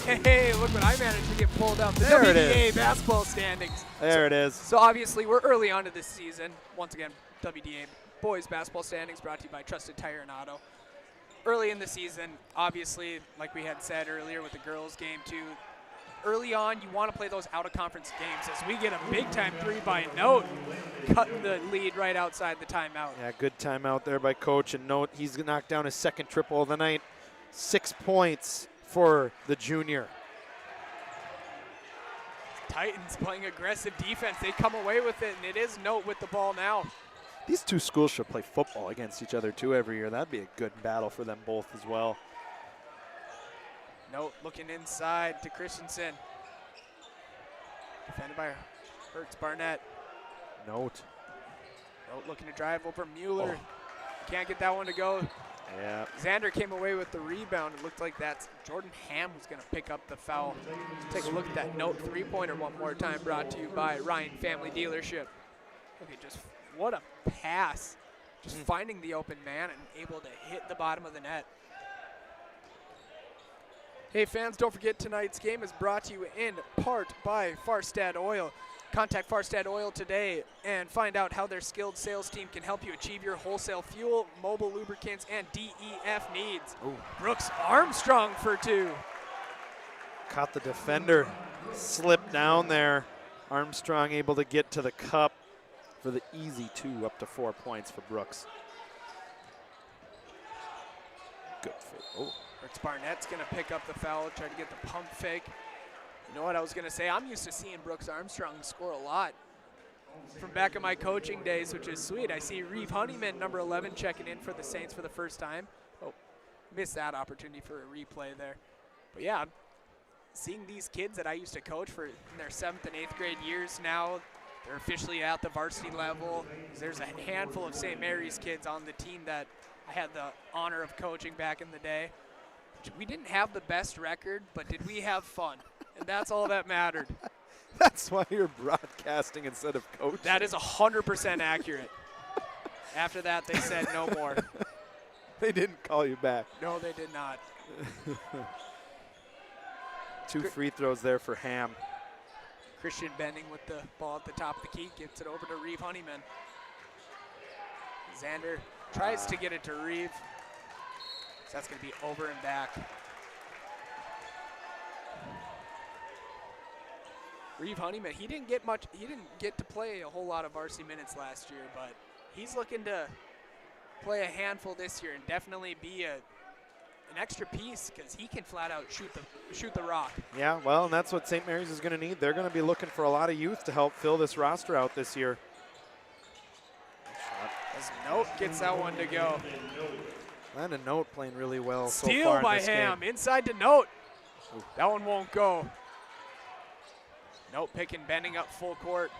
[SPEAKER 1] Hey, look what I managed to get pulled up. The
[SPEAKER 16] There it
[SPEAKER 1] WDA
[SPEAKER 16] is.
[SPEAKER 1] basketball standings.
[SPEAKER 16] There it is.
[SPEAKER 1] So obviously we're early on to this season. Once again, WDA boys basketball standings brought to you by Trusted Tire and Auto. Early in the season, obviously, like we had said earlier with the girls game too, early on you want to play those out-of-conference games as we get a big-time three by Note, cutting the lead right outside the timeout.
[SPEAKER 16] Yeah, good timeout there by Coach. And Note, he's knocked down his second triple of the night. 6 points for the junior.
[SPEAKER 1] Titans playing aggressive defense. They come away with it, and it is Note with the ball now.
[SPEAKER 16] These two schools should play football against each other too every year. That'd be a good battle for them both as well.
[SPEAKER 1] Note looking inside to Christensen. Defended by Hertz Barnett.
[SPEAKER 16] Note
[SPEAKER 1] looking to drive over Mueller. Can't get that one to go.
[SPEAKER 16] Yeah.
[SPEAKER 1] Xander came away with the rebound. It looked like that's Jordan Ham was going to pick up the foul. Take a look at that Note three-pointer one more time, brought to you by Ryan Family Dealership. Okay, just what a pass just finding the open man and able to hit the bottom of the net. Hey fans, don't forget tonight's game is brought to you in part by Farstad Oil. Contact Farstad Oil today and find out how their skilled sales team can help you achieve your wholesale fuel, mobile lubricants, and DEF needs.
[SPEAKER 16] Ooh.
[SPEAKER 1] Brooks Armstrong for 2.
[SPEAKER 16] Caught the defender, slipped down there. Armstrong able to get to the cup for the easy 2, up to 4 points for Brooks. Good fake. Oh.
[SPEAKER 1] Brooks Barnett's going to pick up the foul, try to get the pump fake. You know what I was going to say? I'm used to seeing Brooks Armstrong score a lot from back in my coaching days, which is sweet. I see Reeve Honeyman, number 11, checking in for the Saints for the first time. Oh, missed that opportunity for a replay there. But yeah, seeing these kids that I used to coach for in their 7th and 8th grade years now, they're officially at the varsity level. There's a handful of St. Mary's kids on the team that I had the honor of coaching back in the day. We didn't have the best record, but did we have fun? And that's all that mattered.
[SPEAKER 16] That's why you're broadcasting instead of coaching.
[SPEAKER 1] That is 100% accurate. After that, they said no more.
[SPEAKER 16] They didn't call you back.
[SPEAKER 1] No, they did not.
[SPEAKER 16] 2 free throws there for Ham.
[SPEAKER 1] Christian Bending with the ball at the top of the key, gets it over to Reeve Honeyman. Xander tries to get it to Reeve. So that's going to be over and back. Reeve Honeyman, he didn't get to play a whole lot of varsity minutes last year, but he's looking to play a handful this year and definitely be an extra piece because he can flat out shoot the rock.
[SPEAKER 16] Yeah, well, and that's what St. Mary's is going to need. They're going to be looking for a lot of youth to help fill this roster out this year.
[SPEAKER 1] As Note gets that one to go.
[SPEAKER 16] And a Note playing really well so
[SPEAKER 1] Steal
[SPEAKER 16] far in
[SPEAKER 1] by
[SPEAKER 16] this
[SPEAKER 1] Ham,
[SPEAKER 16] game.
[SPEAKER 1] inside to Note. Ooh. That one won't go. Note picking, Bending up full court.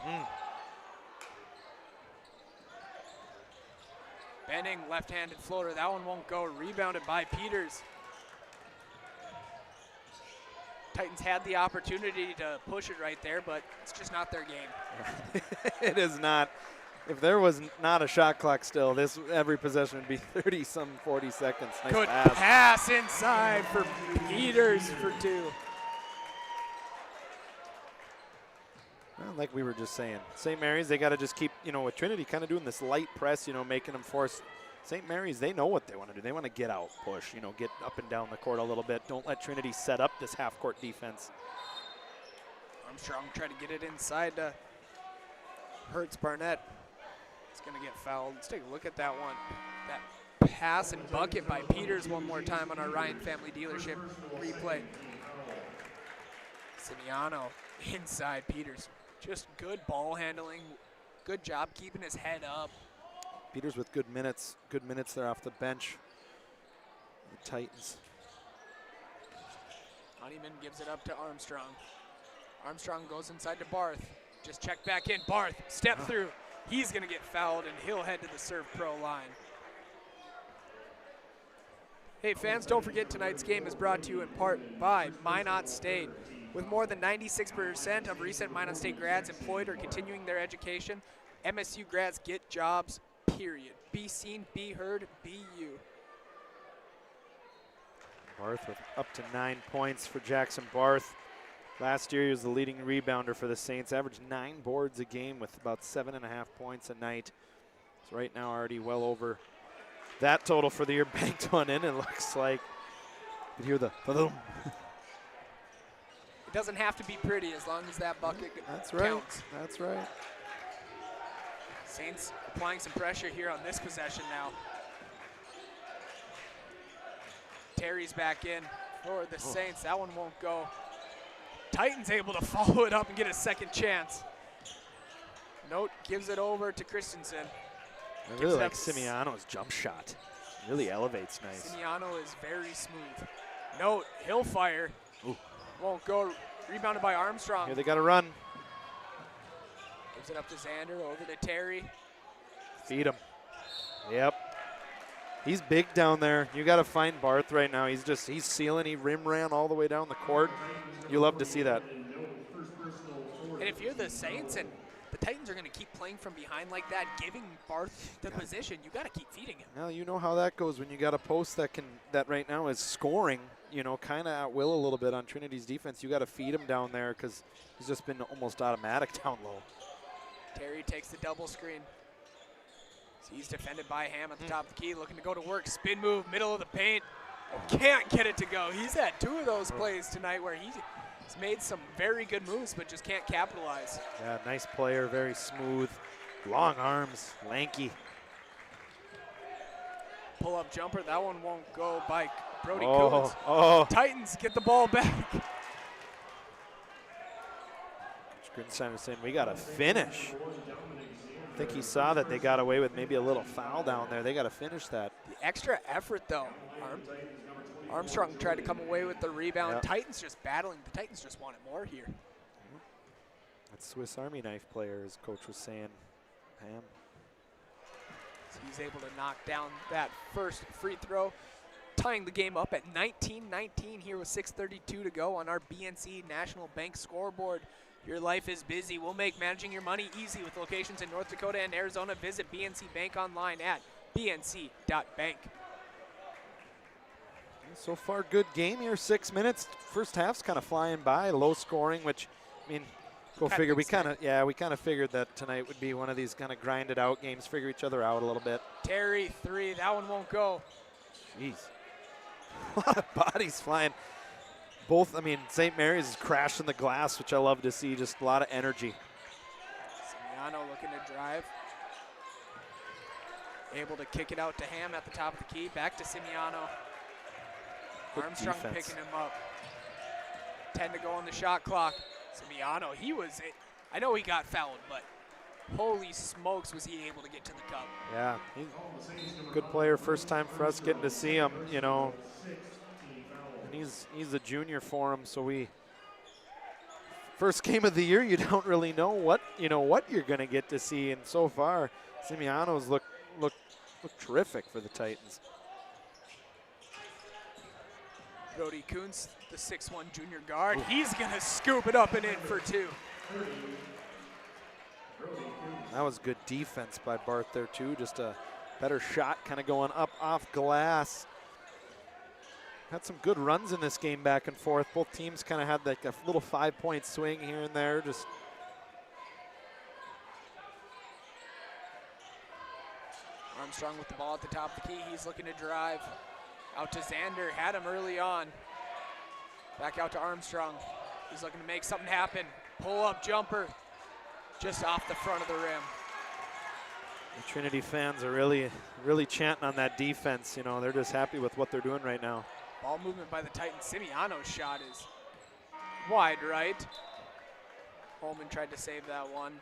[SPEAKER 1] Bending, left-handed floater. That one won't go. Rebounded by Peters. Titans had the opportunity to push it right there, but it's just not their game.
[SPEAKER 16] It is not. If there was not a shot clock still, every possession would be 30-some 40 seconds. Nice
[SPEAKER 1] Good
[SPEAKER 16] pass.
[SPEAKER 1] pass inside for Peters for 2.
[SPEAKER 16] Well, like we were just saying, St. Mary's, they got to just keep, with Trinity kind of doing this light press, making them force. St. Mary's, they know what they want to do. They want to get out, push, get up and down the court a little bit. Don't let Trinity set up this half-court defense.
[SPEAKER 1] Armstrong trying to get it inside to Hertz Barnett. It's going to get fouled. Let's take a look at that one. That pass and bucket by Peters one more time on our Ryan Family Dealership replay. Simiano inside Peters. Just good ball handling. Good job keeping his head up.
[SPEAKER 16] Peters with good minutes there off the bench. The Titans.
[SPEAKER 1] Honeyman gives it up to Armstrong. Armstrong goes inside to Barth. Just check back in. Barth, step through. He's going to get fouled, and he'll head to the Serve Pro line. Hey, fans, don't forget tonight's game is brought to you in part by Minot State. With more than 96% of recent Minot State grads employed or continuing their education, MSU grads get jobs, period. Be seen, be heard, be you.
[SPEAKER 16] Barth with up to 9 points for Jackson Barth. Last year, he was the leading rebounder for the Saints, averaged 9 boards a game with about 7.5 points a night. So right now already well over that total for the year. Banked one in, it looks like. You hear the boom.
[SPEAKER 1] It doesn't have to be pretty as long as that bucket
[SPEAKER 16] That's right.
[SPEAKER 1] counts.
[SPEAKER 16] That's right.
[SPEAKER 1] Saints applying some pressure here on this possession now. Terry's back in for the Saints. That one won't go. Titans able to follow it up and get a second chance. Note gives it over to Christensen.
[SPEAKER 16] I really like Simiano's jump shot. Really elevates nice.
[SPEAKER 1] Simiano is very smooth. Note, he'll fire.
[SPEAKER 16] Ooh.
[SPEAKER 1] Won't go. Rebounded by Armstrong.
[SPEAKER 16] Here they got to run.
[SPEAKER 1] Gives it up to Xander, over to Terry.
[SPEAKER 16] Feed him. Yep. He's big down there. You got to find Barth right now. He's sealing. He rim ran all the way down the court. You love to see that.
[SPEAKER 1] And if you're the Saints and the Titans are going to keep playing from behind like that, giving Barth the position. You got to keep feeding him.
[SPEAKER 16] Well, you know how that goes when you got a post that right now is scoring, you know, kind of at will a little bit on Trinity's defense. You got to feed him down there because he's just been almost automatic down low.
[SPEAKER 1] Terry takes the double screen. So he's defended by Ham at the top of the key, looking to go to work. Spin move, middle of the paint. Can't get it to go. He's had 2 of those plays tonight where he's made some very good moves, but just can't capitalize.
[SPEAKER 16] Yeah, nice player, very smooth, long arms, lanky.
[SPEAKER 1] Pull-up jumper, that one won't go by Brody
[SPEAKER 16] Oh,
[SPEAKER 1] Coons.
[SPEAKER 16] oh.
[SPEAKER 1] Titans get the ball back.
[SPEAKER 16] Grinstein is saying we got to finish. I think he saw that they got away with maybe a little foul down there. They got to finish that.
[SPEAKER 1] The extra effort, though. Armstrong tried to come away with the rebound.
[SPEAKER 16] Yep.
[SPEAKER 1] Titans just battling. The Titans just wanted more here.
[SPEAKER 16] That Swiss Army knife player, as coach was saying, Ham.
[SPEAKER 1] So he's able to knock down that first free throw, tying the game up at 19-19 here with 6:32 to go on our BNC National Bank scoreboard. Your life is busy. We'll make managing your money easy with locations in North Dakota and Arizona. Visit BNC Bank online at bnc.bank.
[SPEAKER 16] So far, good game here. 6 minutes. First half's kind of flying by, low scoring, which, I mean, go figure. We kind of figured that tonight would be one of these kind of grinded out games, figure each other out a little bit.
[SPEAKER 1] Terry, 3. That one won't go.
[SPEAKER 16] Jeez. A lot of bodies flying. Both, I mean, St. Mary's is crashing the glass, which I love to see. Just a lot of energy.
[SPEAKER 1] Simiano looking to drive. Able to kick it out to Ham at the top of the key. Back to Simiano.
[SPEAKER 16] Good
[SPEAKER 1] Armstrong
[SPEAKER 16] defense.
[SPEAKER 1] picking him up. 10 to go on the shot clock. Simiano, he was it. I know he got fouled, but holy smokes was he able to get to the cup.
[SPEAKER 16] Yeah, he's a good player. First time for us getting to see him, you know. And he's a junior for him, so first game of the year, you don't really know what you're going to get to see. And so far, Simiano's look terrific for the Titans.
[SPEAKER 1] Brody Kuntz, the 6'1 junior guard, he's going to scoop it up and in for 2.
[SPEAKER 16] That was good defense by Barth there too. Just a better shot kind of going up off glass. Had some good runs in this game back and forth. Both teams kind of had like a little 5-point swing here and there. Just
[SPEAKER 1] Armstrong with the ball at the top of the key. He's looking to drive. Out to Xander, had him early on. Back out to Armstrong. He's looking to make something happen. Pull-up jumper, just off the front of the rim.
[SPEAKER 16] the Trinity fans are really chanting on that defense. You know, they're just happy with what they're doing right now.
[SPEAKER 1] Ball movement by the Titans. Simiano's shot is wide right. Holman tried to save that one.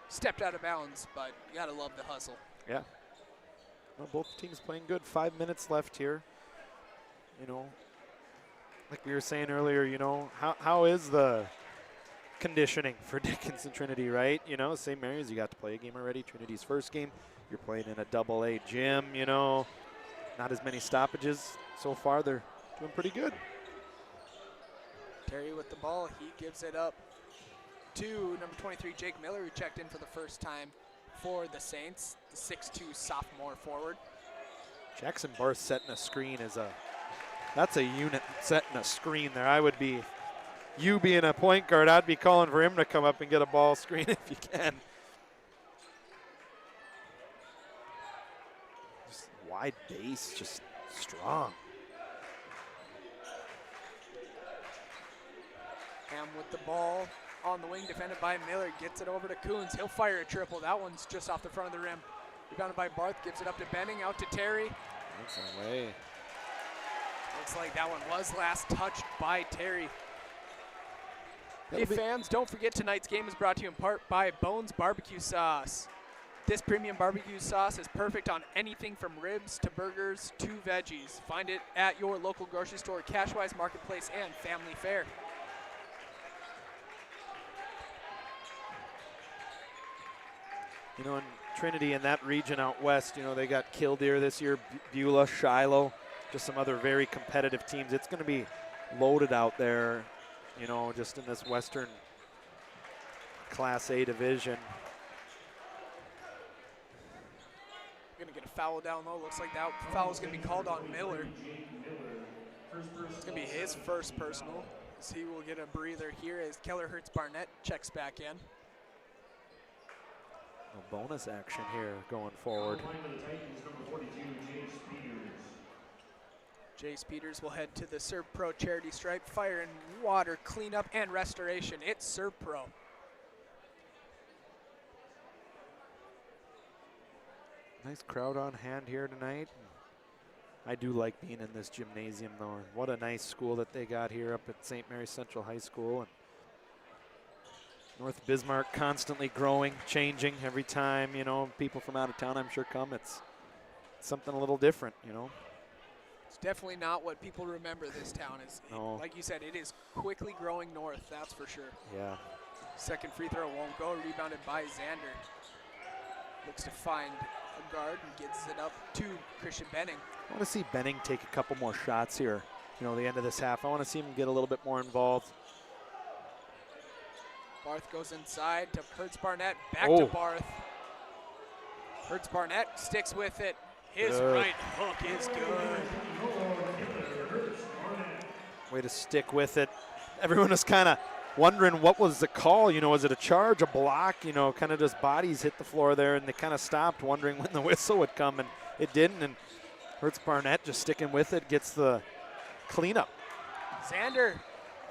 [SPEAKER 1] Stepped out of bounds, but you gotta love the hustle.
[SPEAKER 16] Yeah. Well, both teams playing good. 5 minutes left here. You know, like we were saying earlier, you know, how is the conditioning for Dickinson Trinity, right? You know, St. Mary's, you got to play a game already. Trinity's first game, you're playing in a AA gym, you know. Not as many stoppages so far. They're doing pretty good.
[SPEAKER 1] Terry with the ball, he gives it up to number 23, Jake Miller, who checked in for the first time for the Saints, the 6'2 sophomore forward.
[SPEAKER 16] Jackson Barth setting a screen that's a unit setting a screen there. I would be, you being a point guard, I'd be calling for him to come up and get a ball screen if you can. Just wide base, just strong.
[SPEAKER 1] Ham with the ball on the wing, defended by Miller, gets it over to Coons. He'll fire a triple. That one's just off the front of the rim. Rebounded by Barth, gives it up to Benning, out to Terry.
[SPEAKER 16] That's away.
[SPEAKER 1] Looks like that one was last touched by Terry. Hey fans, don't forget tonight's game is brought to you in part by Bones Barbecue Sauce. This premium barbecue sauce is perfect on anything from ribs to burgers to veggies. Find it at your local grocery store, Cashwise Marketplace, and Family Fare.
[SPEAKER 16] You know, in Trinity and that region out west, you know, they got Killdeer this year, Beulah, Shiloh, just some other very competitive teams. It's going to be loaded out there, you know, just in this Western Class A division.
[SPEAKER 1] foul down low. Looks like that foul is going to be called on Miller. It's going to be his first personal. So he will get a breather here as Keller Hertz-Barnett checks back in.
[SPEAKER 16] A bonus action here going forward.
[SPEAKER 1] Jace Peters will head to the Serve Pro charity stripe. Fire and water cleanup and restoration. It's Serve Pro.
[SPEAKER 16] Nice crowd on hand here tonight. I do like being in this gymnasium though. What a nice school that they got here up at St. Mary's Central High School. And North Bismarck constantly growing, changing every time, you know, people from out of town I'm sure come. It's something a little different, you know.
[SPEAKER 1] It's definitely not what people remember this town is.
[SPEAKER 16] No.
[SPEAKER 1] Like you said, it is quickly growing north, that's for sure.
[SPEAKER 16] Yeah.
[SPEAKER 1] Second free throw won't go, rebounded by Xander. Looks to find a guard and gets it up to Christian Benning.
[SPEAKER 16] I want to see Benning take a couple more shots here, you know, the end of this half. I want to see him get a little bit more involved.
[SPEAKER 1] Barth goes inside to Hertz-Barnett, back to Barth. Hertz-Barnett sticks with it. His right hook is good.
[SPEAKER 16] Way to stick with it. Everyone was kind of wondering what was the call. You know, was it a charge, a block? You know, kind of just bodies hit the floor there, and they kind of stopped wondering when the whistle would come, and it didn't. And Hertz-Barnett just sticking with it, gets the cleanup.
[SPEAKER 1] Xander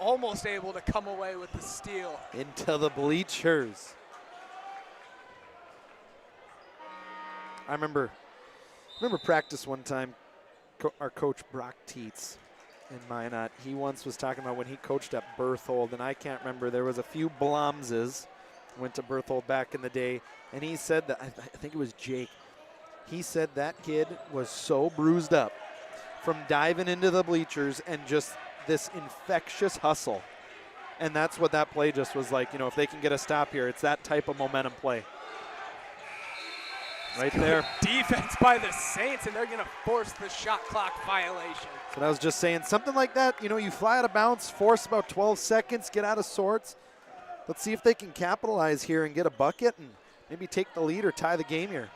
[SPEAKER 1] almost able to come away with the steal.
[SPEAKER 16] Into the bleachers. I remember practice one time, our coach Brock Tietz in Minot, he once was talking about when he coached at Berthold, and I can't remember, there was a few Blomses, went to Berthold back in the day, and he said that, I think it was Jake, he said that kid was so bruised up from diving into the bleachers and just this infectious hustle. And that's what that play just was like. You know, if they can get a stop here, it's that type of momentum play. Right there.
[SPEAKER 1] Defense by the Saints, and they're going to force the shot clock violation.
[SPEAKER 16] So I was just saying, something like that, you know, you fly out of bounds, force about 12 seconds, get out of sorts. Let's see if they can capitalize here and get a bucket and maybe take the lead or tie the game here.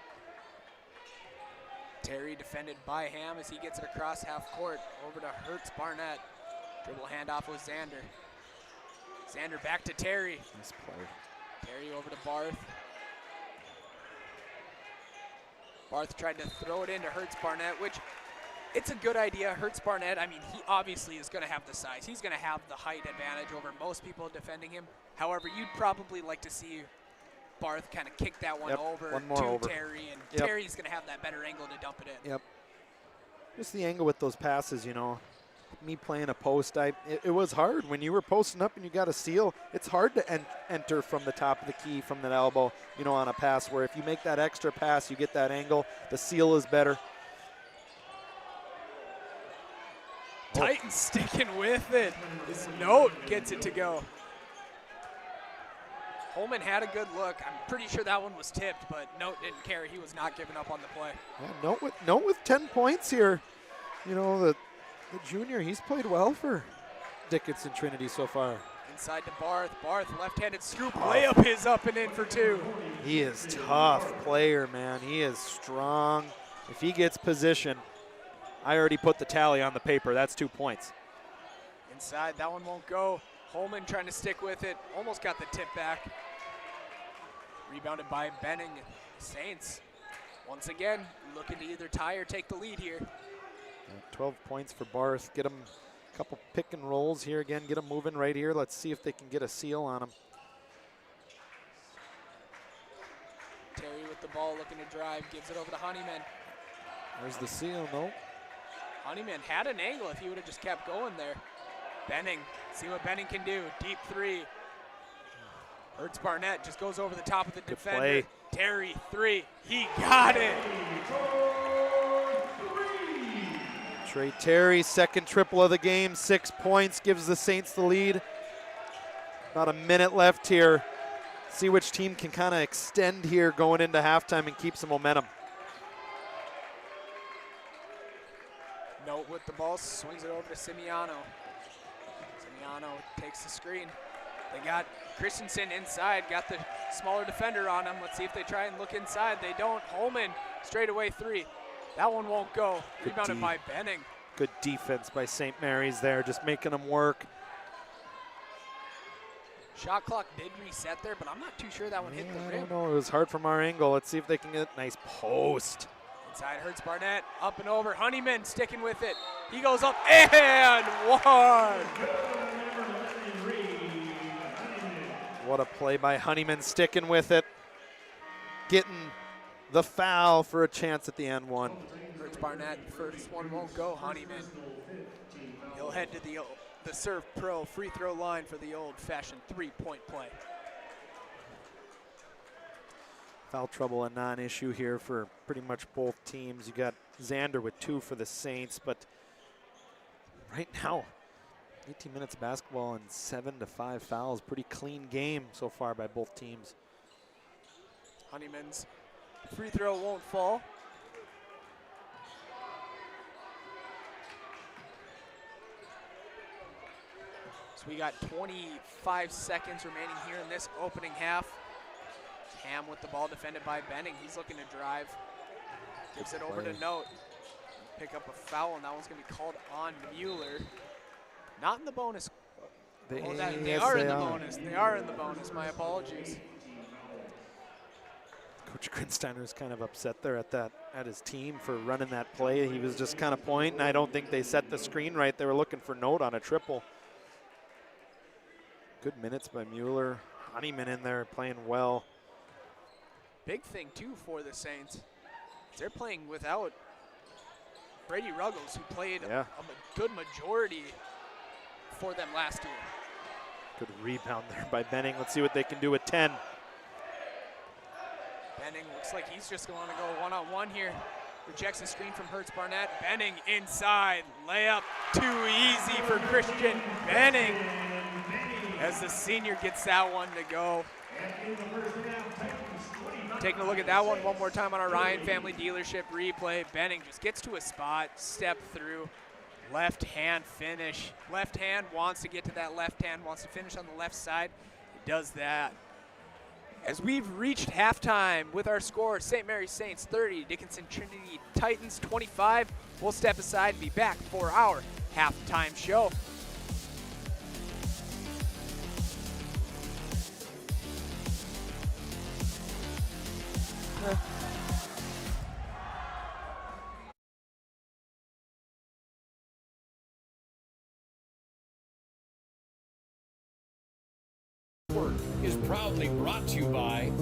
[SPEAKER 1] Terry defended by Ham as he gets it across half court over to Hertz-Barnett. Dribble handoff with Xander. Xander back to Terry.
[SPEAKER 16] Nice play.
[SPEAKER 1] Terry over to Barth. Barth tried to throw it into Hertz-Barnett, which it's a good idea. Hertz-Barnett, I mean, he obviously is going to have the size. He's going to have the height advantage over most people defending him. However, you'd probably like to see Barth kind of kick that one over to Terry, and Terry's going to have that better angle to dump it in.
[SPEAKER 16] Yep. Just the angle with those passes, you know. Me playing a post, it was hard. When you were posting up and you got a steal, it's hard to enter from the top of the key, from that elbow, you know, on a pass, where if you make that extra pass, you get that angle, the seal is better.
[SPEAKER 1] Titans sticking with it. This Note gets it to go. Holman had a good look. I'm pretty sure that one was tipped, but Note didn't care. He was not giving up on the play.
[SPEAKER 16] Yeah, Note with 10 points here. You know, the junior, he's played well for Dickinson Trinity so far.
[SPEAKER 1] Inside to Barth. Barth, left-handed scoop. Layup is up and in for two.
[SPEAKER 16] He is tough player, man. He is strong. If he gets position, I already put the tally on the paper. That's 2 points.
[SPEAKER 1] Inside, that one won't go. Holman trying to stick with it. Almost got the tip back. Rebounded by Benning. Saints, once again, looking to either tie or take the lead here.
[SPEAKER 16] 12 points for Barth. Get him a couple pick and rolls here again. Get him moving right here. Let's see if they can get a seal on him.
[SPEAKER 1] Terry with the ball looking to drive. Gives it over to Honeyman.
[SPEAKER 16] There's the seal, no.
[SPEAKER 1] Honeyman had an angle if he would have just kept going there. Benning, see what Benning can do. Deep three. Hertz-Barnett just goes over the top of the defender.
[SPEAKER 16] Play.
[SPEAKER 1] Terry, three. He got it.
[SPEAKER 16] Trey Terry, second triple of the game, 6 points, gives the Saints the lead. About a minute left here. See which team can kind of extend here going into halftime and keep some momentum.
[SPEAKER 1] Note with the ball, swings it over to Simiano. Simiano takes the screen. They got Christensen inside, got the smaller defender on him. Let's see if they try and look inside. They don't. Holman, straightaway three. That one won't go. Rebounded by Benning.
[SPEAKER 16] Good defense by St. Mary's there, just making them work.
[SPEAKER 1] Shot clock did reset there, but I'm not too sure that one hit the
[SPEAKER 16] I
[SPEAKER 1] rim.
[SPEAKER 16] don't know, it was hard from our angle. Let's see if they can get a nice post.
[SPEAKER 1] Inside Hertz Barnett, up and over. Honeyman sticking with it. He goes up and one.
[SPEAKER 16] What a play by Honeyman, sticking with it. Getting the foul for a chance at the end one.
[SPEAKER 1] Hertz Barnett, first one won't go. Honeyman, he'll head to the Serve Pro free throw line for the old-fashioned three-point play.
[SPEAKER 16] Foul trouble a non-issue here for pretty much both teams. You got Xander with 2 for the Saints, but right now, 18 minutes of basketball and 7 to 5 fouls. Pretty clean game so far by both teams.
[SPEAKER 1] Honeyman's free throw won't fall. So we got 25 seconds remaining here in this opening half. Ham with the ball defended by Benning. He's looking to drive. Gives it over to Note. Pick up a foul, and that one's going to be called on Mueller. Not in the bonus. They are in the bonus. They are in the bonus. My apologies.
[SPEAKER 16] Coach Grinsteiner is kind of upset there at his team for running that play. He was just kind of pointing. I don't think they set the screen right. They were looking for Note on a triple. Good minutes by Mueller. Honeyman in there playing well.
[SPEAKER 1] Big thing, too, for the Saints. They're playing without Brady Ruggles, who played a good majority for them last year.
[SPEAKER 16] Good rebound there by Benning. Let's see what they can do with 10.
[SPEAKER 1] Benning looks like he's just going to go one-on-one here. Rejects the screen from Hertz Barnett. Benning inside. Layup too easy for Christian Benning as the senior gets that one to go. Taking a look at that one more time on our Ryan Family Dealership replay. Benning just gets to a spot, step through, left hand finish. Left hand wants to get to that left hand, wants to finish on the left side. He does that. As we've reached halftime with our score, St. Mary's Saints 30, Dickinson Trinity Titans 25. We'll step aside and be back for our halftime show.
[SPEAKER 6] Is proudly brought to you by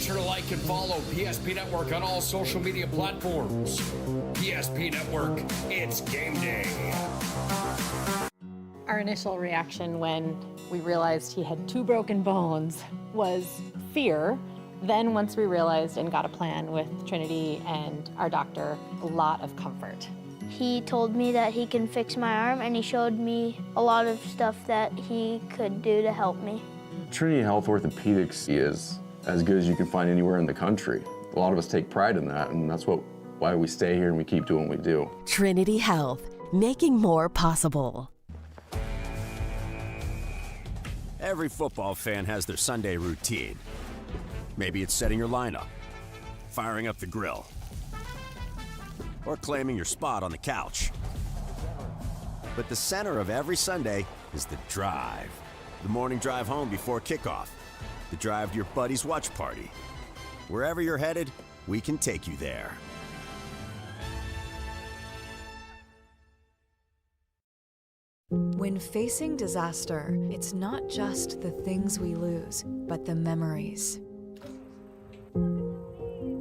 [SPEAKER 6] Make sure to like and follow PSP Network on all social media platforms. PSP Network, it's game day.
[SPEAKER 10] Our initial reaction when we realized he had 2 broken bones was fear. Then once we realized and got a plan with Trinity and our doctor, a lot of comfort.
[SPEAKER 17] He told me that he can fix my arm, and he showed me a lot of stuff that he could do to help me.
[SPEAKER 18] Trinity Health Orthopedics is as good as you can find anywhere in the country. A lot of us take pride in that, and that's why we stay here and we keep doing what we do.
[SPEAKER 23] Trinity Health, making more possible.
[SPEAKER 3] Every football fan has their Sunday routine. Maybe it's setting your lineup, firing up the grill, or claiming your spot on the couch. But the center of every Sunday is the drive. The morning drive home before kickoff. The drive to your buddy's watch party. Wherever you're headed, we can take you there.
[SPEAKER 25] When facing disaster, it's not just the things we lose, but the memories.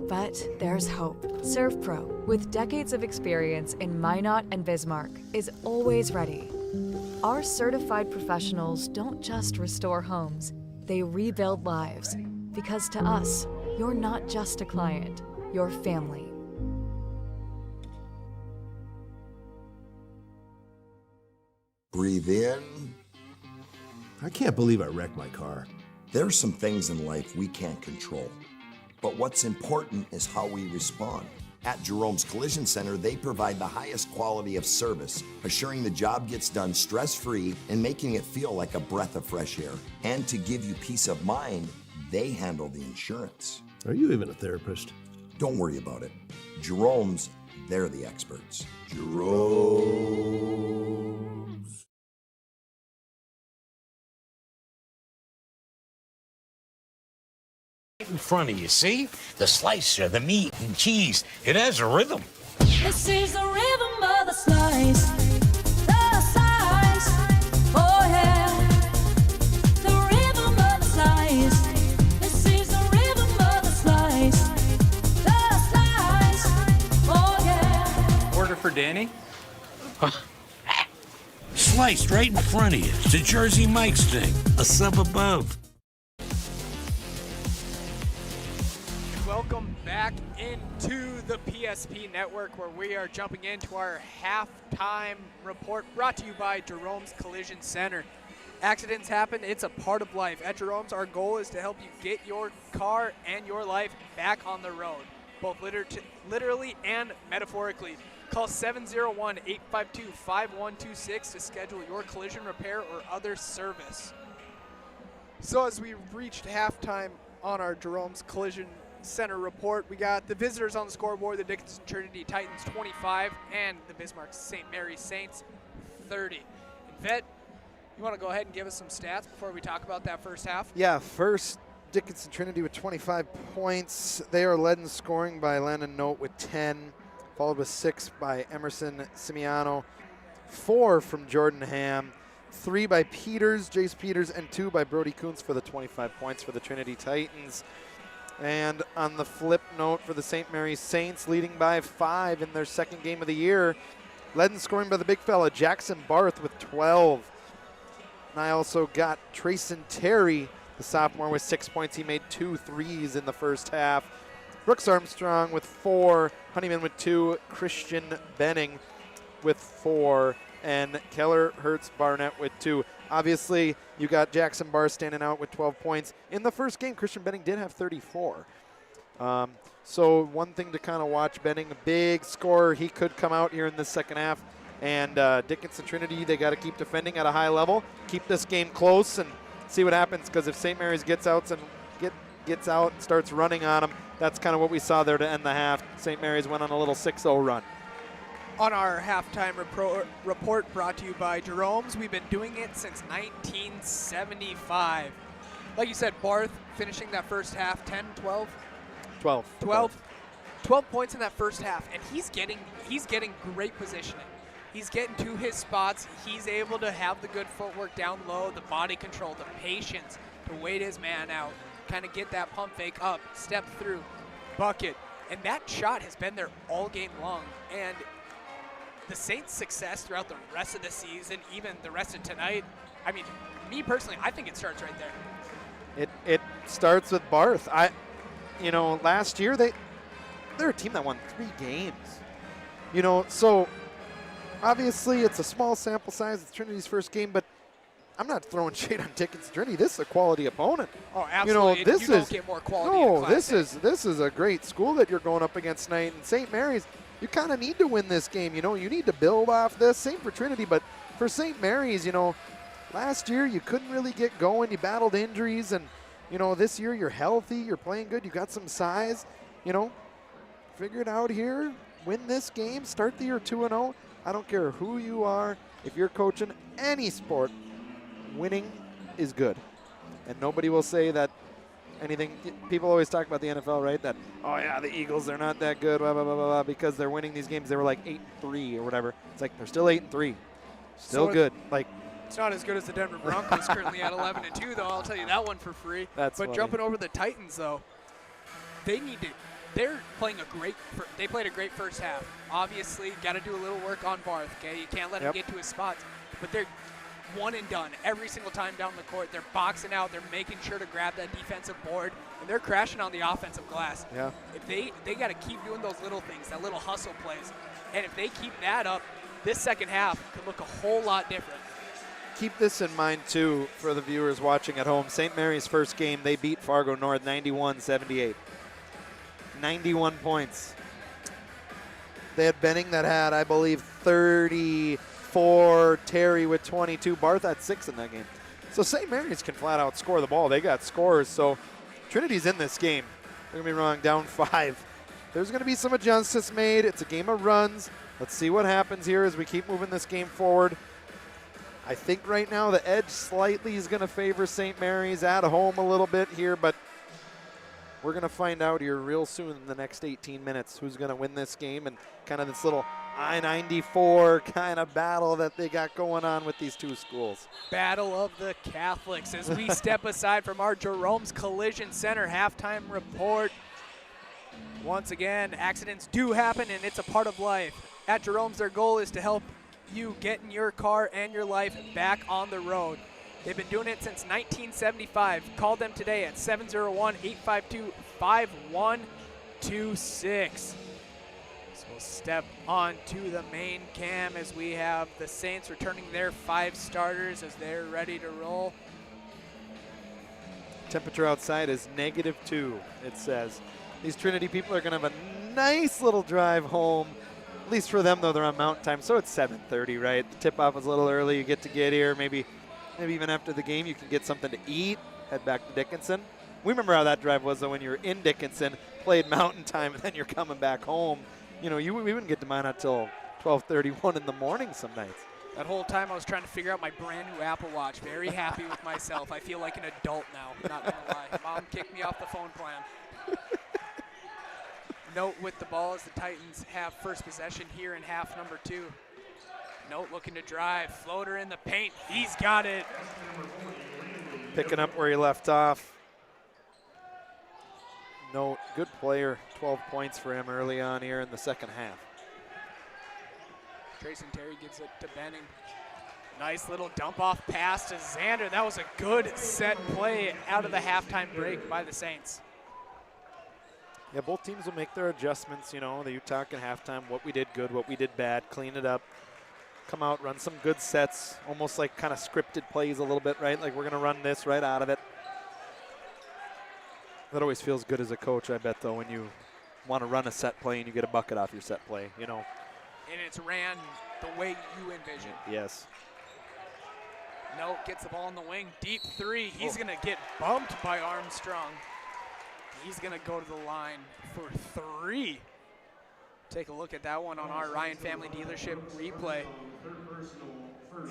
[SPEAKER 25] But there's hope. ServPro, with decades of experience in Minot and Bismarck, is always ready. Our certified professionals don't just restore homes, they rebuild lives. Because to us, you're not just a client, you're family.
[SPEAKER 26] Breathe in. I can't believe I wrecked my car. There's some things in life we can't control. But what's important is how we respond. At Jerome's Collision Center, they provide the highest quality of service, assuring the job gets done stress-free and making it feel like a breath of fresh air. And to give you peace of mind, they handle the insurance.
[SPEAKER 27] Are you even a therapist?
[SPEAKER 26] Don't worry about it. Jerome's, they're the experts. Jerome's.
[SPEAKER 14] In front of you, see? The slicer, the meat and cheese. It has a rhythm.
[SPEAKER 22] This is the rhythm of the slice. The slice. Oh yeah. The rhythm of the slice. This is the rhythm of the slice. The slice. Oh yeah.
[SPEAKER 28] Order for Danny?
[SPEAKER 14] Sliced right in front of you. It's a Jersey Mike's thing. A sub above.
[SPEAKER 1] Welcome back into the PSP Network, where we are jumping into our halftime report, brought to you by Jerome's Collision Center. Accidents happen, it's a part of life. At Jerome's, our goal is to help you get your car and your life back on the road, both literally and metaphorically. Call 701-852-5126 to schedule your collision repair or other service. So as we reached halftime on our Jerome's Collision Center report, we got the visitors on the scoreboard, the Dickinson Trinity Titans 25 and the Bismarck St. Mary's Saints 30. And Vet, you want to go ahead and give us some stats before we talk about that first half?
[SPEAKER 16] Yeah, first Dickinson Trinity with 25 points. They are led in scoring by Landon Note with 10, followed with 6 by Emerson Simiano, 4 from Jordan Ham, 3 by Peters, Jace Peters, and 2 by Brody Kuntz for the 25 points for the Trinity Titans. And on the flip note for the St. Mary's Saints, leading by 5 in their second game of the year, led in scoring by the big fella, Jackson Barth with 12. And I also got Trayson Terry, the sophomore, with 6 points. He made 2 threes in the first half. Brooks Armstrong with 4, Honeyman with 2, Christian Benning with 4, and Keller Hertz Barnett with 2. Obviously, you got Jackson Barr standing out with 12 points. In the first game, Christian Benning did have 34. So one thing to kind of watch, Benning, a big scorer. He could come out here in the second half. And Dickinson Trinity, they got to keep defending at a high level, keep this game close, and see what happens. Because if St. Mary's gets out and starts running on them, that's kind of what we saw there to end the half. St. Mary's went on a little 6-0 run.
[SPEAKER 1] On our halftime report brought to you by Jerome's, we've been doing it since 1975. Like you said, Barth finishing that first half, 10, 12?
[SPEAKER 16] 12
[SPEAKER 1] points in that first half, and he's getting great positioning. He's getting to his spots. He's able to have the good footwork down low, the body control, the patience to wait his man out. kind of get that pump fake up, step through, bucket. And that shot has been there all game long. And the Saints' success throughout the rest of the season, even the rest of tonight, I mean, me personally, I think it starts right there.
[SPEAKER 16] It starts with Barth. Last year they're a team that won 3 games. So obviously it's a small sample size. It's Trinity's first game, but I'm not throwing shade on Dickinson Trinity. This is a quality opponent.
[SPEAKER 1] Oh, absolutely.
[SPEAKER 16] This
[SPEAKER 1] you don't
[SPEAKER 16] is
[SPEAKER 1] get more quality in Class
[SPEAKER 16] this
[SPEAKER 1] A.
[SPEAKER 16] this is a great school that you're going up against tonight. And St. Mary's, you kind of need to win this game. You need to build off this. Same for Trinity, but for St. Mary's, last year you couldn't really get going. You battled injuries, and this year you're healthy. You're playing good. You got some size. Figure it out here. Win this game. Start the year 2-0. I don't care who you are. If you're coaching any sport, winning is good. And nobody will say that anything. People always talk about the NFL, right? That, oh, yeah, the Eagles, they're not that good, blah, blah, blah, blah, blah, because they're winning these games. They were like 8-3 or whatever. It's like they're still 8-3. Still
[SPEAKER 1] So
[SPEAKER 16] good. Like,
[SPEAKER 1] it's not as good as the Denver Broncos currently at 11-2, though. I'll tell you that one for free.
[SPEAKER 16] That's
[SPEAKER 1] but
[SPEAKER 16] funny.
[SPEAKER 1] jumping over the Titans, though, they're playing they played a great first half. Obviously, got to do a little work on Barth, okay? You can't let him get to his spots. But they're one and done every single time down the court. They're boxing out. They're making sure to grab that defensive board, and they're crashing on the offensive glass.
[SPEAKER 16] Yeah.
[SPEAKER 1] If they got to keep doing those little things, that little hustle plays. And if they keep that up, this second half could look a whole lot different.
[SPEAKER 16] keep this in mind, too, for the viewers watching at home. St. Mary's first game, they beat Fargo North 91-78. 91 points. They had Benning that had, I believe, 34, Terry with 22, Barth had 6 in that game. So St. Mary's can flat out score the ball. They got scores, so Trinity's in this game. Don't get me wrong, down 5. There's going to be some adjustments made. It's a game of runs. Let's see what happens here as we keep moving this game forward. I think right now the edge slightly is going to favor St. Mary's at home a little bit here, but we're going to find out here real soon in the next 18 minutes who's going to win this game and kind of this little I-94 kind of battle that they got going on with these two schools.
[SPEAKER 1] Battle of the Catholics as we step aside from our Jerome's Collision Center halftime report. Once again, accidents do happen and it's a part of life. At Jerome's, their goal is to help you get in your car and your life back on the road. They've been doing it since 1975. Call them today at 701-852-5126. So we'll step on to the main cam as we have the Saints returning their 5 starters as they're ready to roll.
[SPEAKER 16] Temperature outside is -2, it says. These Trinity people are going to have a nice little drive home. At least for them, though, they're on mountain time, so it's 7:30, right? The tip-off is a little early. You get to get here. Maybe even after the game, you can get something to eat, head back to Dickinson. We remember how that drive was, though, when you were in Dickinson, played mountain time, and then you're coming back home. You know, we wouldn't get to mine until 12:31 in the morning some nights.
[SPEAKER 1] That whole time I was trying to figure out my brand new Apple Watch. Very happy with myself. I feel like an adult now, not gonna lie. Mom kicked me off the phone plan. Note with the ball as the Titans have first possession here in half number 2. Note looking to drive, floater in the paint, he's got it.
[SPEAKER 16] Picking up where he left off. Note, good player, 12 points for him early on here in the second half.
[SPEAKER 1] Trayson Terry gives it to Benning. Nice little dump off pass to Xander. That was a good set play out of the halftime break by the Saints.
[SPEAKER 16] Yeah, both teams will make their adjustments, you know, the Utah at halftime, what we did good, what we did bad, clean it up, come out, run some good sets, almost like kind of scripted plays a little bit, right? Like we're going to run this right out of it. That always feels good as a coach, I bet, though, when you want to run a set play and you get a bucket off your set play, you know.
[SPEAKER 1] And it's ran the way you envision.
[SPEAKER 16] Yes.
[SPEAKER 1] No, gets the ball in the wing, deep 3. He's going to get bumped by Armstrong. He's going to go to the line for 3. Take a look at that one on our Ryan Family Dealership replay.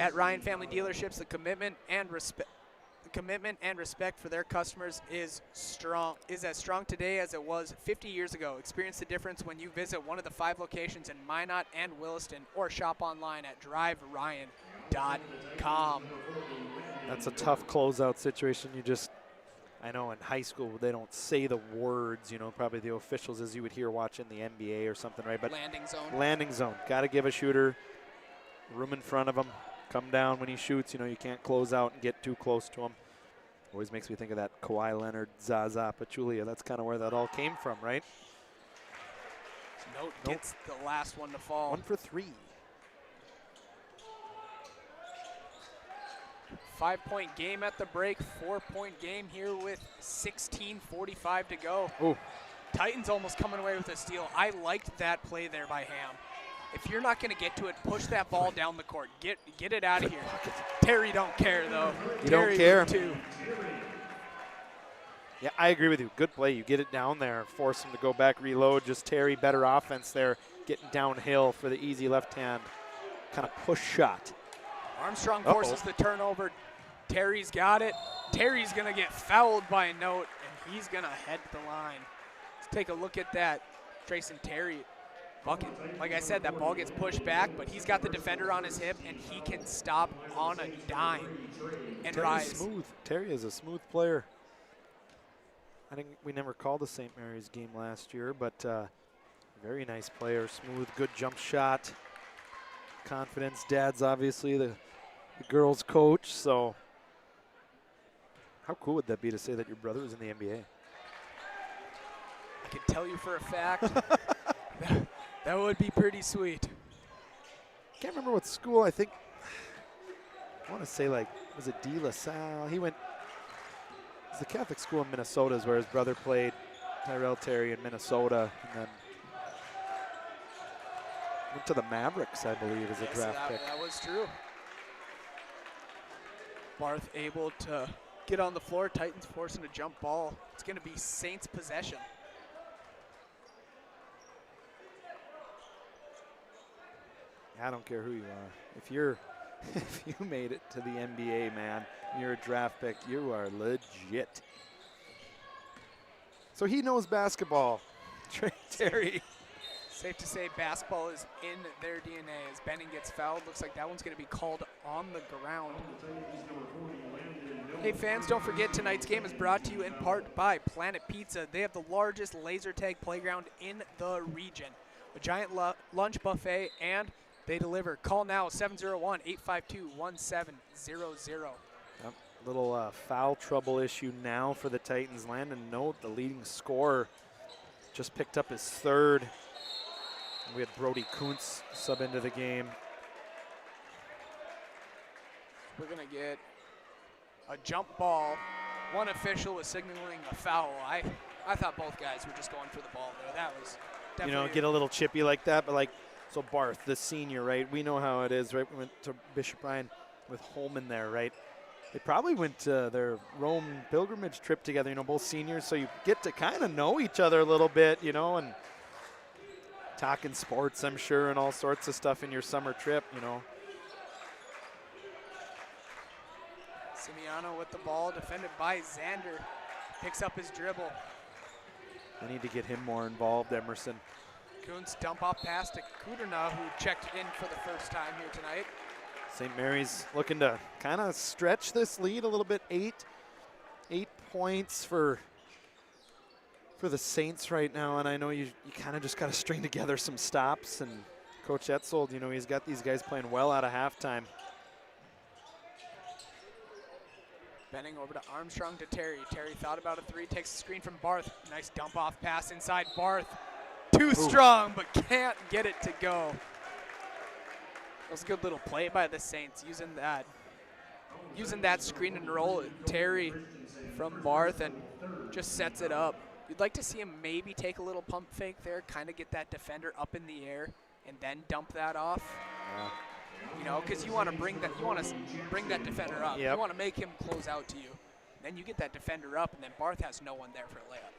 [SPEAKER 1] At Ryan Family Dealerships, the commitment and respect for their customers is as strong today as it was 50 years ago. Experience the difference when you visit one of the 5 locations in Minot and Williston or shop online at driveryan.com.
[SPEAKER 16] That's a tough closeout situation. You just I know in high school they don't say the words, you know, probably the officials as you would hear watching the NBA or something, right? But
[SPEAKER 1] landing zone.
[SPEAKER 16] Landing zone. Got to give a shooter room in front of him. Come down when he shoots. You know, you can't close out and get too close to him. Always makes me think of that Kawhi Leonard, Zaza Pachulia. That's kind of where that all came from, right?
[SPEAKER 1] Note gets the last one to fall.
[SPEAKER 16] 1 for 3.
[SPEAKER 1] 5-point game at the break, 4-point game here with 16:45 to go.
[SPEAKER 16] Ooh.
[SPEAKER 1] Titans almost coming away with a steal. I liked that play there by Ham. If you're not going to get to it, push that ball down the court. Get it out of here. Terry don't care, though.
[SPEAKER 16] You
[SPEAKER 1] Terry
[SPEAKER 16] don't care.
[SPEAKER 1] Too.
[SPEAKER 16] Yeah, I agree with you. Good play. You get it down there, force him to go back, reload. Just Terry, better offense there, getting downhill for the easy left hand kind of push shot.
[SPEAKER 1] Armstrong forces the turnover. Terry's got it. Terry's going to get fouled by Note, and he's going to head to the line. Let's take a look at that. Trayson Terry bucket. Like I said, that ball gets pushed back, but he's got the defender on his hip, and he can stop on a dime and
[SPEAKER 16] Terry's
[SPEAKER 1] rise.
[SPEAKER 16] Smooth. Terry is a smooth player. I think we never called the St. Mary's game last year, but very nice player. Smooth, good jump shot. Confidence. Dad's obviously the girls' coach, so how cool would that be to say that your brother was in the NBA?
[SPEAKER 1] I can tell you for a fact that would be pretty sweet.
[SPEAKER 16] Can't remember what school. I think I want to say, like, was it De La Salle? He went. It's the Catholic school in Minnesota is where his brother played. Tyrell Terry in Minnesota, and then went to the Mavericks, I believe, as a draft pick.
[SPEAKER 1] That was true. Barth able to get on the floor. Titans forcing a jump ball. It's going to be Saints possession.
[SPEAKER 16] I don't care who you are. If you made it to the NBA, man, you're a draft pick, you are legit. So he knows basketball. Trey Terry.
[SPEAKER 1] Safe to say basketball is in their DNA as Benning gets fouled. Looks like that one's going to be called on the ground. Hey fans, don't forget tonight's game is brought to you in part by Planet Pizza. They have the largest laser tag playground in the region. A giant lunch buffet, and they deliver. Call now, 701-852-1700.
[SPEAKER 16] Yep. Little foul trouble issue now for the Titans. Landon Note, the leading scorer, just picked up his third. We had Brody Kuntz sub into the game.
[SPEAKER 1] We're going to get a jump ball. One official was signaling a foul. I thought both guys were just going for the ball there. That was definitely.
[SPEAKER 16] You know, get a little chippy like that, but like, so Barth, the senior, right? We know how it is, right? We went to Bishop Ryan with Holman there, right? They probably went to their Rome pilgrimage trip together, you know, both seniors, so you get to kind of know each other a little bit, you know, and talking sports, I'm sure, and all sorts of stuff in your summer trip, you know.
[SPEAKER 1] Simiano with the ball, defended by Xander. Picks up his dribble.
[SPEAKER 16] I need to get him more involved, Emerson.
[SPEAKER 1] Kuntz dump off pass to Kudrna, who checked in for the first time here tonight.
[SPEAKER 16] St. Mary's looking to kind of stretch this lead a little bit. Eight points for the Saints right now, and I know you kind of just got to string together some stops, and Coach Etzold, you know, he's got these guys playing well out of halftime.
[SPEAKER 1] Bending over to Armstrong to Terry. Terry thought about a three, takes the screen from Barth. Nice dump off pass inside Barth. Too strong, but can't get it to go. That was a good little play by the Saints, using that screen and roll. Terry from Barth and just sets it up. You'd like to see him maybe take a little pump fake there, kind of get that defender up in the air, and then dump that off.
[SPEAKER 16] Yeah.
[SPEAKER 1] You know, because you want to bring that defender up.
[SPEAKER 16] Yep.
[SPEAKER 1] You want to make him close out to you. Then you get that defender up, and then Barth has no one there for a layup.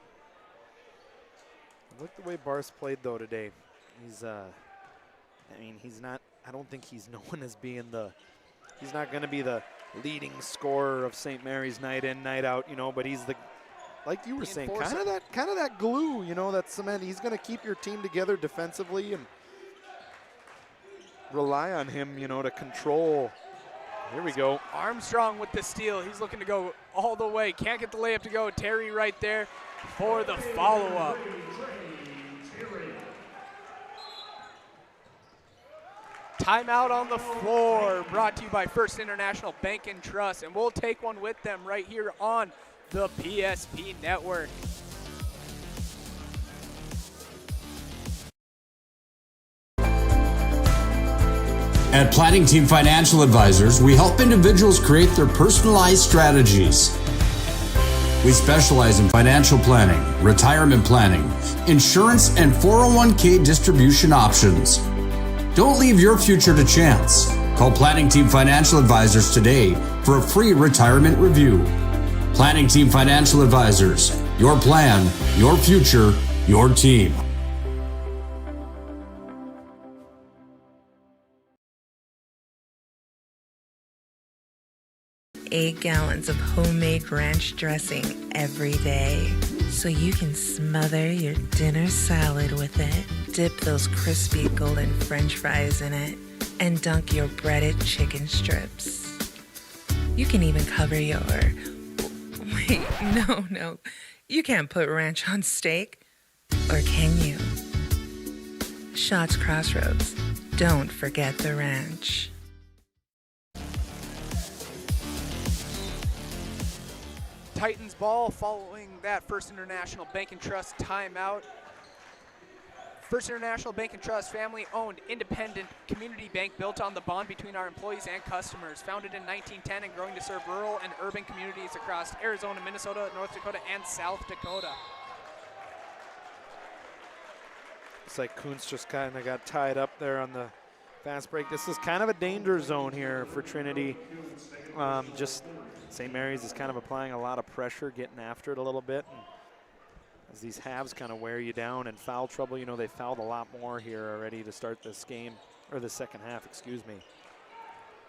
[SPEAKER 16] Look the way Barth played though today. He's, I mean, he's not. I don't think he's known as being he's not going to be the leading scorer of St. Mary's night in, night out. You know, but he's like you were saying, kind of that glue. You know, that cement. He's going to keep your team together defensively and rely on him, you know, to control. Here we go.
[SPEAKER 1] Armstrong with the steal. He's looking to go all the way. Can't get the layup to go. Terry right there for the follow-up. Timeout on the floor, brought to you by First International Bank and Trust, and we'll take one with them right here on the PSP Network.
[SPEAKER 6] At Planning Team Financial Advisors, we help individuals create their personalized strategies. We specialize in financial planning, retirement planning, insurance, and 401k distribution options. Don't leave your future to chance. Call Planning Team Financial Advisors today for a free retirement review. Planning Team Financial Advisors, your plan, your future, your team.
[SPEAKER 21] 8 gallons of homemade ranch dressing every day, so you can smother your dinner salad with it, dip those crispy golden french fries in it, and dunk your breaded chicken strips. You can even cover your... Wait, no. You can't put ranch on steak. Or can you? Shots Crossroads. Don't forget the ranch.
[SPEAKER 1] Titans ball following that First International Bank and Trust timeout. First International Bank and Trust, family-owned, independent community bank built on the bond between our employees and customers. Founded in 1910 and growing to serve rural and urban communities across Arizona, Minnesota, North Dakota, and South Dakota.
[SPEAKER 16] Looks like Kuntz just kind of got tied up there on the fast break. This is kind of a danger zone here for Trinity. Just St. Mary's is kind of applying a lot of pressure, getting after it a little bit. And as these halves kind of wear you down and foul trouble, you know, they fouled a lot more here already to start this game, or the second half, excuse me.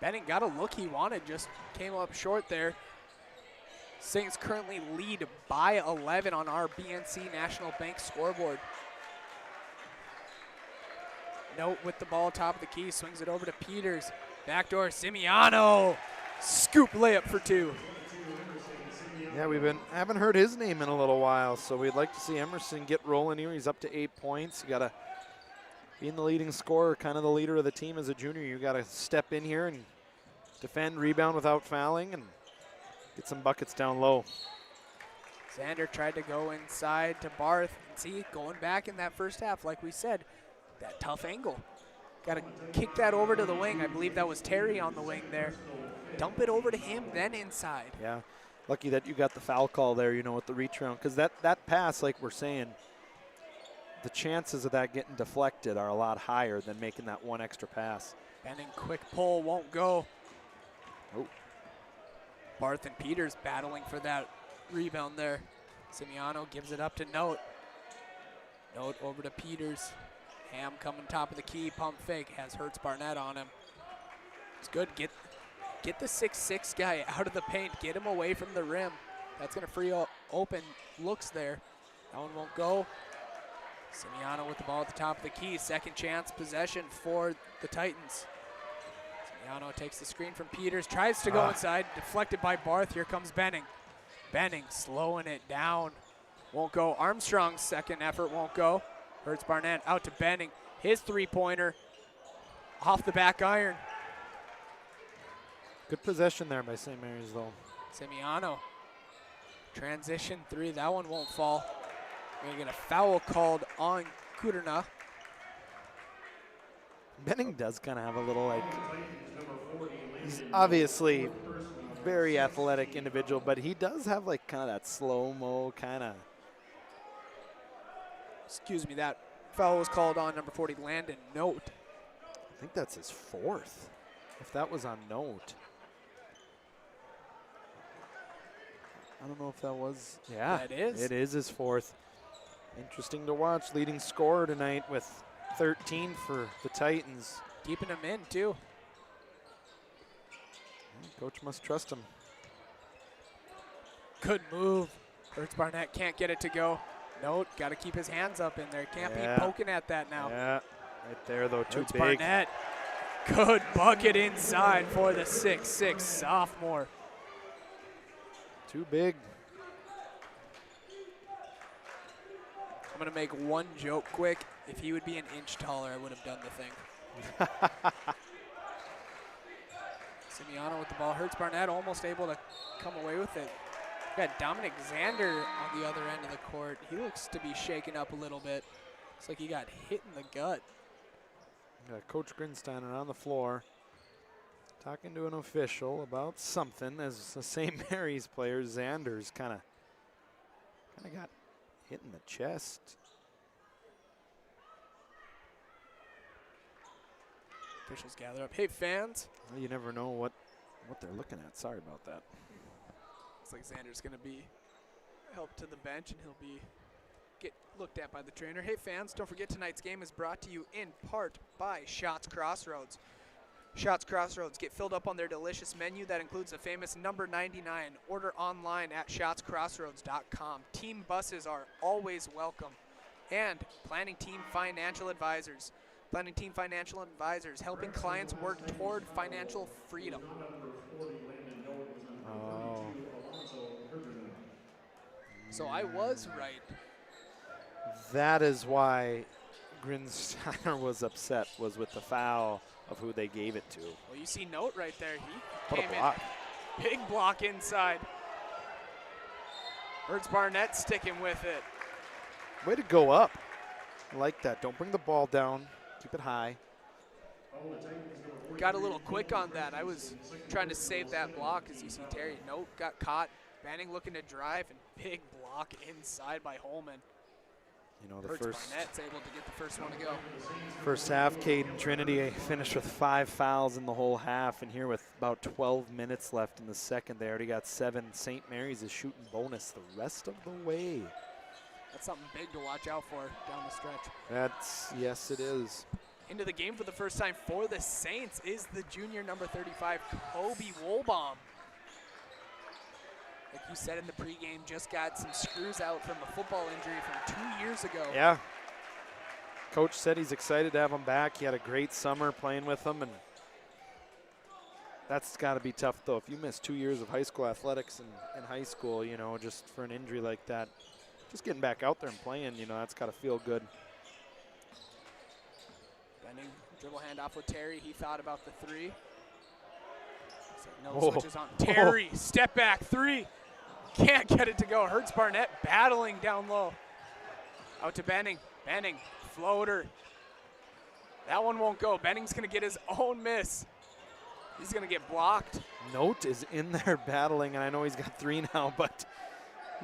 [SPEAKER 1] Benning got a look he wanted, just came up short there. Saints currently lead by 11 on our BNC National Bank scoreboard. Note with the ball top of the key, swings it over to Peters. Backdoor Simiano, scoop layup for 2.
[SPEAKER 16] Yeah, haven't heard his name in a little while, so we'd like to see Emerson get rolling here. He's up to 8 points. You gotta, being the leading scorer, kind of the leader of the team as a junior, you gotta step in here and defend, rebound without fouling, and get some buckets down low.
[SPEAKER 1] Xander tried to go inside to Barth, and see, going back in that first half, like we said, that tough angle. Gotta kick that over to the wing. I believe that was Terry on the wing there. Dump it over to him, then inside.
[SPEAKER 16] Yeah. Lucky that you got the foul call there, you know, with the reach around. Because that pass, like we're saying, the chances of that getting deflected are a lot higher than making that one extra pass.
[SPEAKER 1] Benning, quick pull, won't go.
[SPEAKER 16] Oh.
[SPEAKER 1] Barth and Peters battling for that rebound there. Simiano gives it up to Note. Note over to Peters. Ham coming top of the key, pump fake, has Hertz Barnett on him. It's good, get the 6'6" guy out of the paint, get him away from the rim. That's gonna free open looks there. That one won't go. Simiano with the ball at the top of the key, second chance possession for the Titans. Simiano takes the screen from Peters, tries to go inside, deflected by Barth, here comes Benning. Benning slowing it down, won't go. Armstrong's second effort won't go. Hertz Barnett out to Benning, his three-pointer off the back iron.
[SPEAKER 16] Good possession there by St. Mary's, though.
[SPEAKER 1] Simiano, transition 3, that one won't fall. We're gonna get a foul called on Kuderna.
[SPEAKER 16] Benning does kind of have a little, like, he's obviously a very athletic individual, but he does have, like, kind of that slow-mo kind of.
[SPEAKER 1] Excuse me, that foul was called on number 40, Landon Note.
[SPEAKER 16] I think that's his 4th, if that was on Note. I don't know if that was. Yeah,
[SPEAKER 1] that is.
[SPEAKER 16] It is his 4th. Interesting to watch. Leading scorer tonight with 13 for the Titans.
[SPEAKER 1] Keeping him in, too.
[SPEAKER 16] Coach must trust him.
[SPEAKER 1] Good move. Hertz Barnett can't get it to go. Note, got to keep his hands up in there. Can't be poking at that now.
[SPEAKER 16] Yeah, right there, though, too
[SPEAKER 1] Hertz
[SPEAKER 16] big.
[SPEAKER 1] Barnett, good bucket inside for the 6'6" sophomore.
[SPEAKER 16] Too big.
[SPEAKER 1] I'm going to make one joke quick. If he would be an inch taller, I would have done the thing. Simeano with the ball. Hurts Barnett almost able to come away with it. We got Dominic Zander on the other end of the court. He looks to be shaken up a little bit. Looks like he got hit in the gut.
[SPEAKER 16] Got Coach Grinsteiner on the floor talking to an official about something as the St. Mary's player, Zanders, kind of got hit in the chest.
[SPEAKER 1] Officials gather up. Hey, fans.
[SPEAKER 16] Well, you never know what they're looking at. Sorry about that.
[SPEAKER 1] Looks like Xander's going to be helped to the bench, and he'll get looked at by the trainer. Hey, fans, don't forget tonight's game is brought to you in part by Shots Crossroads. Shots Crossroads, get filled up on their delicious menu that includes the famous number 99. Order online at shotscrossroads.com. Team buses are always welcome. And Planning Team Financial Advisors. Planning Team Financial Advisors, helping clients work toward financial freedom.
[SPEAKER 16] Oh.
[SPEAKER 1] So I was right.
[SPEAKER 16] That is why Grinsteiner was upset, was with the foul of who they gave it to.
[SPEAKER 1] Well, you see Note right there. He
[SPEAKER 16] What a
[SPEAKER 1] came
[SPEAKER 16] block.
[SPEAKER 1] in. Big block inside. Hurts Barnett sticking with it.
[SPEAKER 16] Way to go up. I like that. Don't bring the ball down. Keep it high.
[SPEAKER 1] Got a little quick on that. I was trying to save that block as you see Terry. Note got caught. Banning looking to drive, and big block inside by Holman.
[SPEAKER 16] You know, the
[SPEAKER 1] Hurts
[SPEAKER 16] first
[SPEAKER 1] Barnett's able to get the first one to go.
[SPEAKER 16] first half, Caden Trinity finished with 5 fouls in the whole half, and here with about 12 minutes left in the second, they already got 7. St. Mary's is shooting bonus the rest of the way.
[SPEAKER 1] That's something big to watch out for down the stretch.
[SPEAKER 16] Yes, it is.
[SPEAKER 1] Into the game for the first time for the Saints is the junior number 35, Kobe Wolbaum. Like you said in the pregame, just got some screws out from a football injury from 2 years ago.
[SPEAKER 16] Yeah. Coach said he's excited to have him back. He had a great summer playing with them, and that's got to be tough, though. If you miss 2 years of high school athletics in high school, you know, just for an injury like that, just getting back out there and playing, you know, that's got to feel good.
[SPEAKER 1] Bending, dribble handoff with Terry. He thought about the three. So no
[SPEAKER 16] Oh.
[SPEAKER 1] switches on. Terry, step back three. Can't get it to go. Hurts Barnett battling down low. Out to Benning. Benning, floater. That one won't go. Benning's going to get his own miss. He's going to get blocked.
[SPEAKER 16] Note is in there battling, and I know he's got 3 now, but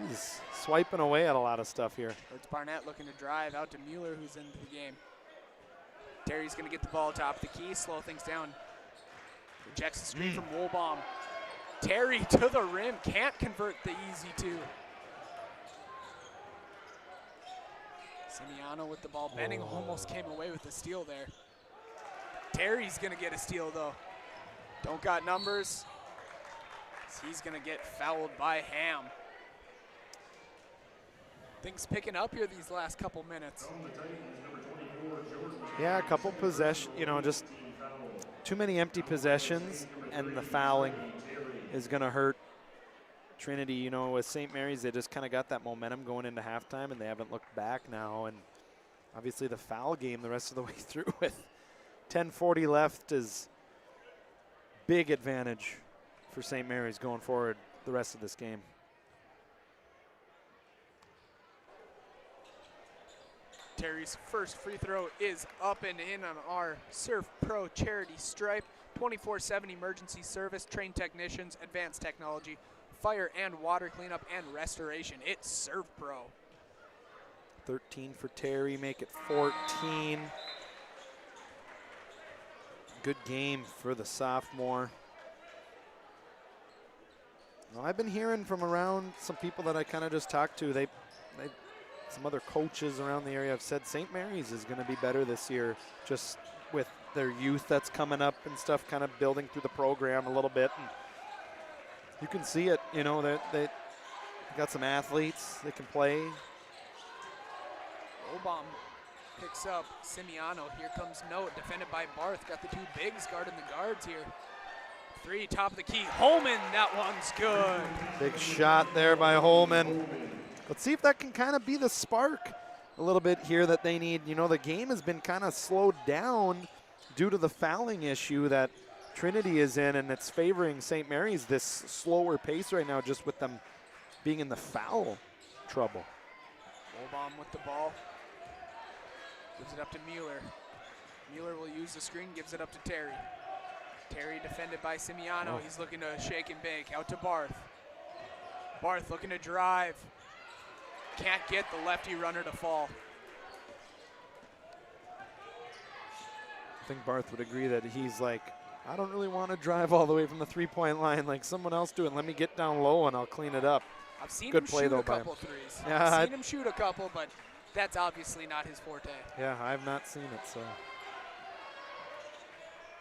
[SPEAKER 16] he's swiping away at a lot of stuff here.
[SPEAKER 1] Hurts Barnett looking to drive out to Mueller, who's into the game. Terry's going to get the ball top of the key, slow things down. Rejects the screen from Wolbaum. Terry to the rim, can't convert the easy two. Simeano with the ball. Benning almost came away with the steal there. Terry's going to get a steal, though. Don't got numbers. He's going to get fouled by Ham. Things picking up here these last couple minutes.
[SPEAKER 16] Yeah, a couple possession, you know, just too many empty possessions, and the fouling is going to hurt Trinity. You know, with St. Mary's, they just kind of got that momentum going into halftime, and they haven't looked back now. And obviously the foul game the rest of the way through with 10:40 left is big advantage for St. Mary's going forward the rest of this game.
[SPEAKER 1] Terry's first free throw is up and in on our Surf Pro charity stripe. 24/7 emergency service, trained technicians, advanced technology, fire and water cleanup and restoration. It's Surf Pro.
[SPEAKER 16] 13 for Terry, make it 14. Good game for the sophomore. Well, I've been hearing from around some people that I kind of just talked to. They some other coaches around the area have said St. Mary's is going to be better this year, just with their youth that's coming up and stuff, kind of building through the program a little bit. And you can see it, you know, they got some athletes that can play.
[SPEAKER 1] Wolbaum picks up Simeano. Here comes Note, defended by Barth. Got the two bigs guarding the guards here. three, top of the key. Holman, that one's good.
[SPEAKER 16] Big shot there by Holman. Let's see if that can kind of be the spark a little bit here that they need. You know, the game has been kind of slowed down due to the fouling issue that Trinity is in, and it's favoring St. Mary's this slower pace right now just with them being in the foul trouble.
[SPEAKER 1] Bomb with the ball. Gives it up to Mueller. Mueller will use the screen, gives it up to Terry. Terry defended by Simiano. He's looking to shake and bake. Out to Barth. Barth looking to drive. Can't get the lefty runner to fall.
[SPEAKER 16] I think Barth would agree that he's like, I don't really want to drive all the way from the three-point line like someone else do, and let me get down low and I'll clean it up.
[SPEAKER 1] I've seen
[SPEAKER 16] Good
[SPEAKER 1] him
[SPEAKER 16] play
[SPEAKER 1] shoot
[SPEAKER 16] though
[SPEAKER 1] a
[SPEAKER 16] by
[SPEAKER 1] couple
[SPEAKER 16] him.
[SPEAKER 1] threes.
[SPEAKER 16] Yeah,
[SPEAKER 1] I've seen him shoot a couple, but that's obviously not his forte.
[SPEAKER 16] Yeah, I've not seen it, so.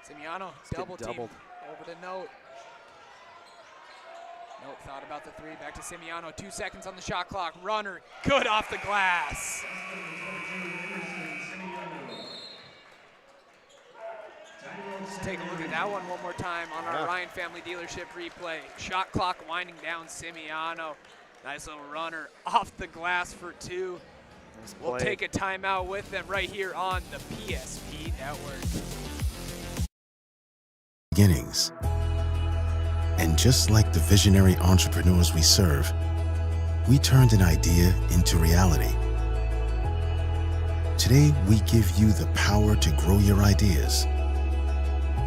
[SPEAKER 1] Simiano, double team over to Note. Note thought about the three, back to Simiano. 2 seconds on the shot clock. Runner, good off the glass. Let's take a look at that one more time on our Ryan Family Dealership replay. Shot clock winding down Simiano. Nice little runner off the glass for two.
[SPEAKER 16] Nice
[SPEAKER 1] We'll
[SPEAKER 16] play.
[SPEAKER 1] take a timeout with them right here on the PSP Network.
[SPEAKER 5] Beginnings. And just like the visionary entrepreneurs we serve, we turned an idea into reality. Today, we give you the power to grow your ideas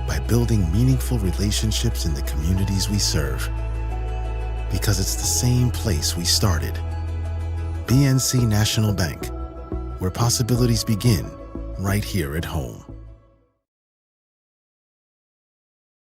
[SPEAKER 5] by building meaningful relationships in the communities we serve. Because it's the same place we started. BNC National Bank, where possibilities begin right here at home.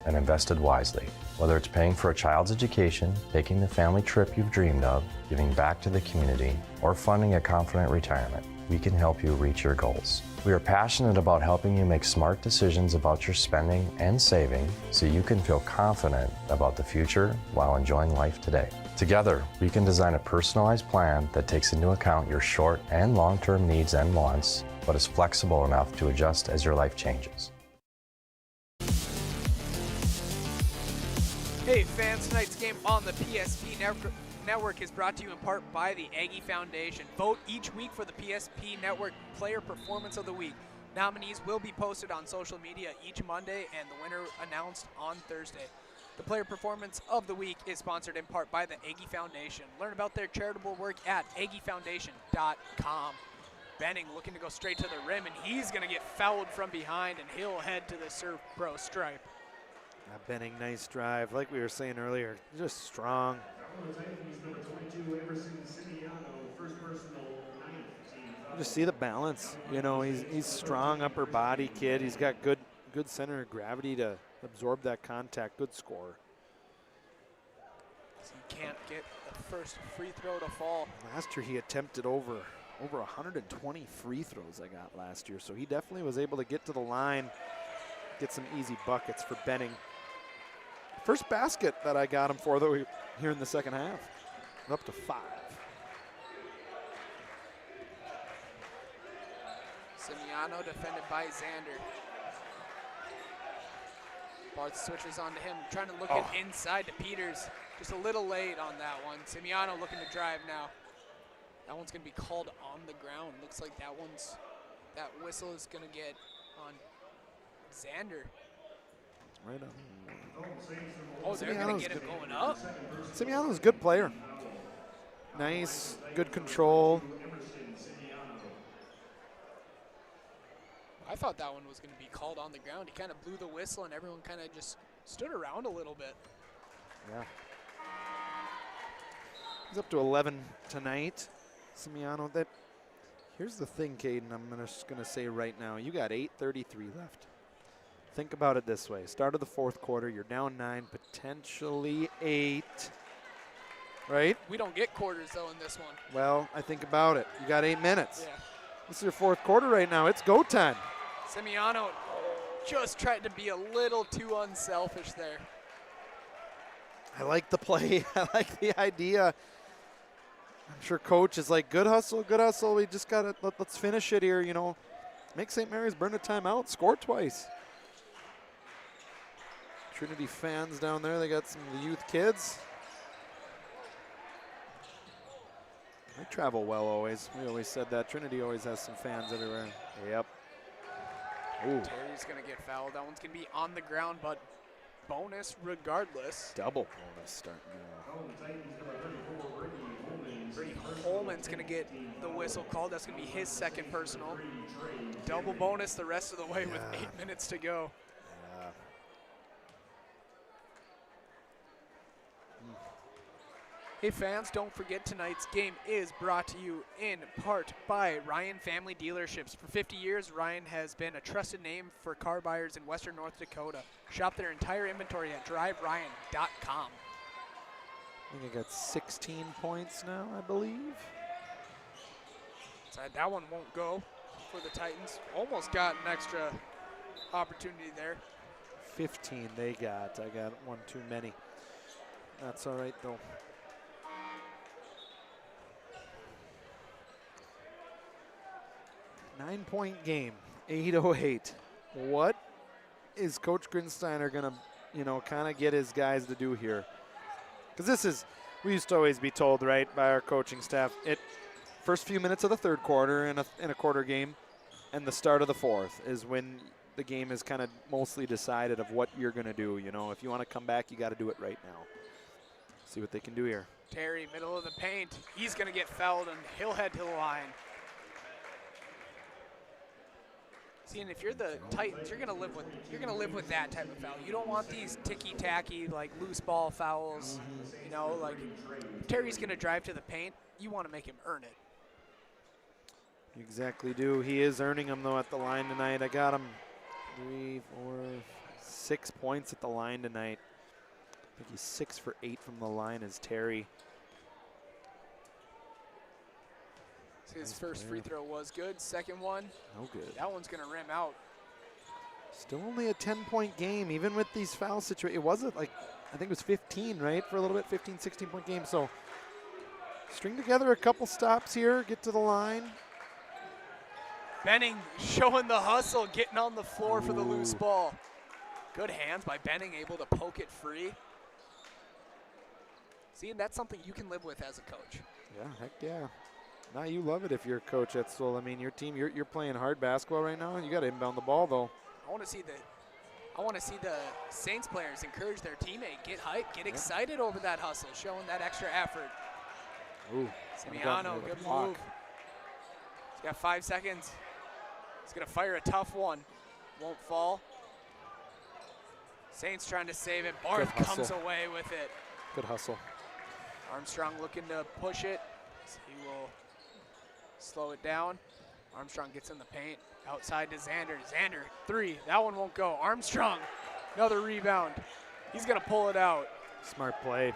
[SPEAKER 7] And invested wisely. Whether it's paying for a child's education, taking the family trip you've dreamed of, giving back to the community, or funding a confident retirement, we can help you reach your goals. We are passionate about helping you make smart decisions about your spending and saving so you can feel confident about the future while enjoying life today. Together, we can design a personalized plan that takes into account your short and long-term needs and wants, but is flexible enough to adjust as your life changes.
[SPEAKER 1] Hey fans, tonight's game on the PSP Network is brought to you in part by the Aggie Foundation. Vote each week for the PSP Network Player Performance of the Week. Nominees will be posted on social media each Monday and the winner announced on Thursday. The Player Performance of the Week is sponsored in part by the Aggie Foundation. Learn about their charitable work at aggiefoundation.com. Benning looking to go straight to the rim, and he's going to get fouled from behind, and he'll head to the Serve Pro stripe.
[SPEAKER 16] Benning, nice drive. Like we were saying earlier, just strong. You just see the balance. You know, he's strong upper body kid. He's got good center of gravity to absorb that contact. Good scorer.
[SPEAKER 1] So he can't get the first free throw to fall.
[SPEAKER 16] Last year he attempted over 120 free throws I got last year. So he definitely was able to get to the line, get some easy buckets for Benning. First basket that I got him for, though, here in the second half. Up to 5.
[SPEAKER 1] Simiano defended by Xander. Barth switches on to him, trying to look it inside to Peters. Just a little late on that one. Simiano looking to drive now. That one's going to be called on the ground. Looks like that whistle is going to get on Xander.
[SPEAKER 16] Right on.
[SPEAKER 1] Oh, they're going to get him going up.
[SPEAKER 16] Simiano's a good player. Nice, good control.
[SPEAKER 1] I thought that one was going to be called on the ground. He kind of blew the whistle, and everyone kind of just stood around a little bit.
[SPEAKER 16] Yeah. He's up to 11 tonight. Simiano, here's the thing, Caden, I'm just going to say right now. You got 8:33 left. Think about it this way. Start of the fourth quarter, you're down 9, potentially 8. Right?
[SPEAKER 1] We don't get quarters, though, in this one.
[SPEAKER 16] Well, I think about it. You got 8 minutes.
[SPEAKER 1] Yeah.
[SPEAKER 16] This is your fourth quarter right now. It's go time.
[SPEAKER 1] Simiano just tried to be a little too unselfish there.
[SPEAKER 16] I like the play. I like the idea. I'm sure coach is like, good hustle, good hustle. We just got to, let's finish it here, you know. Make St. Mary's burn a timeout, score twice. Trinity fans down there. They got some of the youth kids. They travel well always. We always said that. Trinity always has some fans everywhere. Yep. Ooh.
[SPEAKER 1] Terry's going to get fouled. That one's going to be on the ground, but bonus regardless.
[SPEAKER 16] Double bonus starting now.
[SPEAKER 1] Brady Holman's going to get the whistle called. That's going to be his second personal. Double bonus the rest of the way with 8 minutes to go. Hey fans, don't forget tonight's game is brought to you in part by Ryan Family Dealerships. For 50 years, Ryan has been a trusted name for car buyers in western North Dakota. Shop their entire inventory at driveryan.com.
[SPEAKER 16] I think I got 16 points now, I believe.
[SPEAKER 1] So that one won't go for the Titans. Almost got an extra opportunity there.
[SPEAKER 16] 15 they got. I got one too many. That's all right though. Nine-point game, 8:08. What is Coach Grinsteiner gonna, kind of get his guys to do here? Because this is, we used to always be told, right, by our coaching staff, first few minutes of the third quarter in a quarter game and the start of the fourth is when the game is kind of mostly decided of what you're gonna do. If you want to come back, you got to do it right now. See what they can do here.
[SPEAKER 1] Terry, middle of the paint. He's gonna get fouled and he'll head to the line. See, and if you're the Titans, you're gonna live with that type of foul. You don't want these ticky-tacky, like loose ball fouls. Like if Terry's gonna drive to the paint, you want to make him earn it.
[SPEAKER 16] You exactly do. He is earning them though at the line tonight. I got him 3, 4, 6 points at the line tonight. I think he's 6 for 8 from the line as Terry.
[SPEAKER 1] His first free throw was good. Second one,
[SPEAKER 16] no good.
[SPEAKER 1] That one's going to rim out.
[SPEAKER 16] Still only a 10-point game, even with these foul situations. It wasn't like, I think it was 15, right, for a little bit, 15, 16-point game. So string together a couple stops here, get to the line.
[SPEAKER 1] Benning showing the hustle, getting on the floor for the loose ball. Good hands by Benning, able to poke it free. See, and that's something you can live with as a coach.
[SPEAKER 16] Yeah, heck yeah. Now you love it if you're a coach at Stoll. I mean, your team, you're playing hard basketball right now. You got to inbound the ball though.
[SPEAKER 1] I want to see the Saints players encourage their teammate, get hyped, get excited over that hustle, showing that extra effort.
[SPEAKER 16] Ooh,
[SPEAKER 1] Semiano, good move. He's got 5 seconds. He's gonna fire a tough one. Won't fall. Saints trying to save it. Barth comes away with it.
[SPEAKER 16] Good hustle.
[SPEAKER 1] Armstrong looking to push it. He will slow it down. Armstrong gets in the paint. Outside to Xander. Xander, 3. That one won't go. Armstrong, another rebound. He's going to pull it out.
[SPEAKER 16] Smart play.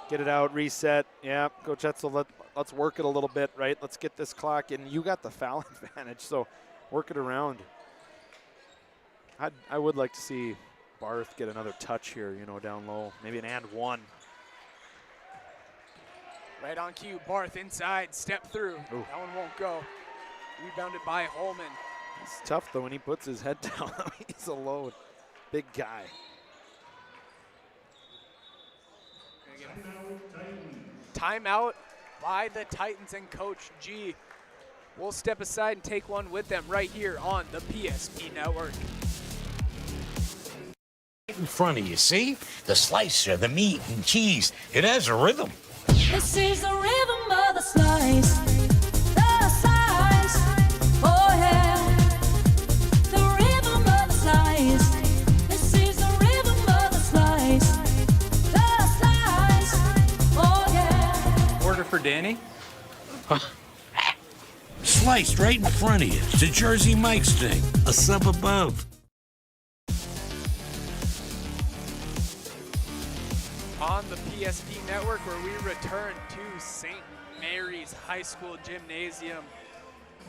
[SPEAKER 16] Get it out, reset. Yeah, Coach Etzel, let's work it a little bit, right? Let's get this clock in. You got the foul advantage, so work it around. I would like to see Barth get another touch here, down low. Maybe an and one.
[SPEAKER 1] Right on cue, Barth inside, step through.
[SPEAKER 16] Ooh.
[SPEAKER 1] That one won't go. Rebounded by Holman.
[SPEAKER 16] It's tough though when he puts his head down. He's a load. Big guy.
[SPEAKER 1] Timeout by the Titans and Coach G. We'll step aside and take one with them right here on the PSP Network.
[SPEAKER 14] In front of you, see? The slicer, the meat and cheese. It has a rhythm.
[SPEAKER 22] This is the rhythm of the slice. The slice. Oh yeah. The rhythm of the slice. This is the rhythm of the slice. The slice. Oh yeah.
[SPEAKER 8] Order for Danny?
[SPEAKER 14] Sliced right in front of you. It's a Jersey Mike's thing. A sub above.
[SPEAKER 1] On the PSP Network, where we return to St. Mary's High School Gymnasium.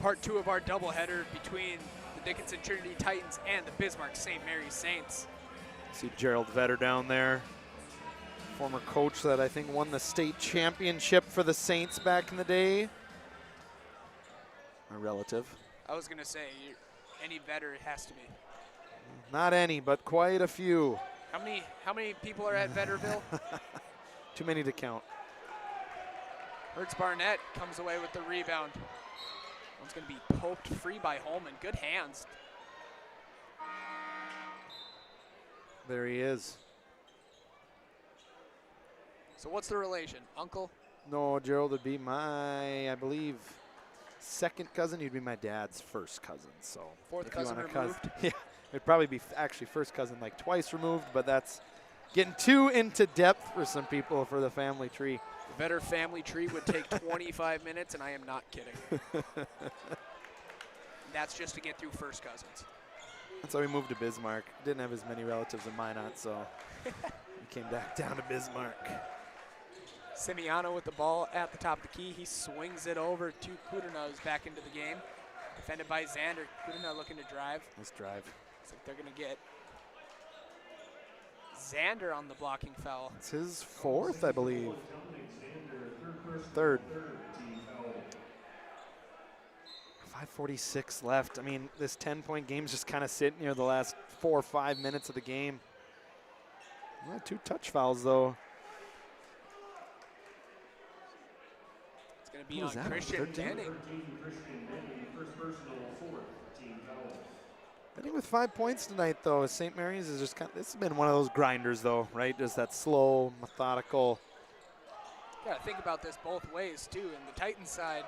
[SPEAKER 1] Part 2 of our doubleheader between the Dickinson Trinity Titans and the Bismarck St. Mary's Saints.
[SPEAKER 16] See Gerald Vetter down there. Former coach that I think won the state championship for the Saints back in the day. A relative.
[SPEAKER 1] I was going to say, any better it has to be.
[SPEAKER 16] Not any, but quite a few.
[SPEAKER 1] How many people are at Vetterville?
[SPEAKER 16] Too many to count.
[SPEAKER 1] Hertz Barnett comes away with the rebound. One's going to be poked free by Holman. Good hands.
[SPEAKER 16] There he is.
[SPEAKER 1] So what's the relation? Uncle?
[SPEAKER 16] No, Gerald would be my, I believe, second cousin. He'd be my dad's first cousin. So
[SPEAKER 1] Fourth
[SPEAKER 16] if you
[SPEAKER 1] cousin
[SPEAKER 16] want a
[SPEAKER 1] removed?
[SPEAKER 16] Yeah, it'd probably be actually first cousin like twice removed, but that's getting too into depth for some people for the family tree.
[SPEAKER 1] The Vetter family tree would take 25 minutes, and I am not kidding. That's just to get through first cousins.
[SPEAKER 16] That's why we moved to Bismarck. Didn't have as many relatives in Minot, so we came back down to Bismarck.
[SPEAKER 1] Simiano with the ball at the top of the key. He swings it over to Kudrna, who's back into the game. Defended by Xander. Kudrna looking to drive.
[SPEAKER 16] Nice drive.
[SPEAKER 1] Looks like they're going to get Xander on the blocking foul.
[SPEAKER 16] It's his fourth, I believe. Third. 5:46 left. I mean, this 10-point game's just kind of sitting here the last 4 or 5 minutes of the game. Well, 2 touch fouls, though.
[SPEAKER 1] It's going to be on Christian Benning.
[SPEAKER 16] Benning with 5 points tonight, though. St. Mary's is just kind of, this has been one of those grinders, though, right? Just that slow, methodical.
[SPEAKER 1] Got to think about this both ways, too. And the Titans side,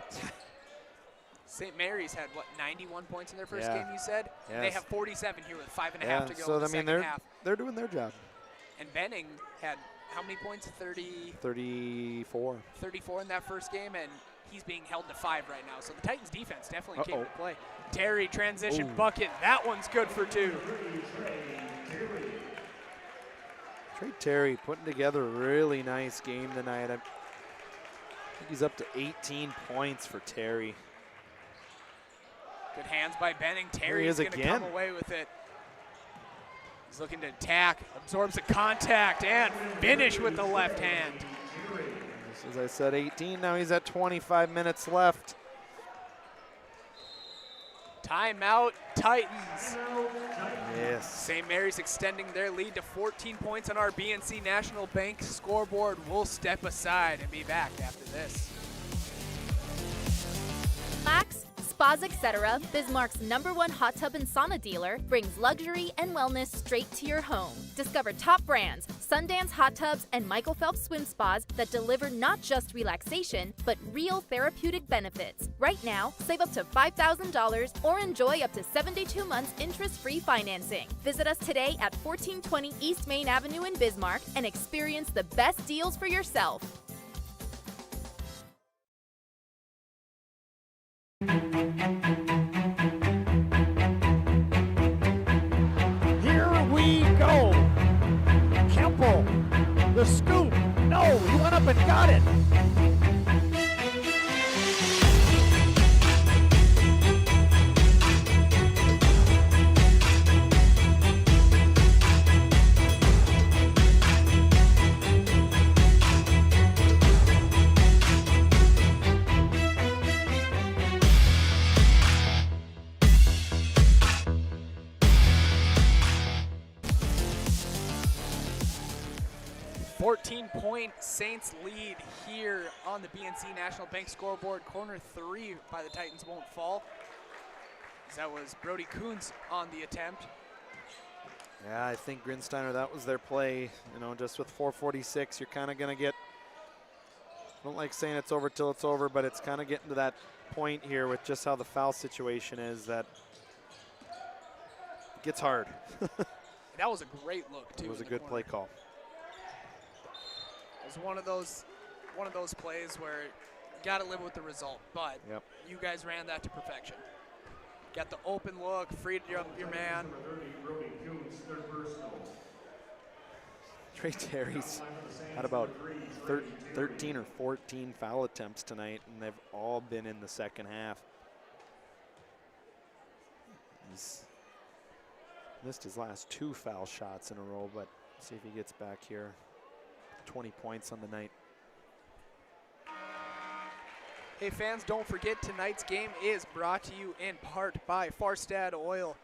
[SPEAKER 1] St. Mary's had, what, 91 points in their first game, you said?
[SPEAKER 16] Yes.
[SPEAKER 1] They have 47 here with 5.5 to go
[SPEAKER 16] so
[SPEAKER 1] in the
[SPEAKER 16] I mean,
[SPEAKER 1] second half.
[SPEAKER 16] they're doing their job.
[SPEAKER 1] And Benning had how many points?
[SPEAKER 16] 34.
[SPEAKER 1] 34 in that first game, and he's being held to 5 right now. So the Titans defense definitely came to play. Terry transition bucket. That one's good for 2.
[SPEAKER 16] Trey Terry putting together a really nice game tonight. I think he's up to 18 points for Terry.
[SPEAKER 1] Good hands by Benning. Terry's going to come away with it. He's looking to attack, absorbs the contact, and finish with the left hand.
[SPEAKER 16] Just as I said, 18. Now he's at 25 minutes left.
[SPEAKER 1] Timeout, Titans.
[SPEAKER 16] Yes.
[SPEAKER 1] St. Mary's extending their lead to 14 points on our BNC National Bank scoreboard. We'll step aside and be back after this.
[SPEAKER 8] Max, Spas Etc., Bismarck's #1 hot tub and sauna dealer, brings luxury and wellness straight to your home. Discover top brands, Sundance Hot Tubs and Michael Phelps Swim Spas that deliver not just relaxation, but real therapeutic benefits. Right now, save up to $5,000 or enjoy up to 72 months interest-free financing. Visit us today at 1420 East Main Avenue in Bismarck and experience the best deals for yourself.
[SPEAKER 12] Here we go. Kemple, the scoop. No, he went up and got it.
[SPEAKER 1] Point Saints lead here on the BNC National Bank scoreboard. Corner 3 by the Titans won't fall. That was Brody Coons on the attempt.
[SPEAKER 16] Yeah, I think Grinsteiner, that was their play. You know, just with 4:46, you're kind of going to get, I don't like saying it's over till it's over, but it's kind of getting to that point here with just how the foul situation is that it gets hard.
[SPEAKER 1] That was a great look, too.
[SPEAKER 16] It was a good play call.
[SPEAKER 1] It was one of those plays where you got to live with the result, but you guys ran that to perfection. Got the open look, freed your man.
[SPEAKER 16] Trey Terry's had about 13 or 14 foul attempts tonight, and they've all been in the second half. He's missed his last 2 foul shots in a row, but see if he gets back here. 20 points on the night.
[SPEAKER 1] Hey fans, don't forget tonight's game is brought to you in part by Farstad Oil.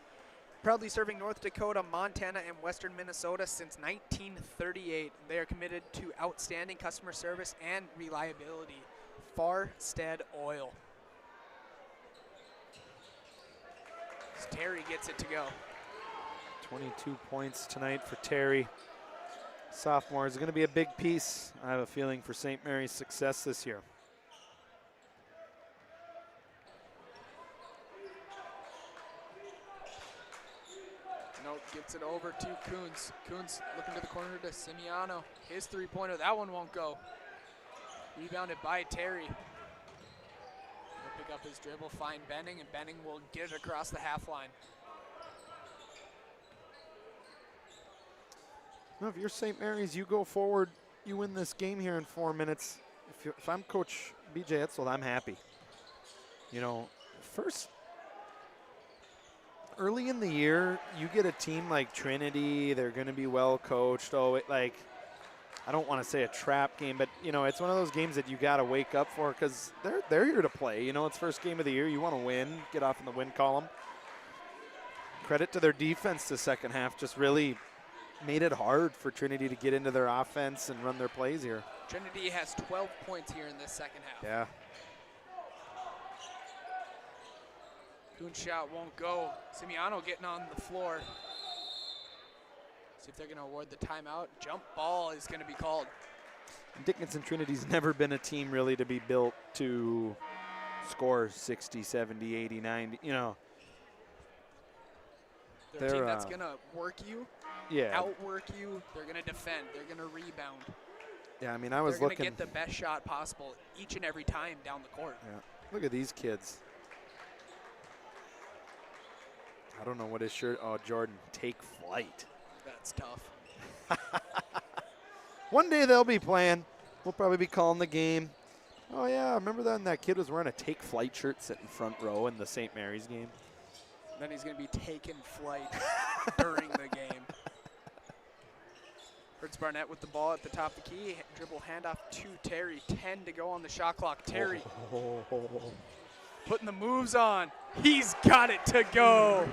[SPEAKER 1] Proudly serving North Dakota, Montana, and western Minnesota since 1938. They are committed to outstanding customer service and reliability. Farstead Oil. As Terry gets it to go.
[SPEAKER 16] 22 points tonight for Terry. Sophomore is going to be a big piece, I have a feeling, for St. Mary's success this year.
[SPEAKER 1] Note gets it over to Coons. Coons looking to the corner to Simiano. His three-pointer, that one won't go. Rebounded by Terry. He'll pick up his dribble, find Benning, and Benning will get it across the half line.
[SPEAKER 16] Well, if you're St. Mary's, you go forward, you win this game here in 4 minutes. If I'm Coach BJ Etzel, I'm happy. You know, early in the year, you get a team like Trinity, they're going to be well coached. I don't want to say a trap game, but, you know, it's one of those games that you got to wake up for because they're here to play. You know, it's first game of the year. You want to win, get off in the win column. Credit to their defense the second half, just really made it hard for Trinity to get into their offense and run their plays here.
[SPEAKER 1] Trinity has 12 points here in this second half.
[SPEAKER 16] Yeah.
[SPEAKER 1] Coons shot won't go. Simiano getting on the floor. See if they're going to award the timeout. Jump ball is going to be called.
[SPEAKER 16] Dickinson Trinity's never been a team really to be built to score 60, 70, 80, 90, you know.
[SPEAKER 1] They're a team that's going to work you,
[SPEAKER 16] yeah,
[SPEAKER 1] outwork you. They're going to defend. They're going to rebound.
[SPEAKER 16] Yeah, I mean, I was
[SPEAKER 1] They're
[SPEAKER 16] looking.
[SPEAKER 1] They're going to get the best shot possible each and every time down the court.
[SPEAKER 16] Yeah. Look at these kids. I don't know what his shirt. Oh, Jordan, take flight.
[SPEAKER 1] That's tough.
[SPEAKER 16] One day they'll be playing. We'll probably be calling the game. Oh, yeah, remember that kid was wearing a take flight shirt sitting front row in the St. Mary's game?
[SPEAKER 1] Then he's going to be taking flight during the game. Fritz Barnett with the ball at the top of the key. Dribble handoff to Terry. 10 to go on the shot clock. Terry putting the moves on. He's got it to go.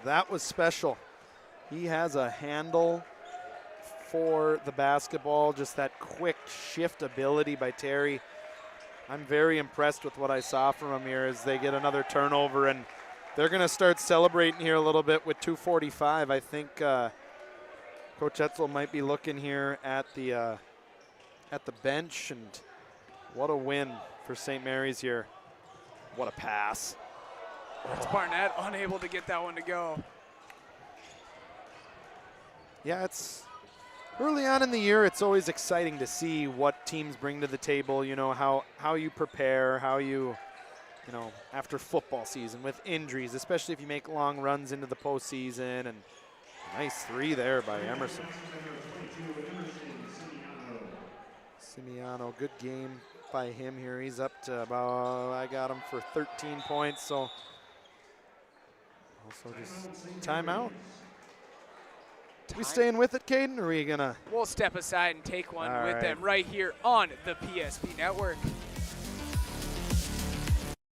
[SPEAKER 16] That was special. He has a handle for the basketball, just that quick shift ability by Terry. I'm very impressed with what I saw from him here as they get another turnover, and they're going to start celebrating here a little bit with 2:45. I think Coach Etzel might be looking here at the bench, and what a win for St. Mary's here. What a pass.
[SPEAKER 1] It's Barnett unable to get that one to go.
[SPEAKER 16] Yeah, it's early on in the year, it's always exciting to see what teams bring to the table, you know, how you prepare, how you know, after football season with injuries, especially if you make long runs into the postseason. And nice three there by Emerson. Simiano, good game by him here. He's up to about, I got him for 13 points, so also just timeout. We staying with it, Caden, or are we gonna?
[SPEAKER 1] We'll step aside and take one
[SPEAKER 16] All
[SPEAKER 1] with
[SPEAKER 16] right.
[SPEAKER 1] them right here on the PSP Network.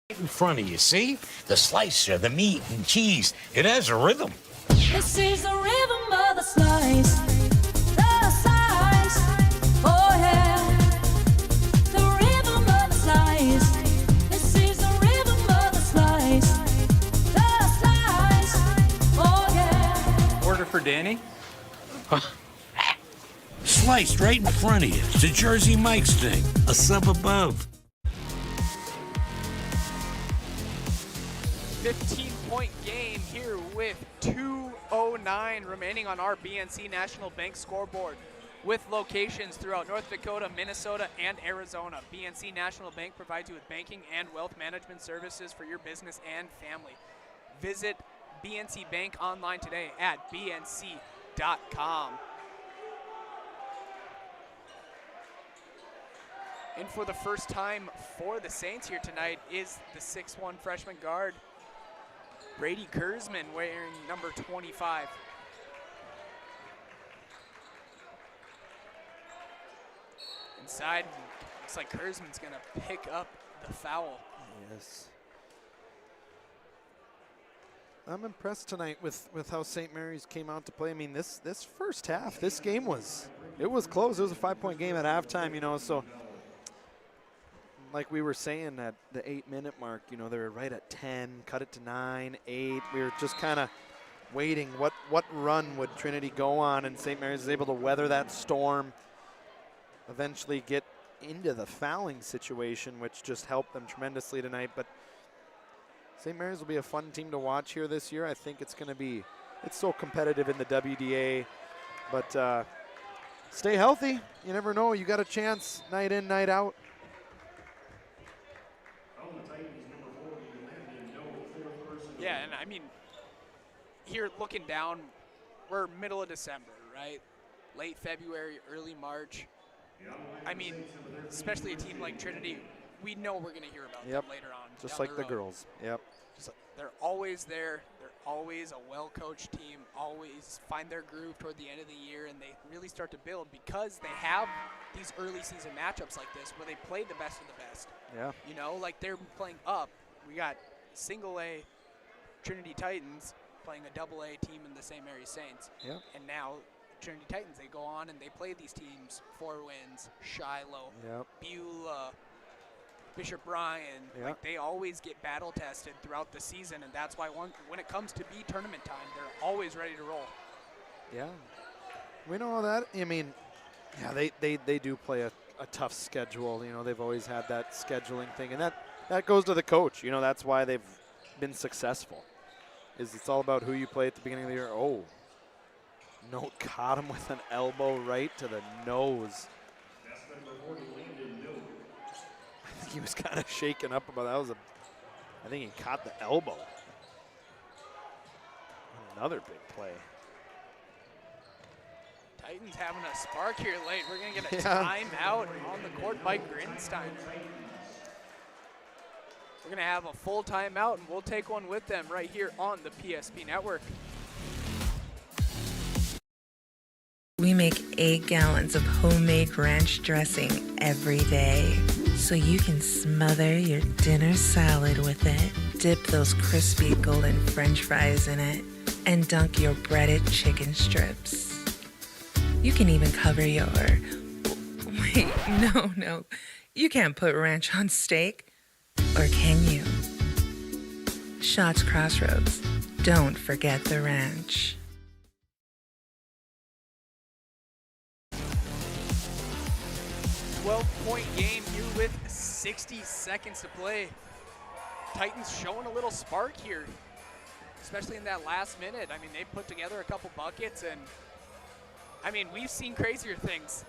[SPEAKER 14] In front of you, see? The slicer, the meat and cheese. It has a rhythm.
[SPEAKER 22] This is the rhythm of the slice. The slice. Oh yeah. The rhythm of the slice. This is the rhythm of the slice. The slice. Oh yeah.
[SPEAKER 9] Order for Danny?
[SPEAKER 14] Sliced right in front of you. It's a Jersey Mike's thing. A sub above.
[SPEAKER 1] 15-point game here with 2:09 remaining on our BNC National Bank scoreboard. With locations throughout North Dakota, Minnesota, and Arizona, BNC National Bank provides you with banking and wealth management services for your business and family. Visit BNC Bank online today at bnc.com. And for the first time for the Saints here tonight is the 6'1" freshman guard, Brady Kurzman, wearing number 25. Inside, looks like Kurzman's gonna pick up the foul.
[SPEAKER 16] Yes. I'm impressed tonight with how St. Mary's came out to play. I mean, this first half, this game was close. It was a 5-point game at halftime, you know. So, like we were saying at the 8-minute mark, you know, they were right at 10, cut it to 9, 8. We were just kind of waiting. What run would Trinity go on? And St. Mary's was able to weather that storm, eventually get into the fouling situation, which just helped them tremendously tonight. But St. Mary's will be a fun team to watch here this year. I think it's going to be, it's so competitive in the WDA. But stay healthy. You never know. You got a chance night in, night out.
[SPEAKER 1] Yeah, and I mean, here looking down, we're middle of December, right? Late February, early March. I mean, especially a team like Trinity, we know we're going to hear about them later on.
[SPEAKER 16] Just
[SPEAKER 1] down
[SPEAKER 16] like the girls. Yep.
[SPEAKER 1] They're always there. They're always a well-coached team, always find their groove toward the end of the year, and they really start to build because they have these early season matchups like this where they play the best of the best.
[SPEAKER 16] Yeah.
[SPEAKER 1] You know, like they're playing up. We got single A Trinity Titans playing a double A team in the St. Mary's Saints.
[SPEAKER 16] Yeah.
[SPEAKER 1] And now Trinity Titans, they go on and they play these teams, Four Winds, Shiloh, Beulah, Bishop Bryan. Like they always get battle tested throughout the season, and that's why when it comes to be tournament time, they're always ready to roll.
[SPEAKER 16] Yeah. We know all that. I mean, yeah, they do play a tough schedule. You know, they've always had that scheduling thing, and that goes to the coach. You know, that's why they've been successful. It's all about who you play at the beginning of the year. Oh, Note caught him with an elbow right to the nose. I think he was kind of shaken up about that. I think he caught the elbow. Another big play.
[SPEAKER 1] Titans having a spark here late. We're going to get a timeout on the court by Grinstein. We're going to have a full timeout, and we'll take one with them right here on the PSP Network.
[SPEAKER 21] We make 8 gallons of homemade ranch dressing every day, so you can smother your dinner salad with it, dip those crispy golden French fries in it, and dunk your breaded chicken strips. You can even cover your... Wait, no. You can't put ranch on steak. Or can you? Shots Crossroads. Don't forget the ranch.
[SPEAKER 1] Point game here with 60 seconds to play. Titans showing a little spark here, especially in that last minute. I mean, they put together a couple buckets, and I mean, we've seen crazier things.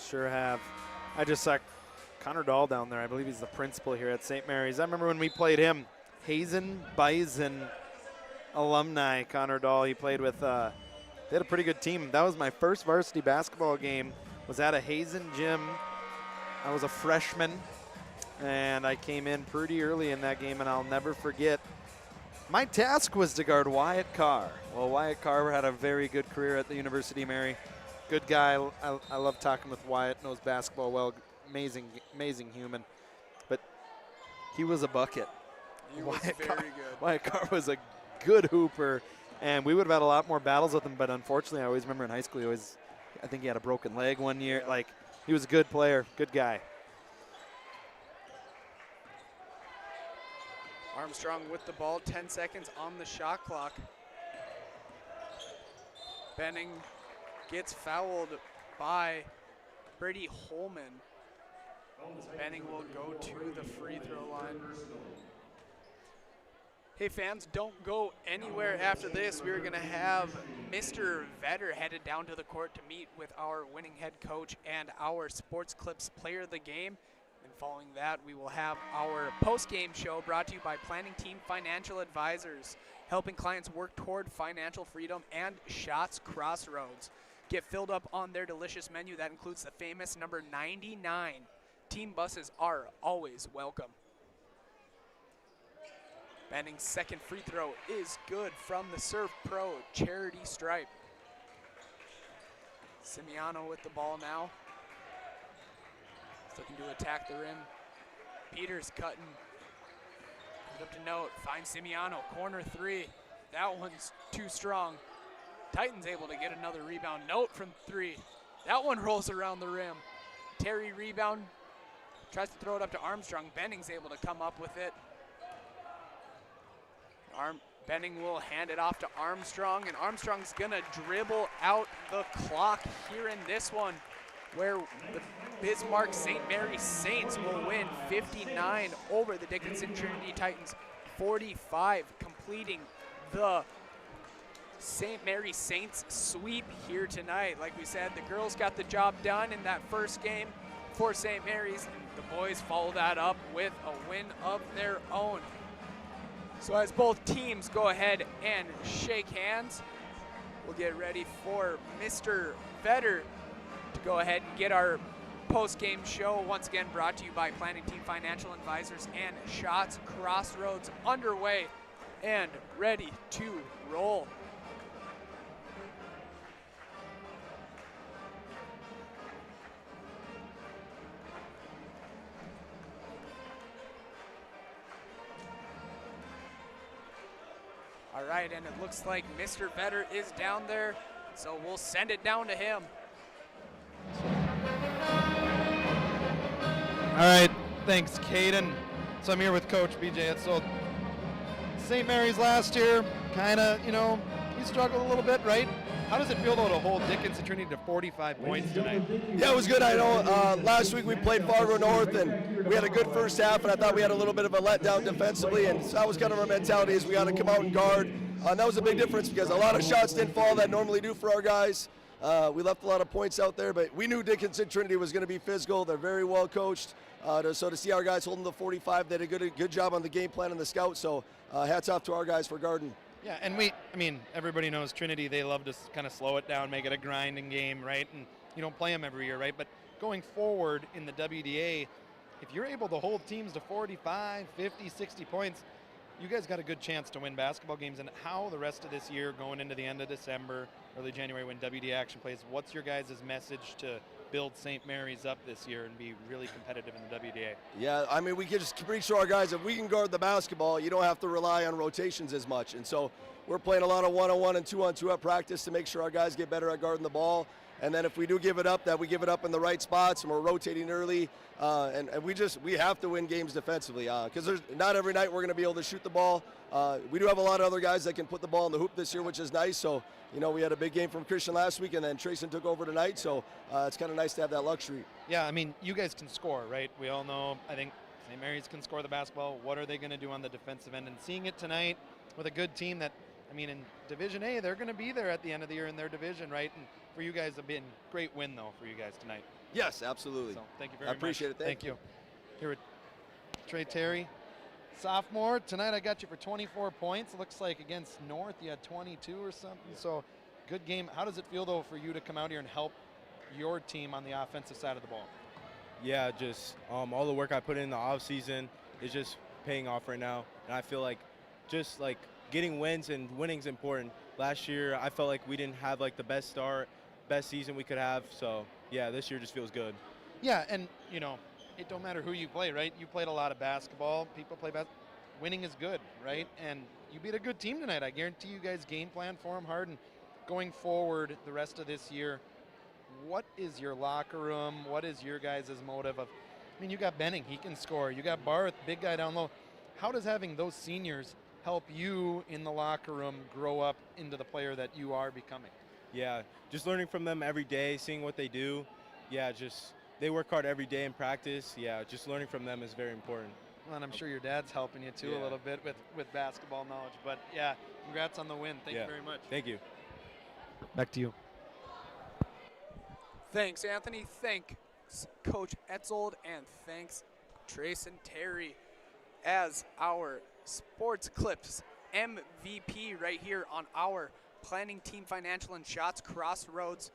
[SPEAKER 16] Sure have. I just saw Connor Dahl down there. I believe he's the principal here at St. Mary's. I remember when we played him, Hazen Bison alumni, Connor Dahl. He played with, they had a pretty good team. That was my first varsity basketball game. Was at a Hazen gym. I was a freshman, and I came in pretty early in that game, and I'll never forget. My task was to guard Wyatt Carr. Well, Wyatt Carr had a very good career at the University of Mary. Good guy. I love talking with Wyatt. Knows basketball well. Amazing human. But he was a bucket.
[SPEAKER 1] He was very good.
[SPEAKER 16] Wyatt Carr was a good hooper, and we would have had a lot more battles with him, but unfortunately, I always remember in high school, I think he had a broken leg one year. Like, he was a good player, good guy.
[SPEAKER 1] Armstrong with the ball, 10 seconds on the shot clock. Benning gets fouled by Brady Holman. Benning will go to the free throw line. Hey fans, don't go anywhere after this. We're going to have Mr. Vetter headed down to the court to meet with our winning head coach and our Sports Clips player of the game. And following that, we will have our post-game show brought to you by Planning Team Financial Advisors, helping clients work toward financial freedom, and Shots Crossroads. Get filled up on their delicious menu that includes the famous number 99. Team buses are always welcome. Benning's second free throw is good from the Serve Pro Charity stripe. Simiano with the ball now. He's looking to attack the rim. Peters cutting. Put up to Note, finds Simiano, corner 3. That one's too strong. Titans able to get another rebound. Note from 3. That one rolls around the rim. Terry rebound, tries to throw it up to Armstrong. Benning's able to come up with it. Benning will hand it off to Armstrong, and Armstrong's gonna dribble out the clock here in this one, where the Bismarck St. Mary's Saints will win 59 over the Dickinson Trinity Titans 45, completing the St. Mary's Saints sweep here tonight. Like we said, the girls got the job done in that first game for St. Mary's, and the boys follow that up with a win of their own. So as both teams go ahead and shake hands, we'll get ready for Mr. Vetter to go ahead and get our post-game show, once again brought to you by Planning Team Financial Advisors and Shots Crossroads, underway and ready to roll. All right, and it looks like Mr. Vetter is down there, so we'll send it down to him.
[SPEAKER 16] All right, thanks, Caden. So I'm here with Coach BJ. So St. Mary's last year, kind of, you struggled a little bit, right? How does it feel, though, to hold Dickinson Trinity to 45 points tonight?
[SPEAKER 9] Yeah, it was good. I know last week we played Fargo North, and we had a good first half, and I thought we had a little bit of a letdown defensively, and so that was kind of our mentality, is we got to come out and guard. And that was a big difference because a lot of shots didn't fall that normally do for our guys. We left a lot of points out there, but we knew Dickinson Trinity was going to be physical. They're very well coached. So to see our guys holding the 45, they did a good job on the game plan and the scout. So hats off to our guys for guarding.
[SPEAKER 16] Yeah, and everybody knows Trinity, they love to kind of slow it down, make it a grinding game, right? And you don't play them every year, right? But going forward in the WDA, if you're able to hold teams to 45, 50, 60 points, you guys got a good chance to win basketball games. And how the rest of this year, going into the end of December, early January when WDA action plays, what's your guys' message to build St. Mary's up this year and be really competitive in the WDA?
[SPEAKER 9] Yeah, we can just preach to our guys, if we can guard the basketball, you don't have to rely on rotations as much. And so we're playing a lot of one-on-one and two-on-two at practice to make sure our guys get better at guarding the ball. And then if we do give it up, that we give it up in the right spots and we're rotating early. And we have to win games defensively because there's not every night we're going to be able to shoot the ball. We do have a lot of other guys that can put the ball in the hoop this year, which is nice. So, we had a big game from Christian last week, and then Trayson took over tonight. So it's kind of nice to have that luxury.
[SPEAKER 16] Yeah, you guys can score, right? We all know, I think St. Mary's can score the basketball. What are they going to do on the defensive end? And seeing it tonight with a good team that, in Division A, they're going to be there at the end of the year in their division, right? And for you guys, it's been a great win, though, for you guys tonight.
[SPEAKER 9] Yes, absolutely.
[SPEAKER 16] So thank you very much.
[SPEAKER 9] I appreciate it.
[SPEAKER 16] Thank you. Here with Trey Terry, sophomore. Tonight I got you for 24 points. It looks like against North you had 22 or something. Yeah. So good game. How does it feel, though, for you to come out here and help your team on the offensive side of the ball?
[SPEAKER 11] Yeah, just all the work I put in the off season is just paying off right now. And I feel like just getting wins and winning's important. Last year, I felt like we didn't have the best start, best season we could have. So yeah, this year just feels good.
[SPEAKER 16] Yeah, and it don't matter who you play, right? You played a lot of basketball. People play basketball. Winning is good, right? And you beat a good team tonight. I guarantee you guys game plan for them hard. And going forward the rest of this year, what is your locker room? What is your guys' motive of? You got Benning, he can score. You got Barth, big guy down low. How does having those seniors help you in the locker room grow up into the player that you are becoming?
[SPEAKER 11] Yeah, just learning from them every day, seeing what they do. Yeah, they work hard every day in practice. Yeah, just learning from them is very important.
[SPEAKER 16] Well, and I'm sure your dad's helping you too a little bit with basketball knowledge. But yeah, congrats on the win. Thank you very much.
[SPEAKER 11] Thank you.
[SPEAKER 16] Back to you.
[SPEAKER 1] Thanks, Anthony. Thanks, Coach Etzold, and thanks, Trayson Terry, as our Sports Clips MVP right here on our Planning Team Financial and Shots Crossroads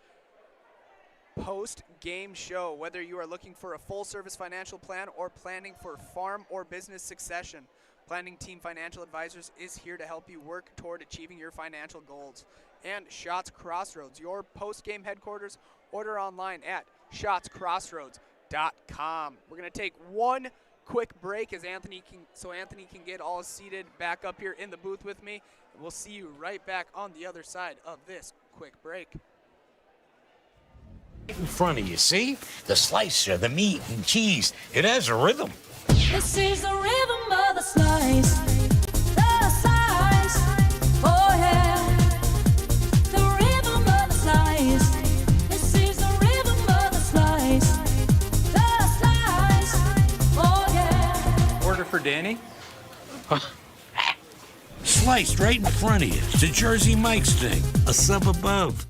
[SPEAKER 1] post-game show. Whether you are looking for a full-service financial plan or planning for farm or business succession, Planning Team Financial Advisors is here to help you work toward achieving your financial goals. And Shots Crossroads, your post-game headquarters. Order online at shotscrossroads.com. We're going to take one quick break as Anthony can get all seated back up here in the booth with me. And we'll see you right back on the other side of this quick break.
[SPEAKER 14] In front of you, see? The slicer, the meat and cheese. It has a rhythm.
[SPEAKER 22] This is the rhythm of the slice. The slice. Oh yeah. The rhythm of the slice. This is the rhythm of the slice. The slice. Oh yeah.
[SPEAKER 2] Order for Danny?
[SPEAKER 14] Sliced right in front of you. It's a Jersey Mike's thing. A sub above.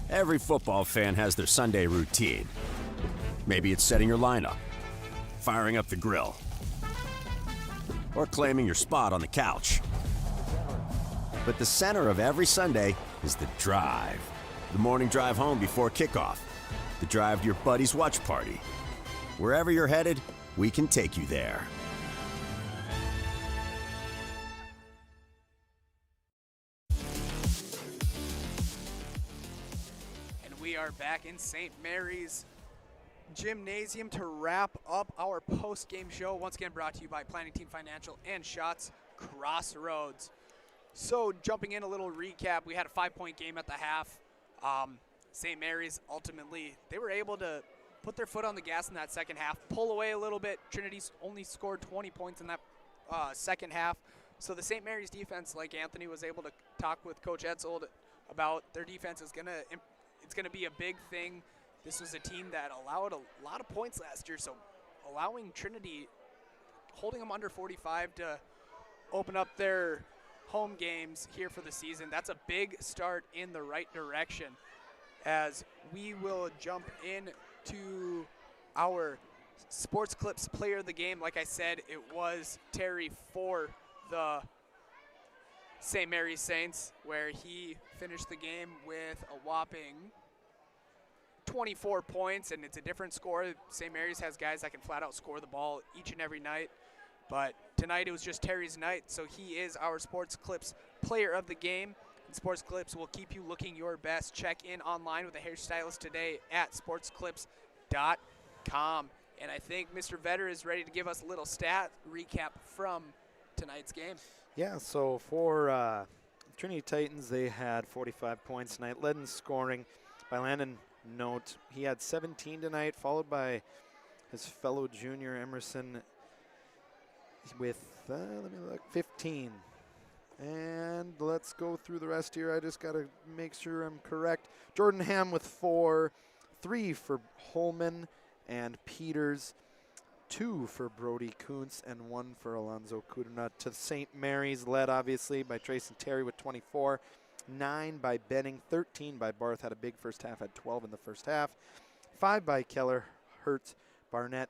[SPEAKER 3] Every football fan has their Sunday routine. Maybe it's setting your lineup, firing up the grill, or claiming your spot on the couch. But the center of every Sunday is the drive. The morning drive home before kickoff. The drive to your buddy's watch party. Wherever you're headed, we can take you there.
[SPEAKER 1] We are back in St. Mary's Gymnasium to wrap up our post-game show. Once again, brought to you by Planning Team Financial and Shots Crossroads. So, jumping in a little recap, we had a 5-point game at the half. St. Mary's, ultimately, they were able to put their foot on the gas in that second half, pull away a little bit. Trinity's only scored 20 points in that second half. So the St. Mary's defense, like Anthony was able to talk with Coach Etzold about, their defense is going to be a big thing. This was a team that allowed a lot of points last year, so allowing Trinity, holding them under 45 to open up their home games here for the season, that's a big start in the right direction. As we will jump into our Sports Clips player of the game. Like I said, it was Terry for the St. Mary's Saints, where he finished the game with a whopping 24 points, and it's a different score. St. Mary's has guys that can flat out score the ball each and every night, but tonight it was just Terry's night, so he is our Sports Clips player of the game. And Sports Clips will keep you looking your best. Check in online with a hairstylist today at sportsclips.com. And I think Mr. Vetter is ready to give us a little stat recap from tonight's game.
[SPEAKER 16] Yeah, so for Trinity Titans, they had 45 points tonight, led in scoring by Landon Note. He had 17 tonight, followed by his fellow junior Emerson with, 15. And let's go through the rest here. I just got to make sure I'm correct. Jordan Ham with 4, 3 for Holman and Peters, 2 for Brody Kuntz, and 1 for Alonzo Kudunat. To St. Mary's, led obviously by Trace and Terry with 24, 9 by Benning, 13 by Barth, had a big first half, had 12 in the first half, 5 by Keller, Hertz, Barnett,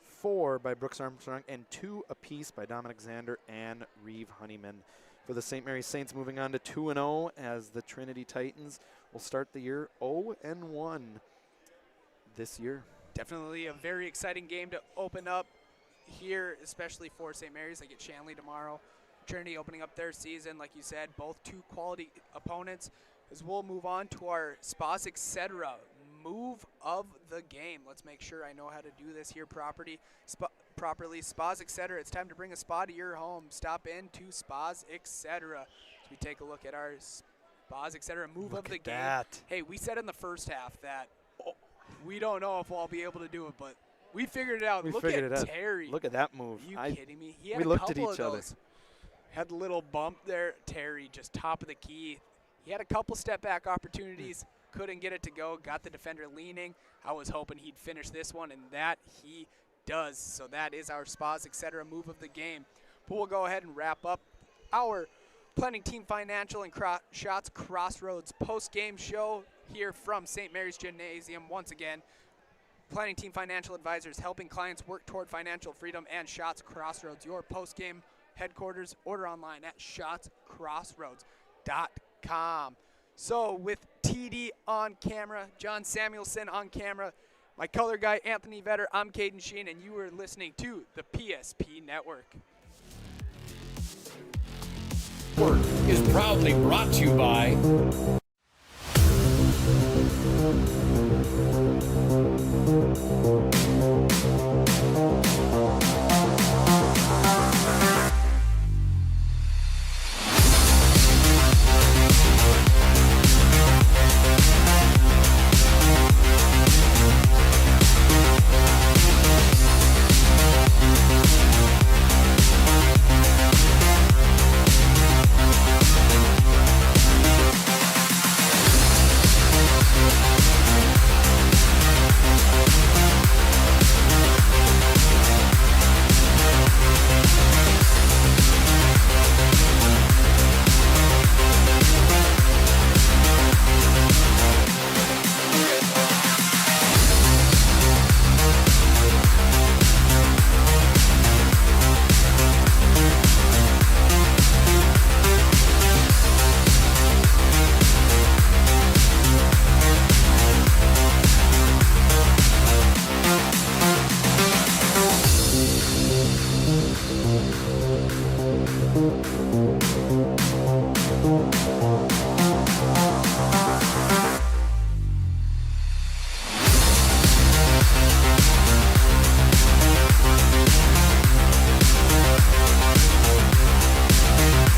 [SPEAKER 16] 4 by Brooks Armstrong, and 2 apiece by Dominic Zander and Reeve Honeyman. For the St. Mary's Saints, moving on to 2-0 as the Trinity Titans will start the year 0-1 this year.
[SPEAKER 1] Definitely a very exciting game to open up here, especially for St. Mary's. They get Shanley tomorrow. Trinity opening up their season, like you said, both 2 quality opponents. As we'll move on to our Spas Etc. move of the game. Let's make sure I know how to do this here properly. Spas Etc. It's time to bring a spa to your home. Stop in to Spas Etc. As we take a look at our Spas Etc. move of the game.
[SPEAKER 16] That.
[SPEAKER 1] Hey, we said in the first half that we don't know if I'll be able to do it, but we figured it out. Look at Terry.
[SPEAKER 16] Look at that move.
[SPEAKER 1] Are you kidding me? He had
[SPEAKER 16] we
[SPEAKER 1] a
[SPEAKER 16] looked at
[SPEAKER 1] couple
[SPEAKER 16] each
[SPEAKER 1] of
[SPEAKER 16] other.
[SPEAKER 1] those. Had the little bump there. Terry just top of the key. He had a couple step back opportunities. Couldn't get it to go. Got the defender leaning. I was hoping he'd finish this one, and that he does. So that is our Spas Etc. move of the game. But we'll go ahead and wrap up our Planning Team Financial and Shots Crossroads post-game show here from St. Mary's Gymnasium. Once again, Planning Team Financial Advisors, helping clients work toward financial freedom, and Shots Crossroads, your post-game headquarters. Order online at shotscrossroads.com. So with TD on camera, John Samuelson on camera, my color guy Anthony Vetter, I'm Caden Sheen, and you are listening to the PSP Network.
[SPEAKER 14] Is proudly brought to you by